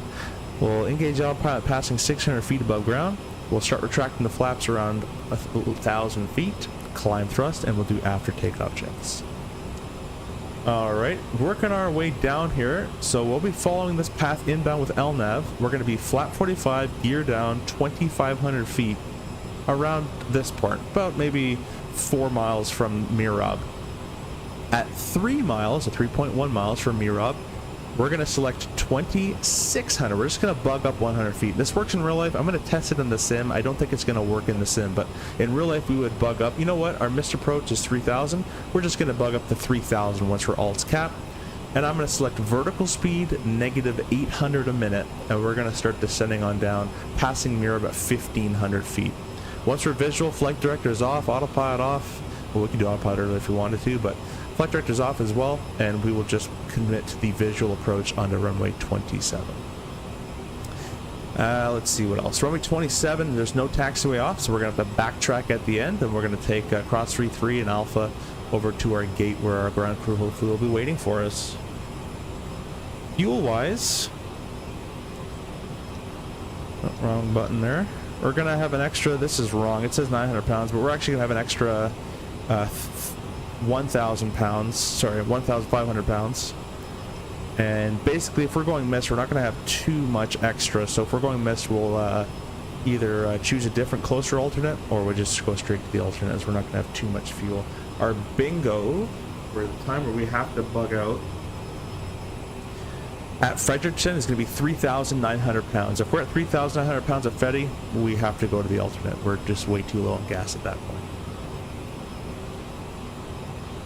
We'll engage autopilot passing 600 feet above ground. We'll start retracting the flaps around 1,000 feet, climb thrust, and we'll do after takeoff checks. Alright, working our way down here. So we'll be following this path inbound with LNAV. We're going to be flap 45, gear down, 2,500 feet around this part, about maybe 4 miles from MIROB. At 3 miles, or 3.1 miles from MIROB, we're going to select 2,600. We're just going to bug up 100 feet. This works in real life. I'm going to test it in the sim. I don't think it's going to work in the sim, but in real life we would bug up. You know what? Our missed approach is 3,000. We're just going to bug up to 3,000 once we're alts cap. And I'm going to select vertical speed, negative 800 a minute, and we're going to start descending on down, passing mirror about 1,500 feet. Once we're visual, flight director is off, autopilot off. Well, we can do autopilot early if we wanted to, but flight director is off as well, and we will just commit to the visual approach onto runway 27. Let's see what else. Runway 27, there's no taxiway off, so we're going to have to backtrack at the end, and we're going to take cross 33 and Alpha over to our gate where our ground crew hopefully will be waiting for us. Fuel-wise, oh, wrong button there. We're going to have an extra, this is wrong, it says 900 pounds, but we're actually going to have an extra 1,000 pounds, sorry, 1,500 pounds. And basically, if we're going mist, we're not going to have too much extra. So if we're going mist, we'll either choose a different closer alternate, or we'll just go straight to the alternates. We're not going to have too much fuel. Our bingo, for the time where we have to bug out, at Fredericton is going to be 3,900 pounds. If we're at 3,900 pounds at Freddy, we have to go to the alternate. We're just way too low on gas at that point.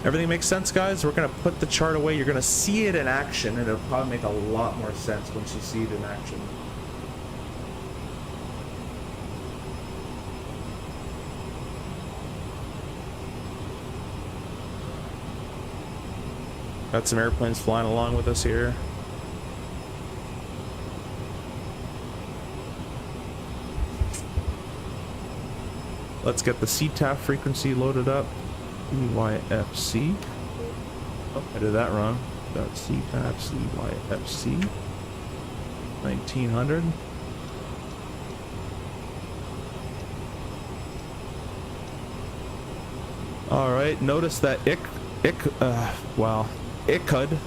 Everything makes sense, guys? We're going to put the chart away. You're going to see it in action, and it'll probably make a lot more sense once you see it in action. Got some airplanes flying along with us here. Let's get the CTAF frequency loaded up. YFC. Oh, I did that wrong. Got CTAF, YFC. 1900. Alright, notice that ICUD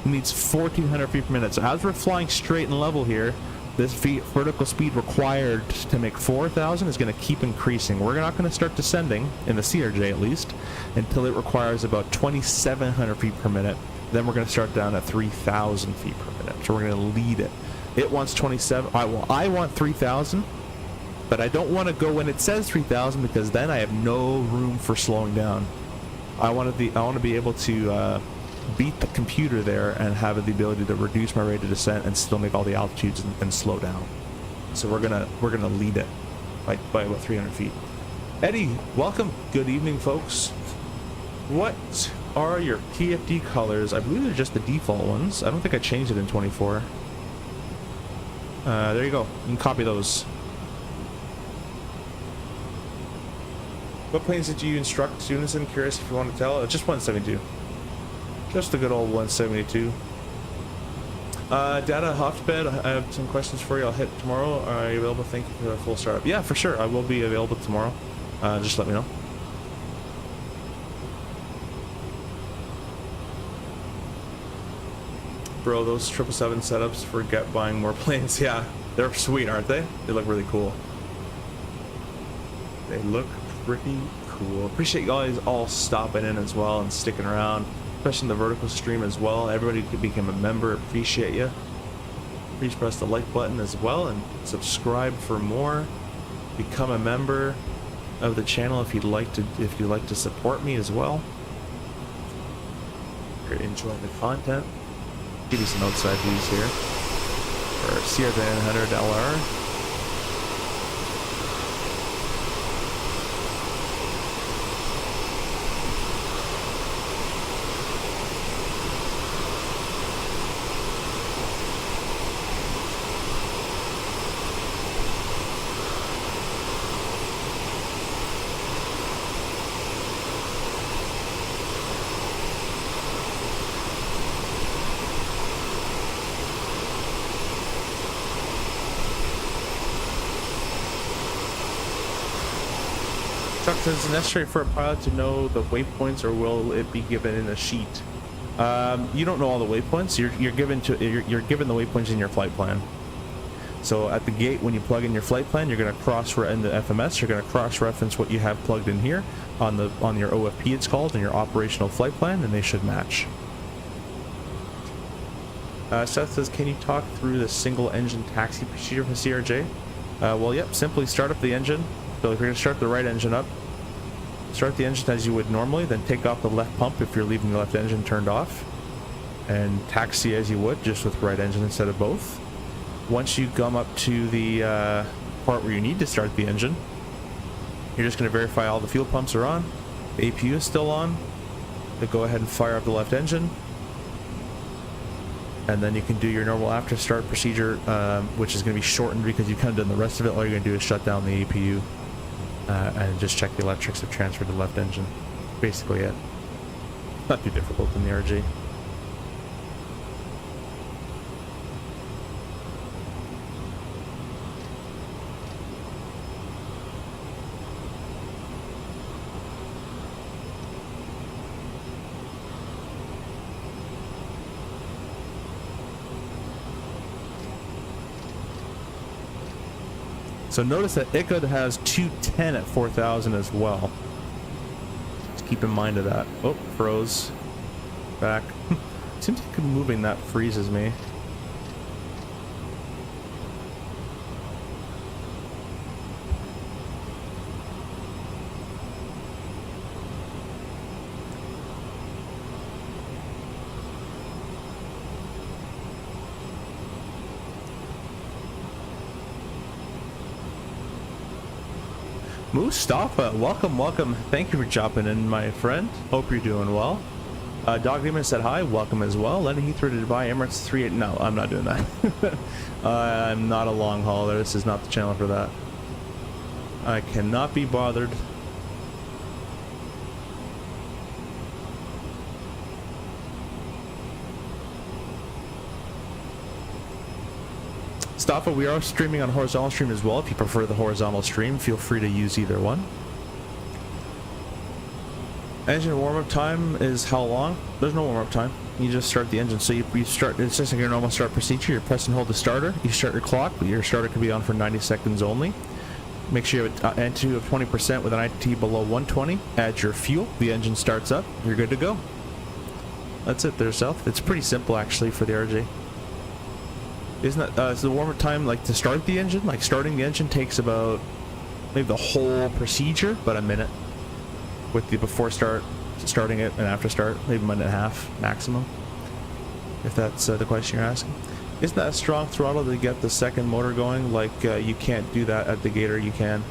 needs 1,400 feet per minute. So as we're flying straight and level here, this vertical speed required to make 4,000 is going to keep increasing. We're not going to start descending, in the CRJ at least, until it requires about 2,700 feet per minute. Then we're going to start down at 3,000 feet per minute. So we're going to lead it. It wants 27. I want 3,000, but I don't want to go when it says 3,000 because then I have no room for slowing down. I want to be able to beat the computer there and have the ability to reduce my rate of descent and still make all the altitudes and slow down. So we're gonna lead it by about 300 feet. Eddie, welcome. Good evening, folks. What are your PFD colors? I believe they're just the default ones. I don't think I changed it in 24. There you go. You can copy those. What planes did you instruct students in? Curious if you want to tell. Just 172. Just a good old 172. Data Hotbed, I have some questions for you. I'll hit tomorrow. Are you available? Thank you for the full startup. Yeah, for sure. I will be available tomorrow. Just let me know. Bro, those 777 setups, forget buying more planes. Yeah, they're sweet, aren't they? They look really cool. They look pretty cool. Appreciate you guys all stopping in as well and sticking around. Especially in the vertical stream as well. Everybody could become a member. Appreciate you. Please press the like button as well and subscribe for more. Become a member of the channel if you'd like to support me as well. If you're enjoying the content, give you some outside views here for CRJ 900 LR. Is it necessary for a pilot to know the waypoints, or will it be given in a sheet? You don't know all the waypoints. You're given the waypoints in your flight plan. So at the gate, when you plug in your flight plan, you're going to in the FMS. You're going to cross-reference what you have plugged in here on your OFP. It's called, and your operational flight plan, and they should match. Seth says, can you talk through the single-engine taxi procedure for CRJ? Well, yep. Simply start up the engine. So if you're going to start the right engine up, start the engine as you would normally, then take off the left pump if you're leaving the left engine turned off. and taxi as you would, just with right engine instead of both. Once you come up to the part where you need to start the engine, you're just going to verify all the fuel pumps are on, the APU is still on, then go ahead and fire up the left engine, and then you can do your normal after start procedure, which is going to be shortened because you've kind of done the rest of it. All you're going to do is shut down the APU and just check the electrics have transferred to the left engine. Basically it. Not too difficult in the RG. So notice that ICA has 210 at 4,000 as well. Just keep in mind of that. Oh, froze. Back. Seems like moving that freezes me. Mustafa, welcome. Thank you for jumping in, my friend. Hope you're doing well. Dog Demon said hi, welcome as well. London Heathrow to Dubai, Emirates 38. No, I'm not doing that. I'm not a long hauler. This is not the channel for that. I cannot be bothered. Mustafa, we are streaming on horizontal stream as well. If you prefer the horizontal stream, feel free to use either one. Engine warm-up time is how long? There's no warm-up time. You just start the engine. So you start, it's just like your normal start procedure. You press and hold the starter. You start your clock, but your starter can be on for 90 seconds only. Make sure you have an NT of 20% with an IT below 120. Add your fuel. The engine starts up. You're good to go. That's it there, South. It's pretty simple, actually, for the RJ. Isn't that, is the warm-up time, like, to start the engine? Like, starting the engine takes about, maybe the whole procedure, about a minute. With the before start, starting it, and after start, maybe a minute and a half, maximum. If that's the question you're asking. Isn't that a strong throttle to get the second motor going? Like, you can't do that at the gator, you can.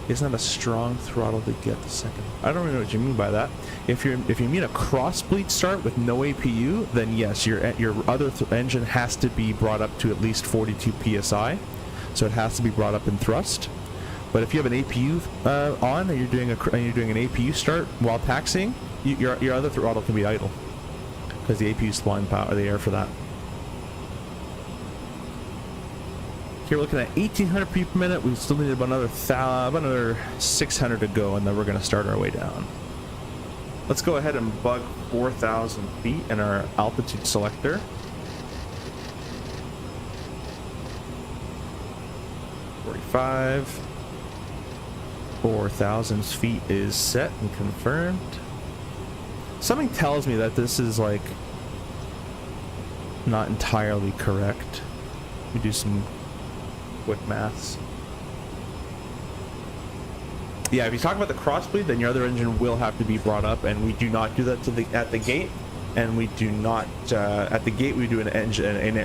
Isn't that a strong throttle to get the second? I don't really know what you mean by that. If you mean a cross bleed start with no APU, then yes, your other engine has to be brought up to at least 42 psi, so it has to be brought up in thrust. But if you have an APU on and you're doing an APU start while taxiing, your other throttle can be idle because the APU is supplying power, the air for that. Here we're looking at 1,800 feet per minute. We still need about another 600 to go, and then we're going to start our way down. Let's go ahead and bug 4,000 feet in our altitude selector. .45. 4,000 feet is set and confirmed. Something tells me that this is like not entirely correct. Let me do some quick maths. Yeah, if you talk about the crossbleed, then your other engine will have to be brought up, and we do not do that at the gate. And we do not at the gate. We do an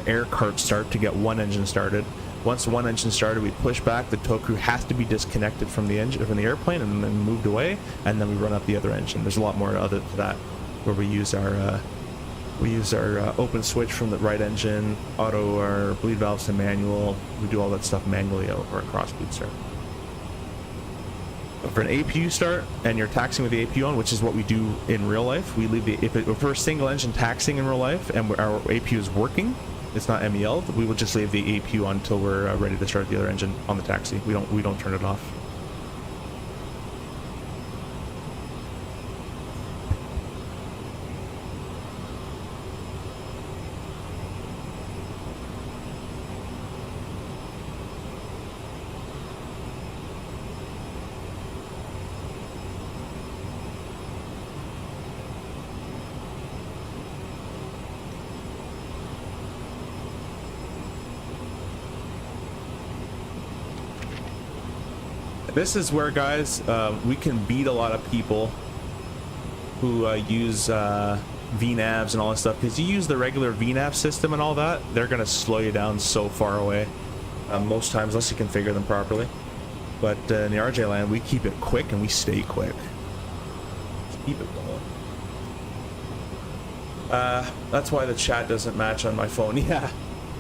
air cart start to get one engine started. Once one engine started, we push back. The tow crew has to be disconnected from the engine, from the airplane, and then moved away. And then we run up the other engine. There's a lot more other to that, where we use our open switch from the right engine, auto our bleed valves to manual. We do all that stuff manually over a cross bleed start. But for an APU start, and you're taxiing with the APU on, which is what we do in real life, we leave if we're single engine taxiing in real life and our APU is working, it's not MEL, we will just leave the APU on until we're ready to start the other engine on the taxi. We don't turn it off. This is where, guys, we can beat a lot of people who use VNAVs and all that stuff, because you use the regular VNAV system and all that, they're going to slow you down so far away. Most times, unless you configure them properly. But in the RJ land, we keep it quick and we stay quick. Just keep it going. That's why the chat doesn't match on my phone. Yeah,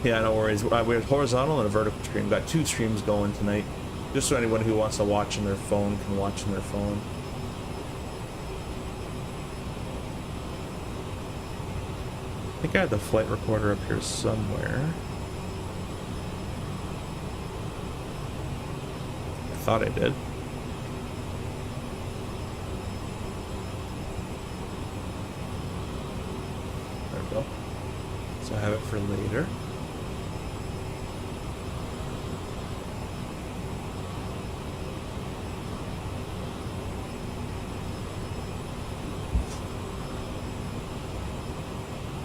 no worries. We have horizontal and a vertical stream. Got 2 streams going tonight. Just so anyone who wants to watch on their phone can watch on their phone. I think I had the flight recorder up here somewhere. I thought I did. There we go. So I have it for later.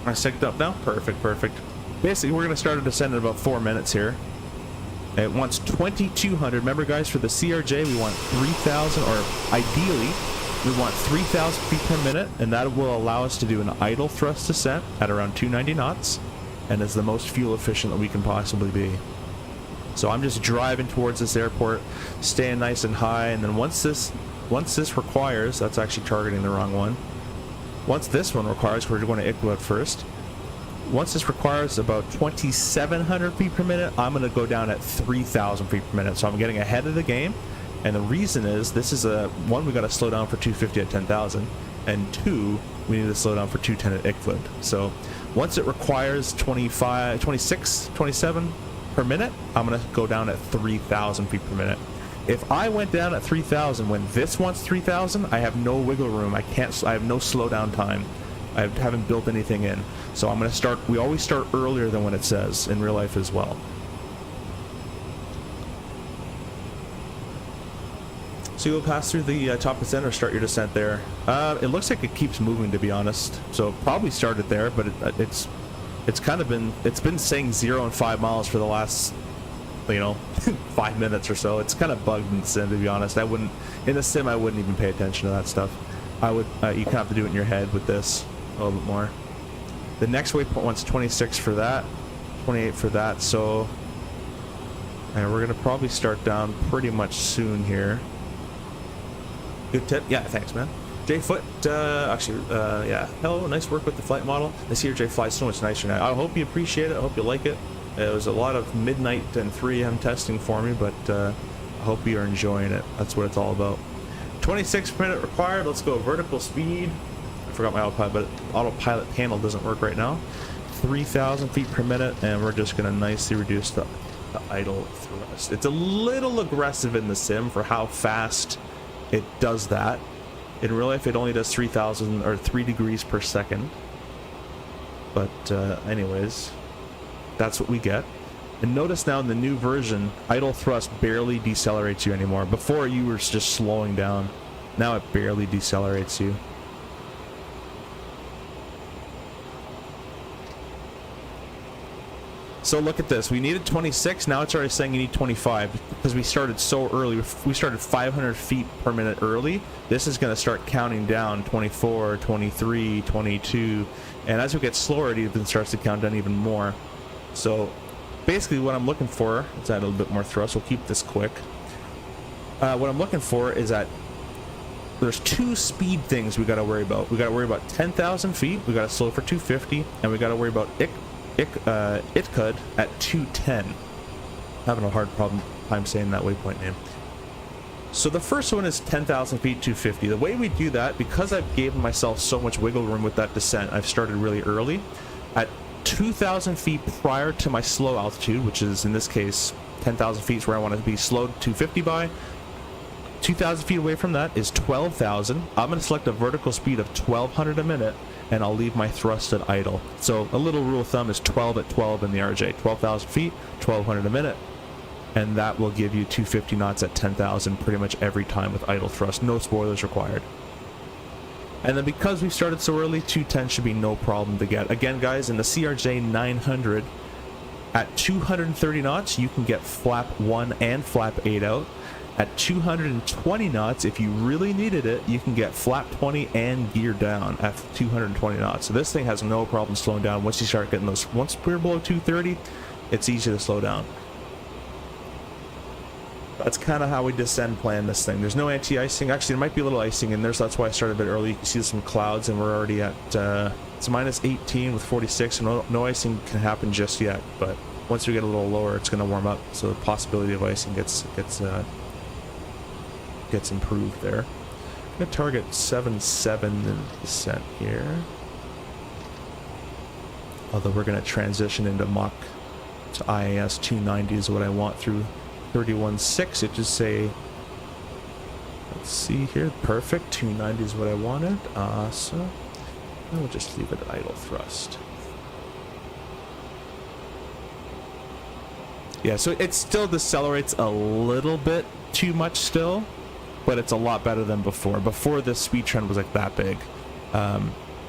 Am I synced up now? Perfect, perfect. Basically, we're going to start a descent in about 4 minutes here. It wants 2,200. Remember, guys, for the CRJ, we want 3,000, or ideally, we want 3,000 feet per minute, and that will allow us to do an idle thrust descent at around 290 knots, and is the most fuel efficient that we can possibly be. So I'm just driving towards this airport, staying nice and high, and then once this requires, that's actually targeting the wrong one. Once this one requires, we're going to EXPO at first. Once this requires about 2,700 feet per minute, I'm going to go down at 3,000 feet per minute. So I'm getting ahead of the game. And the reason is, this is one, we got to slow down for 250 at 10,000. And 2, we need to slow down for 210 at EXPO. So once it requires 25, 26, 27 per minute, I'm going to go down at 3,000 feet per minute. If I went down at 3,000 when this wants 3,000, I have no wiggle room. I have no slowdown time. I haven't built anything in. So I'm going to start, we always start earlier than what it says in real life as well. So you'll pass through the top descent or start your descent there. It looks like it keeps moving, to be honest. So probably start it there, but it's kind of been, it's been saying 0 and 5 miles for the last, 5 minutes or so. It's kind of bugged in the sim, to be honest. In the sim, I wouldn't even pay attention to that stuff. I would, you kind of have to do it in your head with this a little bit more. The next waypoint wants 26 for that, 28 for that, so we're going to probably start down pretty much soon here. Good tip. Yeah, thanks, man. J Foot, yeah. Hello, nice work with the flight model. The CRJ flies so much nicer now. I hope you appreciate it. I hope you like it. It was a lot of midnight and 3 AM testing for me, but I hope you're enjoying it. That's what it's all about. 26 per minute required. Let's go vertical speed. I forgot my autopilot, but autopilot panel doesn't work right now. 3,000 feet per minute, and we're just going to nicely reduce the idle thrust. It's a little aggressive in the sim for how fast it does that. In real life, it only does 3,000 or 3 degrees per second. But anyways, that's what we get. And notice now in the new version, idle thrust barely decelerates you anymore. Before, you were just slowing down. Now it barely decelerates you. So look at this. We needed 26. Now it's already saying you need 25 because we started so early. We started 500 feet per minute early. This is going to start counting down 24, 23, 22. And as we get slower, it even starts to count down even more. So basically what I'm looking for, let's add a little bit more thrust. We'll keep this quick. What I'm looking for is that there's 2 speed things we got to worry about. We got to worry about 10,000 feet. We got to slow for 250. And we got to worry about ITCUD at 210. Having a hard time saying that waypoint name. So the first one is 10,000 feet, 250. The way we do that, because I've given myself so much wiggle room with that descent, I've started really early. At 2,000 feet prior to my slow altitude, which is in this case 10,000 feet is where I want to be slowed to 250 by. 2,000 feet away from that is 12,000. I'm going to select a vertical speed of 1,200 a minute, and I'll leave my thrust at idle. So a little rule of thumb is 12 at 12 in the RJ. 12,000 feet, 1,200 a minute, and that will give you 250 knots at 10,000 pretty much every time with idle thrust. No spoilers required. And then because we started so early, 210 should be no problem to get. Again, guys, in the CRJ 900, at 230 knots, you can get flap 1 and flap 8 out. At 220 knots, if you really needed it, you can get flap 20 and gear down at 220 knots. So this thing has no problem slowing down once you start getting those. Once we're below 230, it's easy to slow down. That's kind of how we descend plan this thing. There's no anti-icing. Actually, there might be a little icing in there, so that's why I started a bit early. You can see some clouds, and we're already at it's minus 18 with 46, and no icing can happen just yet. But once we get a little lower, it's going to warm up, so the possibility of icing gets improved there. I'm going to target 7.7 in descent here. Although we're going to transition into Mach to IAS 290 is what I want through 31.6. It just say, let's see here, perfect, 290 is what I wanted. Awesome. And we'll just leave it at idle thrust. Yeah, so it still decelerates a little bit too much still, but it's a lot better than before. Before the speed trend was like that big.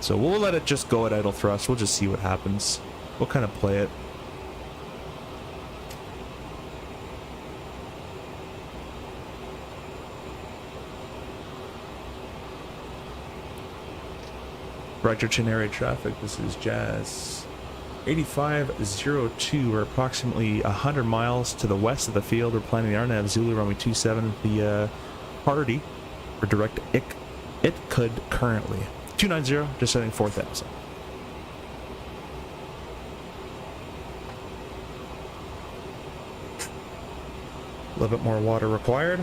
So we'll let it just go at idle thrust. We'll just see what happens. We'll kind of play it. Roger, Chinere traffic. This is Jazz 8502. We're approximately 100 miles to the west of the field. We're planning the RNAV Zulu runway 27. The party for direct it could currently 290, just setting 4,000. A little bit more water required.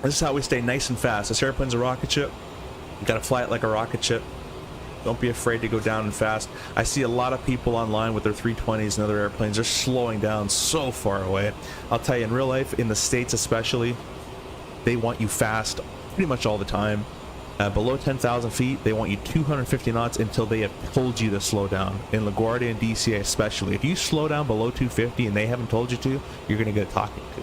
This is how we stay nice and fast. This airplane's a rocket ship. You gotta fly it like a rocket ship. Don't be afraid to go down and fast. I see a lot of people online with their 320s and other airplanes. They're slowing down so far away. I'll tell you, in real life, in the States especially, they want you fast pretty much all the time. Below 10,000 feet, they want you 250 knots until they have told you to slow down. In LaGuardia and DCA especially, if you slow down below 250 and they haven't told you to, you're gonna get talking to.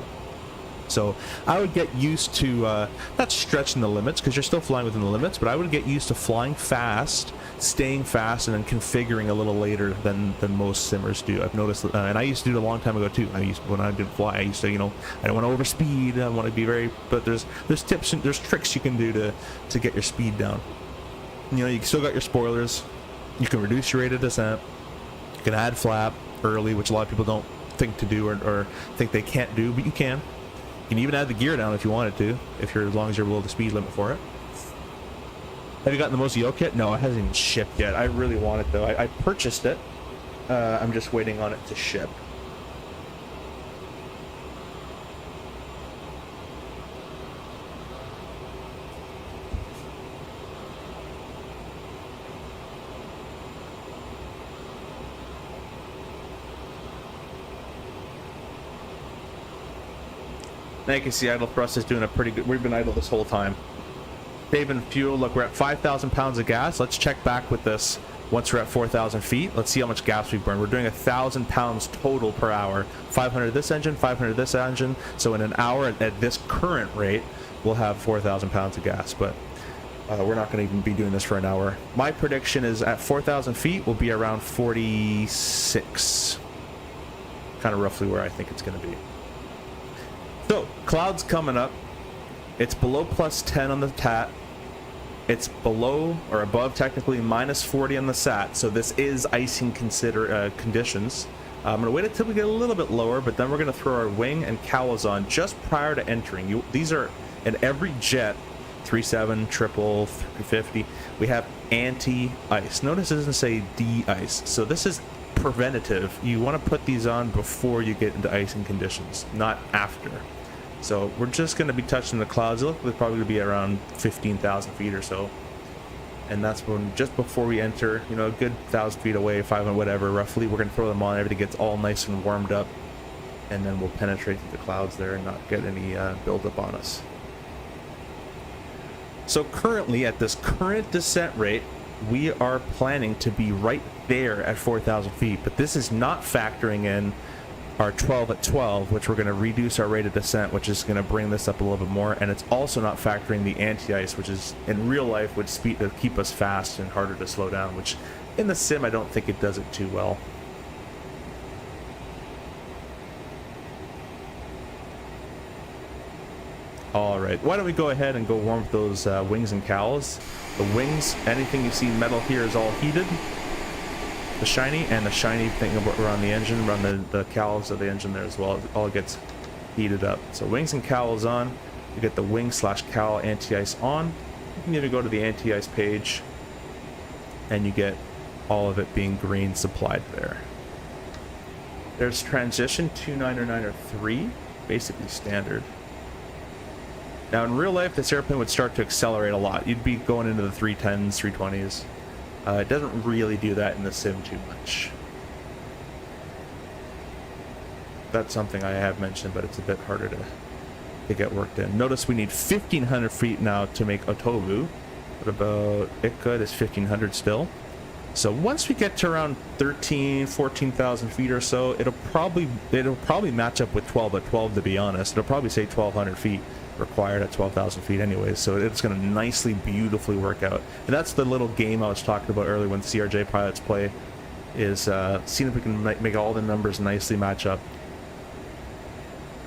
So I would get used to not stretching the limits, because you're still flying within the limits, but I would get used to flying fast, staying fast, and then configuring a little later than most simmers do. I've noticed, and I used to do it a long time ago too. When I did fly, I used to, I don't want to overspeed. I want to be very, but there's tips and there's tricks you can do to get your speed down. You still got your spoilers. You can reduce your rate of descent. You can add flap early, which a lot of people don't think to do or think they can't do, but you can. You can even add the gear down if you wanted to, as long as you're below the speed limit for it. Have you gotten the Mosi yoke yet? No, it hasn't even shipped yet. I really want it though. I purchased it. I'm just waiting on it to ship. Now you can see idle thrust is doing a pretty good. We've been idle this whole time. Saving fuel. Look, we're at 5,000 pounds of gas. Let's check back with this once we're at 4,000 feet. Let's see how much gas we burn. We're doing 1,000 pounds total per hour. 500 this engine, 500 this engine. So in an hour at this current rate, we'll have 4,000 pounds of gas. But we're not going to even be doing this for an hour. My prediction is at 4,000 feet, we'll be around 46. Kind of roughly where I think it's going to be. So, clouds coming up. It's below plus 10 on the TAT. It's below, or above technically, minus 40 on the SAT. So this is icing conditions. I'm going to wait until we get a little bit lower, but then we're going to throw our wing and cowls on just prior to entering. These are, in every jet, 37, triple, 350, we have anti-ice. Notice it doesn't say de-ice. So this is preventative. You want to put these on before you get into icing conditions, not after. So we're just going to be touching the clouds. It looks like probably going to be around 15,000 feet or so, and that's when, just before we enter, a good 1,000 feet away, 500, whatever, roughly, we're going to throw them on. Everything gets all nice and warmed up, and then we'll penetrate through the clouds there and not get any buildup on us. So currently, at this current descent rate, we are planning to be right there at 4,000 feet, but this is not factoring in our 12 at 12, which we're going to reduce our rate of descent, which is going to bring this up a little bit more, and it's also not factoring the anti-ice, which is in real life would keep us fast and harder to slow down, which in the sim I don't think it does it too well. All right, why don't we go ahead and go warm up those wings and cowls. The wings, anything you see metal here is all heated. The shiny thing around the engine, around the cowls of the engine there as well, it all gets heated up. So wings and cowls on. You get the wing/cowl anti-ice on. You can even go to the anti-ice page and you get all of it being green supplied there. There's transition 2.9 or 9 or 3, basically standard. Now in real life, this airplane would start to accelerate a lot. You'd be going into the 310s, 320s. It doesn't really do that in the sim too much. That's something I have mentioned, but it's a bit harder to get worked in. Notice we need 1,500 feet now to make Otobu. What about Itka is 1,500 still. So once we get to around 14,000 feet or so, it'll probably match up with 12 at 12, to be honest. It'll probably say 1,200 feet required at 12,000 feet anyways, so it's going to nicely, beautifully work out. And that's the little game I was talking about earlier when CRJ pilots play, is seeing if we can make all the numbers nicely match up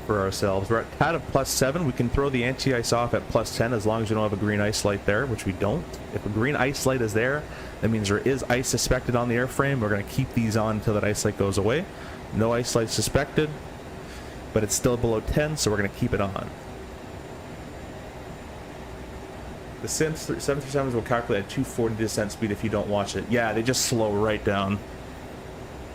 for ourselves. We're at TAD of +7. We can throw the anti-ice off at +10 as long as we don't have a green ice light there, which we don't. If a green ice light is there, that means there is ice suspected on the airframe. We're going to keep these on until that ice light goes away. No ice light suspected, but it's still below 10, so we're going to keep it on. The Sim 737s will calculate at 240 descent speed if you don't watch it. Yeah, they just slow right down.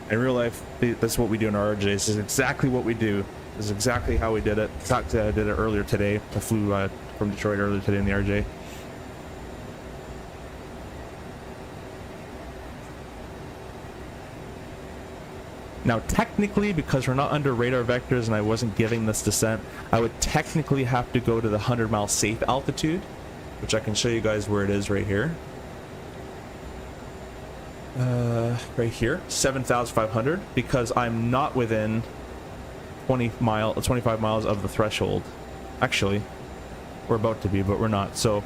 In real life, that's what we do in our RJs. This is exactly what we do. This is exactly how we did it. In fact, I did it earlier today. I flew from Detroit earlier today in the RJ. Now, technically, because we're not under radar vectors and I wasn't giving this descent, I would technically have to go to the 100-mile safe altitude, which I can show you guys where it is right here. Right here, 7,500, because I'm not within 25 miles of the threshold. Actually, we're about to be, but we're not. So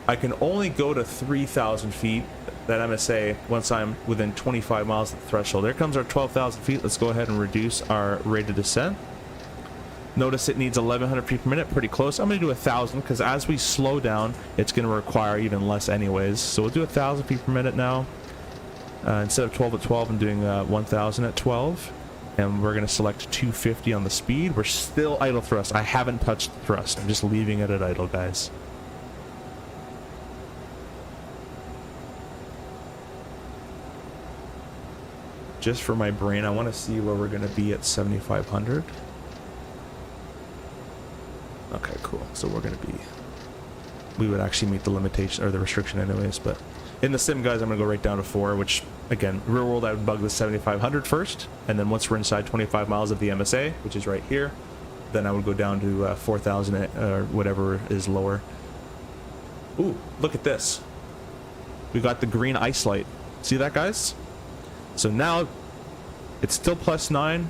I can only go to 3,000 feet, that MSA, once I'm within 25 miles of the threshold. There comes our 12,000 feet. Let's go ahead and reduce our rate of descent. Notice it needs 1,100 feet per minute, pretty close. I'm going to do 1,000 because as we slow down, it's going to require even less anyways. So we'll do 1,000 feet per minute now. Instead of 12 at 12, I'm doing 1,000 at 12. And we're going to select 250 on the speed. We're still idle thrust. I haven't touched the thrust. I'm just leaving it at idle, guys. Just for my brain, I want to see where we're going to be at 7,500. Okay, cool. So we're going to be... We would actually meet the limitation, or the restriction anyways, but... In the sim, guys, I'm going to go right down to 4, which, again, real world, I would bug the 7,500 first, and then once we're inside 25 miles of the MSA, which is right here, then I would go down to 4,000 or whatever is lower. Ooh, look at this. We got the green ice light. See that, guys? So now, it's still +9.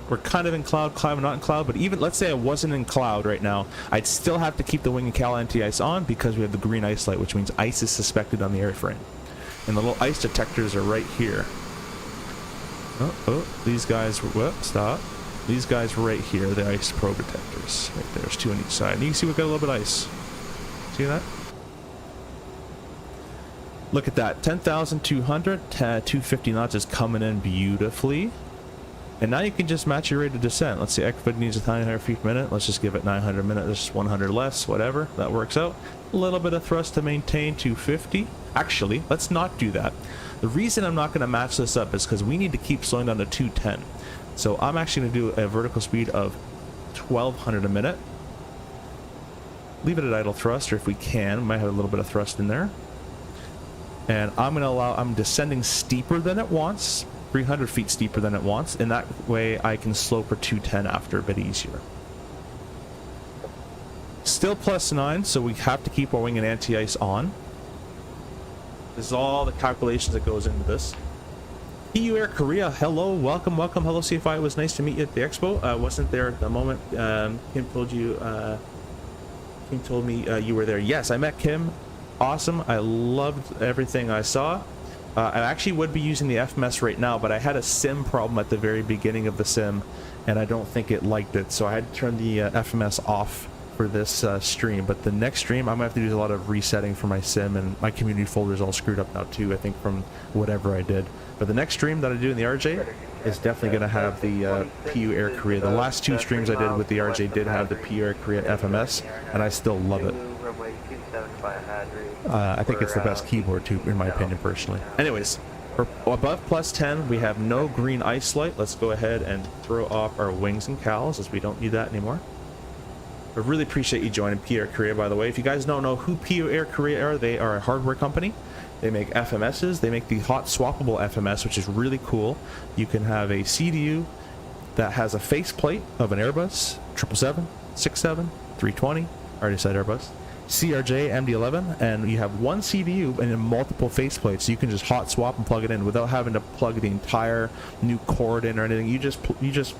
We're kind of in cloud, not in cloud, but even, let's say I wasn't in cloud right now, I'd still have to keep the wing and cowl anti-ice on because we have the green ice light, which means ice is suspected on the airframe. And the little ice detectors are right here. Oh, these guys, whoop, stop. These guys right here, the ice probe detectors. Right there, there's 2 on each side. And you can see we've got a little bit of ice. See that? Look at that, 10,200, 250 knots is coming in beautifully. And now you can just match your rate of descent. Let's see, EXPO needs 900 feet per minute. Let's just give it 900 a minute. There's 100 less, whatever. That works out. A little bit of thrust to maintain 250. Actually, let's not do that. The reason I'm not going to match this up is because we need to keep slowing down to 210. So I'm actually going to do a vertical speed of 1,200 a minute. Leave it at idle thrust, or if we can, we might have a little bit of thrust in there. And I'm descending steeper than it wants. 300 feet steeper than it wants, and that way I can slow for 210 after a bit easier. Still +9, so we have to keep our wing and anti-ice on. This is all the calculations that goes into this. EU Air Korea, hello, welcome. Hello CFI, it was nice to meet you at the expo. I wasn't there at the moment. Kim told me you were there. Yes, I met Kim. Awesome. I loved everything I saw. I actually would be using the FMS right now, but I had a sim problem at the very beginning of the sim, and I don't think it liked it, so I had to turn the FMS off for this stream, but the next stream I'm gonna have to do a lot of resetting for my sim, and my community folder is all screwed up now too, I think, from whatever I did. But the next stream that I do in the RJ is definitely gonna have the PU Air Korea. The last 2 streams I did with the RJ did have the PU Air Korea FMS, and I still love it. I think it's the best keyboard too, in my opinion, personally. Anyways, for above +10, we have no green ice light. Let's go ahead and throw off our wings and cowls, as we don't need that anymore. I really appreciate you joining PU Air Korea, by the way. If you guys don't know who PU Air Korea are, they are a hardware company. They make FMSs. They make the hot swappable FMS, which is really cool. You can have a CDU that has a faceplate of an Airbus 777, 67, 320. I already said Airbus. CRJ MD-11, and you have one CDU and then multiple faceplates, so you can just hot swap and plug it in without having to plug the entire new cord in or anything. You just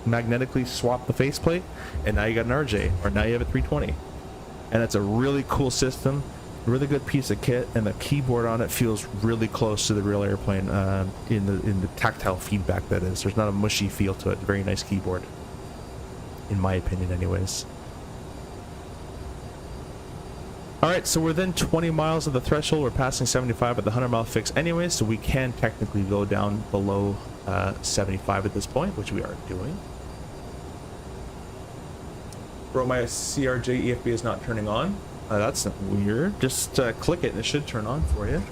magnetically swap the faceplate, and now you got an RJ, or now you have a 320. And it's a really cool system, really good piece of kit, and the keyboard on it feels really close to the real airplane in the tactile feedback, that is. There's not a mushy feel to it. Very nice keyboard, in my opinion anyways. Alright, so we're within 20 miles of the threshold. We're passing 75 at the 100-mile fix anyway, so we can technically go down below 75 at this point, which we are doing. Bro, my CRJ EFB is not turning on. That's not weird. Just click it and it should turn on for you.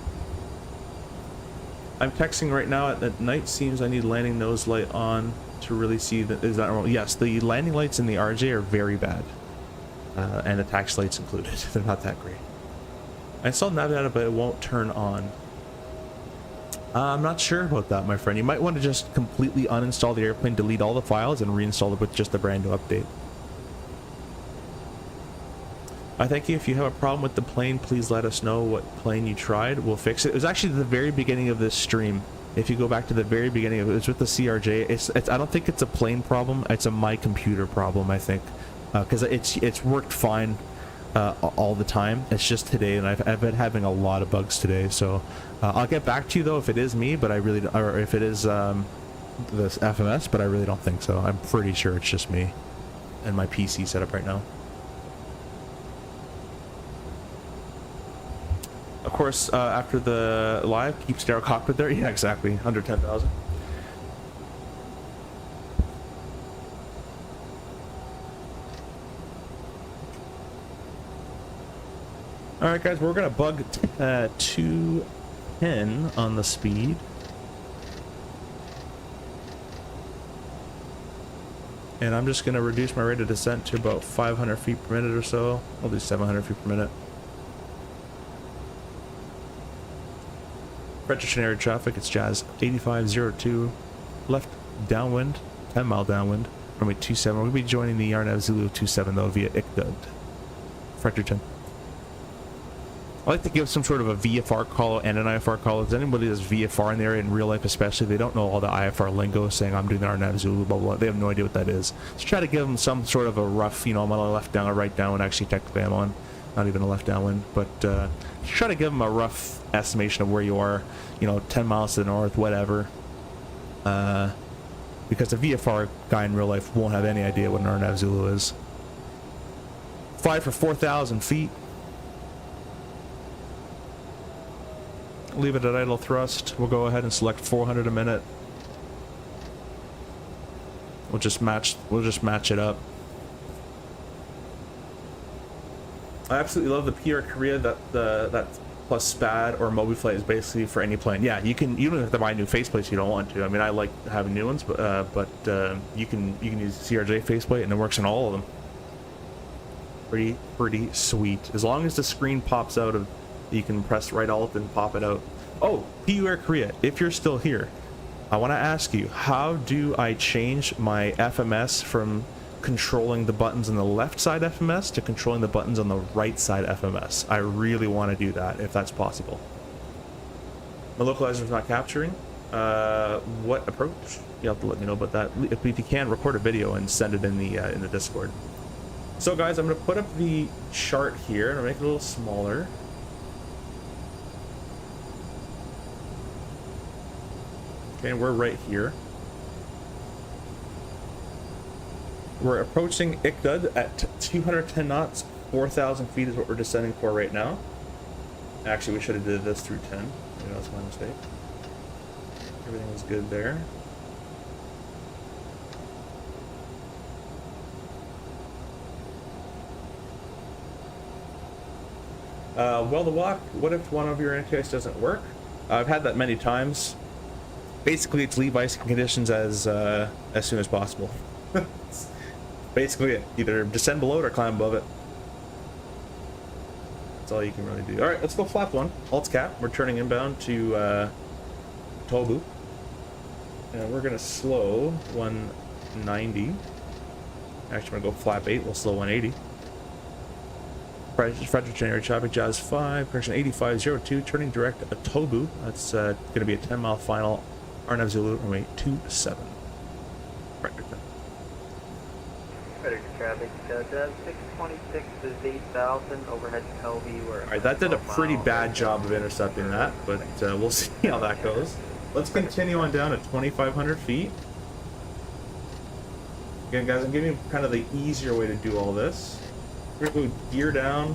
I'm texting right now at night. Seems I need landing nose light on to really see that. Is that normal? Yes, the landing lights in the RJ are very bad. And the tax lights included. They're not that great. I installed Navdata, but it won't turn on. I'm not sure about that, my friend. You might want to just completely uninstall the airplane, delete all the files, and reinstall it with just a brand new update. I thank you. If you have a problem with the plane, please let us know what plane you tried. We'll fix it. It was actually the very beginning of this stream. If you go back to the very beginning of it, it's with the CRJ. It's I don't think it's a plane problem. It's a my computer problem, I think. Because it's worked fine all the time. It's just today, and I've been having a lot of bugs today. So I'll get back to you though if it is me, but I really, or if it is this FMS, but I really don't think so. I'm pretty sure it's just me and my PC setup right now. Of course, after the live, keep stereo cockpit there. Yeah, exactly. Under 10,000. Alright guys, we're gonna bug 210 on the speed. And I'm just gonna reduce my rate of descent to about 500 feet per minute or so. I'll do 700 feet per minute. Retrocessionary traffic, it's Jazz 8502. Left downwind, 10 mile downwind, runway 27. We're gonna be joining the Yarnev Zulu 27 though via ICDUD. Fredericton. I like to give some sort of a VFR call and an IFR call. If anybody does VFR in the area in real life especially, they don't know all the IFR lingo, saying I'm doing the RNAV Zulu, blah, blah, blah. They have no idea what that is. So try to give them some sort of a rough, you know, I'm on a left down, a right down, actually technically I'm on, not even a left downwind, but try to give them a rough estimation of where you are, you know, 10 miles to the north, whatever. Because the VFR guy in real life won't have any idea what an RNAV Zulu is. Fly for 4,000 feet. Leave it at idle thrust. We'll go ahead and select 400 a minute. We'll just match it up. I absolutely love the PR Korea that plus SPAD or MobiFlight is basically for any plane. Yeah, you don't have to buy new faceplates if you don't want to. I mean, I like having new ones, but you can use CRJ faceplate and it works on all of them. Pretty sweet. As long as the screen pops out of, you can press right alt and pop it out. Oh, PU Air Korea, if you're still here, I want to ask you, how do I change my FMS from controlling the buttons on the left side FMS to controlling the buttons on the right side FMS? I really want to do that, if that's possible. My localizer is not capturing. What approach? You have to let me know about that. If you can, record a video and send it in the Discord. So guys, I'm going to put up the chart here and I'll make it a little smaller. Okay, and we're right here. We're approaching Iqdud at 210 knots. 4,000 feet is what we're descending for right now. Actually, we should have did this through 10. Maybe that's my mistake. Everything was good there. Well, the walk, what if one of your anti-ice doesn't work? I've had that many times. Basically, it's leave icing conditions as soon as possible. Basically it. Either descend below it or climb above it. That's all you can really do. Alright, let's go flap 1. Alt's cap. We're turning inbound to Tobu. And we're going to slow 190. Actually, I'm going to go flap 8. We'll slow 180. Frederick January traffic, Jazz 5, correction 8502, turning direct at Tobu. That's going to be a 10-mile final. RNF Zulu, runway 27. Fredericton. Frederick traffic, Jazz 626 is 8,000, overhead to Tobu. Alright, that did a pretty bad job of intercepting that, but we'll see how that goes. Let's continue on down to 2,500 feet. Again, guys, I'm giving you kind of the easier way to do all this. We're going to go gear down.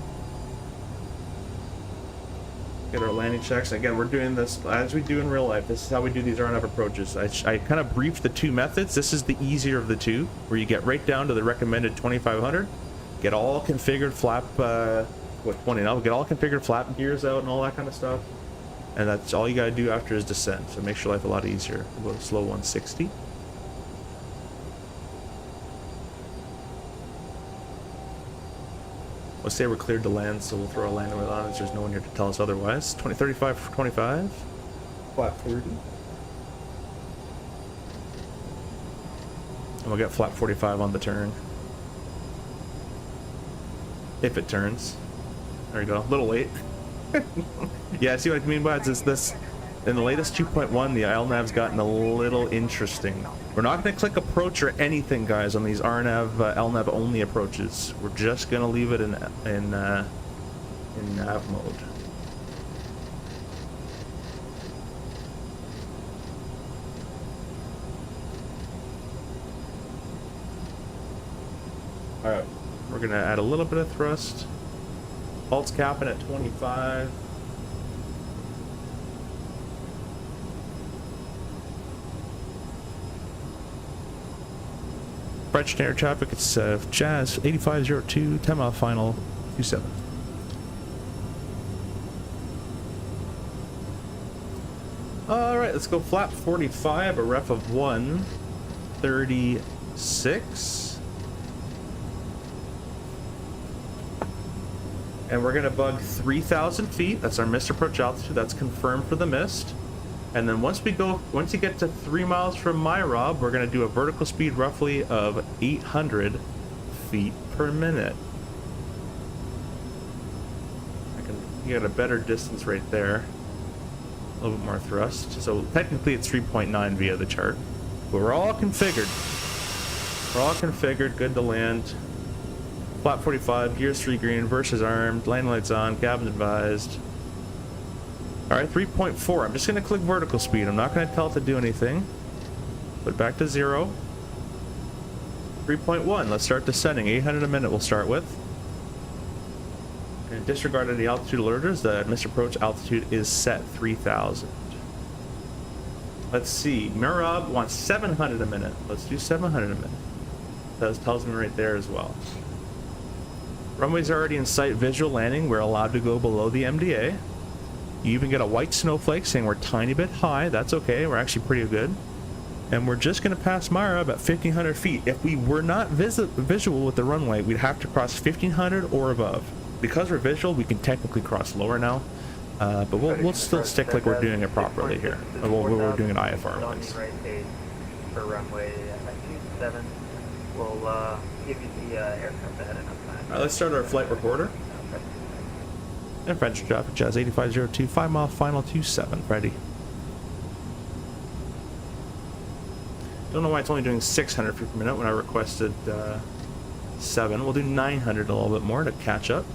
Get our landing checks. Again, we're doing this as we do in real life. This is how we do these RNF approaches. I kind of briefed the two methods. This is the easier of the two, where you get right down to the recommended 2,500. Get all configured flap, 20 now. Get all configured flap gears out and all that kind of stuff. And that's all you got to do after is descent. So it makes your life a lot easier. We'll go to slow 160. Let's say we're cleared to land, so we'll throw a landing wheel on as there's no one here to tell us otherwise. 35 for 25. Flap 30. And we'll get flap 45 on the turn. If it turns. There we go. A little late. Yeah, see what I mean by it? Is this in the latest 2.1, the LNAV's gotten a little interesting. We're not going to click approach or anything, guys, on these RNAV LNAV only approaches. We're just going to leave it in nav mode. All right, we're going to add a little bit of thrust. Alt's capping at 25. French air traffic, it's Jazz 8502, 10-mile final, 27. Alright, let's go flap 45, a ref of 136. And we're going to bug 3,000 feet. That's our missed approach altitude. That's confirmed for the missed. And then once you get to 3 miles from MyRob, we're going to do a vertical speed roughly of 800 feet per minute. You get a better distance right there. A little bit more thrust. So technically it's 3.9 via the chart. But we're all configured. We're all configured, good to land. Flap 45, gears 3 green, versus armed, landing lights on, cabin advised. Alright, 3.4. I'm just going to click vertical speed. I'm not going to tell it to do anything. Put it back to 0. 3.1. Let's start descending. 800 a minute we'll start with. And disregarded the altitude alerters, the missed approach altitude is set 3,000. Let's see. Mirab wants 700 a minute. Let's do 700 a minute. That tells me right there as well. Runway's already in sight, visual landing. We're allowed to go below the MDA. You even get a white snowflake saying we're a tiny bit high. That's okay. We're actually pretty good. And we're just going to pass Myra about 1,500 feet. If we were not visual with the runway, we'd have to cross 1,500 or above. Because we're visual, we can technically cross lower now. But we'll still stick like we're doing it properly here. Or we're doing an IFR wise. For runway 27, we'll give you the aircraft ahead enough time. All right, let's start our flight recorder. And French traffic, Jazz 8502, 5-mile final 27, ready. Don't know why it's only doing 600 feet per minute when I requested 7. We'll do 900 a little bit more to catch up.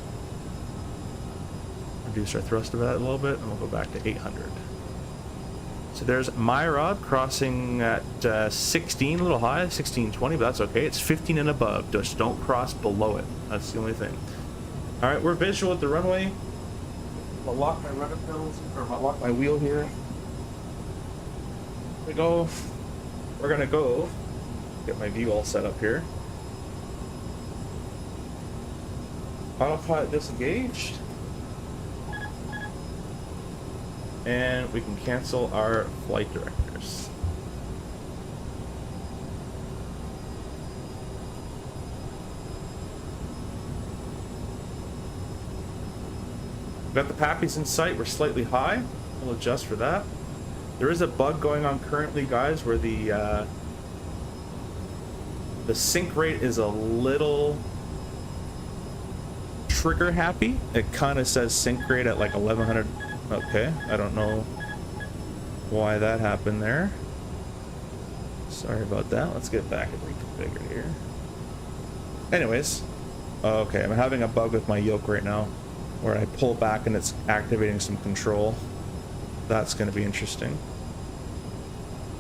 Reduce our thrust of that a little bit, and we'll go back to 800. So there's my rod crossing at 16, a little high, 1620, but that's okay. It's 15 and above. Just don't cross below it. That's the only thing. All right, we're visual at the runway. I'll lock my rudder pedals, or I'll lock my wheel here. Here we go. We're gonna go get my view all set up here. Autopilot disengaged. And we can cancel our flight directors. We've got the pappies in sight. We're slightly high. We'll adjust for that. There is a bug going on currently, guys, where the sync rate is a little trigger happy. It kind of says sync rate at like 1100. Okay, I don't know why that happened there. Sorry about that. Let's get back and reconfigure here. Anyways, okay, I'm having a bug with my yoke right now where I pull back and it's activating some control. That's going to be interesting.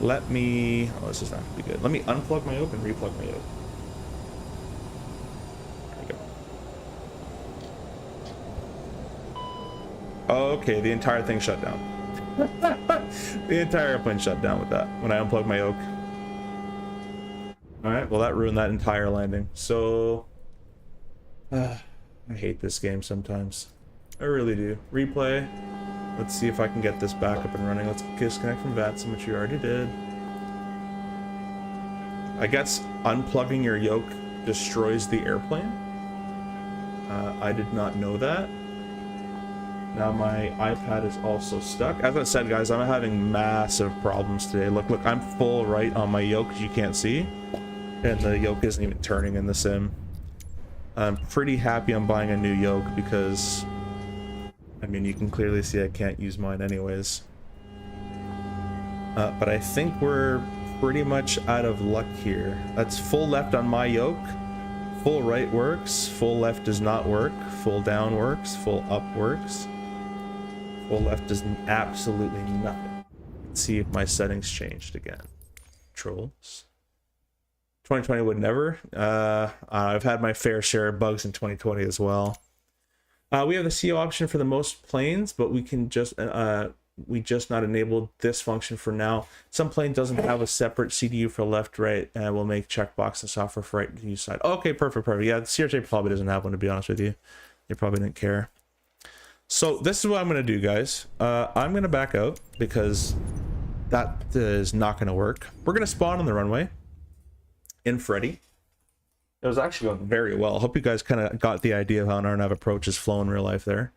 Let me... Oh, this is not going to be good. Let me unplug my yoke and replug my yoke. There we go. Okay, the entire thing shut down. The entire airplane shut down with that when I unplugged my yoke. Alright, well that ruined that entire landing. So... I hate this game sometimes. I really do. Replay. Let's see if I can get this back up and running. Let's disconnect from VATSIM, which we already did. I guess unplugging your yoke destroys the airplane. I did not know that. Now my iPad is also stuck. As I said, guys, I'm having massive problems today. Look, I'm full right on my yoke, as you can't see. And the yoke isn't even turning in the sim. I'm pretty happy I'm buying a new yoke because, I mean, you can clearly see I can't use mine anyways. But I think we're pretty much out of luck here. That's full left on my yoke. Full right works. Full left does not work. Full down works. Full up works. Full left does absolutely nothing. Let's see if my settings changed again. Controls. 2020 would never. I've had my fair share of bugs in 2020 as well. We have the CO option for the most planes, but we can just we just not enabled this function for now. Some plane doesn't have a separate CDU for left, right, and we'll make checkbox and software for right use side. Okay, perfect. Yeah, the CRJ probably doesn't have one, to be honest with you. They probably didn't care. So this is what I'm gonna do, guys. I'm gonna back out because that is not gonna work. We're gonna spawn on the runway in Freddy. It was actually going very well. Hope you guys kind of got the idea of how an RNAV approaches flow in real life there.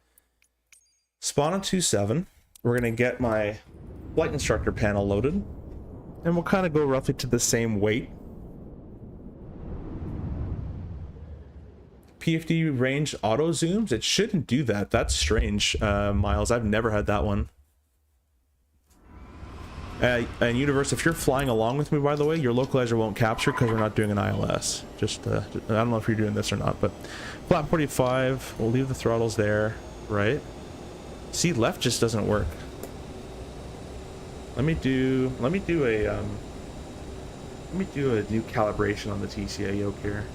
Spawn on 27. We're going to get my flight instructor panel loaded. And we'll kind of go roughly to the same weight. PFD range auto zooms. It shouldn't do that. That's strange, Miles. I've never had that one. And Universe, if you're flying along with me, by the way, your localizer won't capture because we're not doing an ILS. Just, I don't know if you're doing this or not, but flat 45, we'll leave the throttles there, right? See, left just doesn't work. Let me do a new calibration on the TCA yoke here.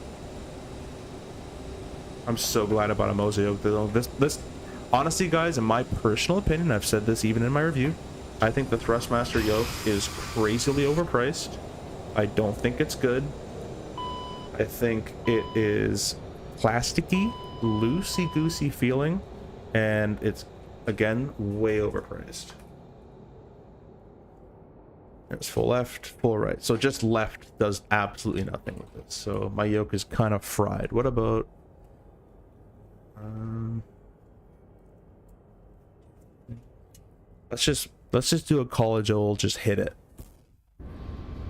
I'm so glad I bought a Moza yoke. This, honestly, guys, in my personal opinion, I've said this even in my review, I think the Thrustmaster yoke is crazily overpriced. I don't think it's good. I think it is plasticky, loosey-goosey feeling, and it's, again, way overpriced. There's full left, full right. So just left does absolutely nothing with it. So my yoke is kind of fried. What about... Let's just do a college old, just hit it.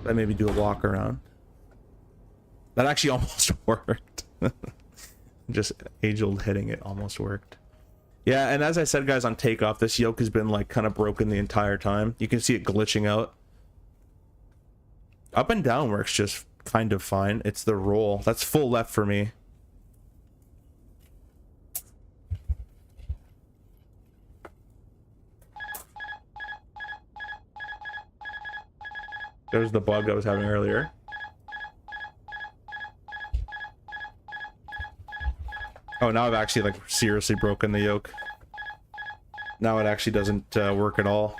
Then maybe do a walk around. That actually almost worked. Just age old hitting it almost worked. Yeah, and as I said, guys, on takeoff, this yoke has been like kind of broken the entire time. You can see it glitching out. Up and down works just kind of fine. It's the roll. That's full left for me. There's the bug I was having earlier. Oh, now I've actually like seriously broken the yoke. Now it actually doesn't work at all.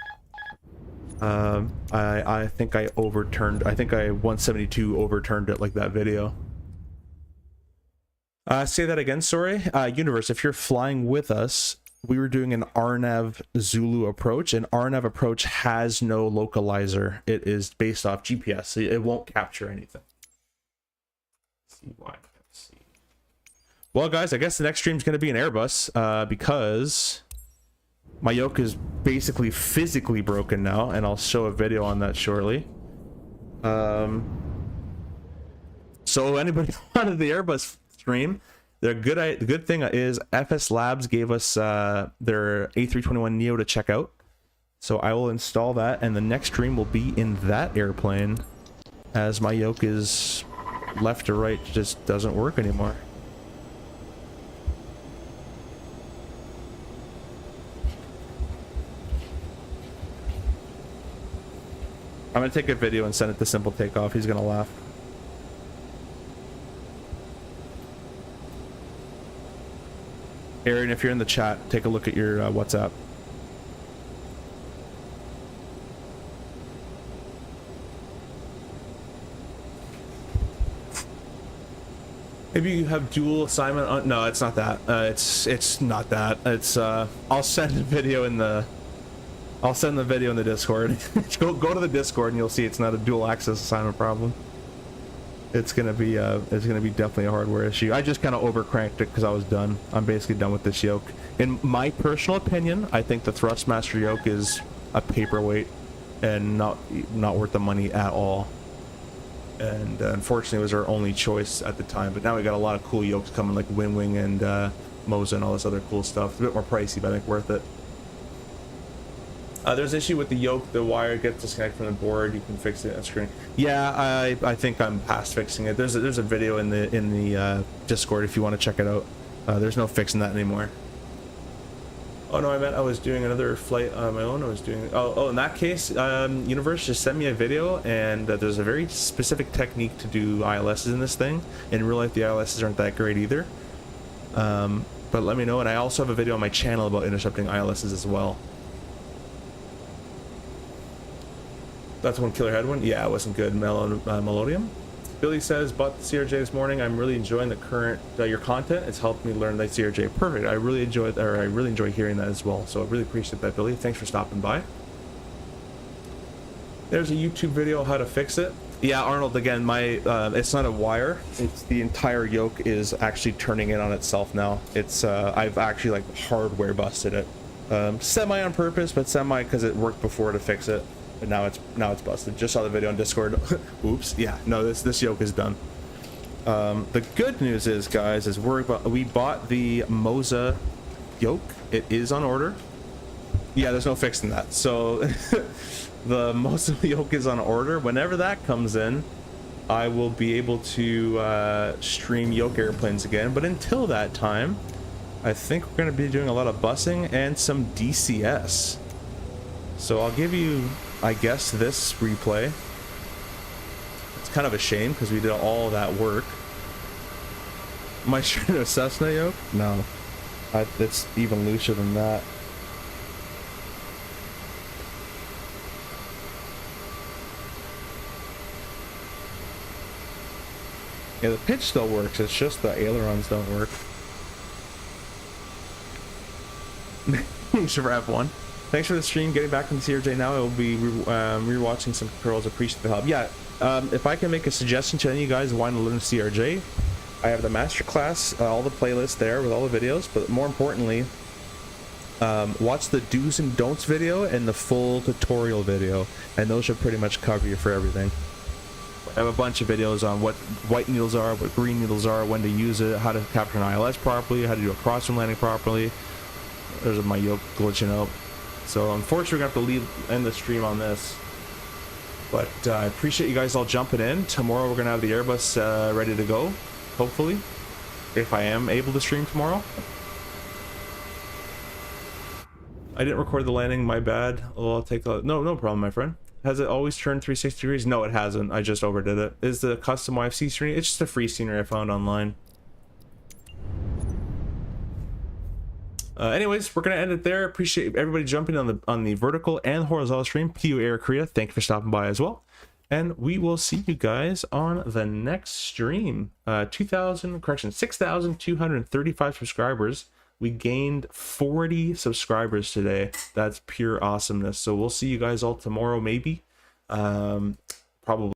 I think I overturned. I think I 172 overturned it like that video. Say that again. Sorry, Universe. If you're flying with us, we were doing an RNAV Zulu approach, and RNAV approach has no localizer. It is based off GPS, so it won't capture anything. YYZ. Well, guys, I guess the next stream is going to be an Airbus because my yoke is basically physically broken now, and I'll show a video on that shortly. So anybody wanted the Airbus stream, the good thing is FS Labs gave us their A321 Neo to check out. So I will install that, and the next stream will be in that airplane, as my yoke is left to right just doesn't work anymore. I'm gonna take a video and send it to Simple Takeoff. He's gonna laugh. Aaron, if you're in the chat, take a look at your WhatsApp. Maybe you have dual assignment on. No, it's not that. It's not that. It's I'll send a video in the. I'll send the video in the Discord. go to the Discord and you'll see it's not a dual access assignment problem. It's gonna be definitely a hardware issue. I just kind of overcranked it because I was done. I'm basically done with this yoke. In my personal opinion, I think the Thrustmaster yoke is a paperweight and not worth the money at all. And unfortunately, it was our only choice at the time. But now we got a lot of cool yokes coming, like Winwing and Moza and all this other cool stuff. It's a bit more pricey, but I think worth it. There's an issue with the yoke. The wire gets disconnected from the board. You can fix it on screen. Yeah, I think I'm past fixing it. There's a video in the Discord if you want to check it out. There's no fixing that anymore. Oh no, I meant I was doing another flight on my own. I was doing. Oh, in that case, Universe, just send me a video, and there's a very specific technique to do ILSs in this thing. In real life, the ILSs aren't that great either. But let me know, and I also have a video on my channel about intercepting ILSs as well. That's one Killer had one. Yeah, it wasn't good. Melodium. Billy says, bought the CRJ this morning. I'm really enjoying the current your content. It's helped me learn the CRJ. Perfect. I really enjoy hearing that as well. So I really appreciate that, Billy. Thanks for stopping by. There's a YouTube video on how to fix it. Yeah, Arnold. Again, my it's not a wire. It's the entire yoke is actually turning in on itself now. It's I've actually like hardware busted it. Semi on purpose, but semi because it worked before to fix it. But now it's busted. Just saw the video on Discord. Oops. Yeah. No, this yoke is done. The good news is, guys, is we bought the Moza yoke. It is on order. Yeah, there's no fixing that. So the Moza yoke is on order. Whenever that comes in, I will be able to stream yoke airplanes again. But until that time, I think we're going to be doing a lot of busing and some DCS. So I'll give you, I guess, this replay. It's kind of a shame because we did all that work. Am I sure to a Cessna yoke? No. It's even looser than that. Yeah, the pitch still works. It's just the ailerons don't work. Thanks for F1. Thanks for the stream. Getting back from the CRJ now. I will be rewatching some controls. Appreciate the help. Yeah, if I can make a suggestion to any of you guys wanting to learn CRJ, I have the masterclass, all the playlists there with all the videos. But more importantly, watch the do's and don'ts video and the full tutorial video, and those should pretty much cover you for everything. I have a bunch of videos on what white needles are, what green needles are, when to use it, how to capture an ILS properly, how to do a crosswind landing properly. There's my yoke glitching out. So unfortunately, we're gonna have to end the stream on this. But I appreciate you guys all jumping in. Tomorrow we're gonna have the Airbus ready to go, hopefully, if I am able to stream tomorrow. I didn't record the landing, my bad. Oh, I'll take the no problem, my friend. Has it always turned 360 degrees? No, it hasn't. I just overdid it. Is the custom YFC scenery? It's just a free scenery I found online. Anyways, we're gonna end it there. Appreciate everybody jumping on the vertical and horizontal stream. PU Air Korea, thank you for stopping by as well. And we will see you guys on the next stream. 6,235 subscribers. We gained 40 subscribers today. That's pure awesomeness. So we'll see you guys all tomorrow, maybe. Probably.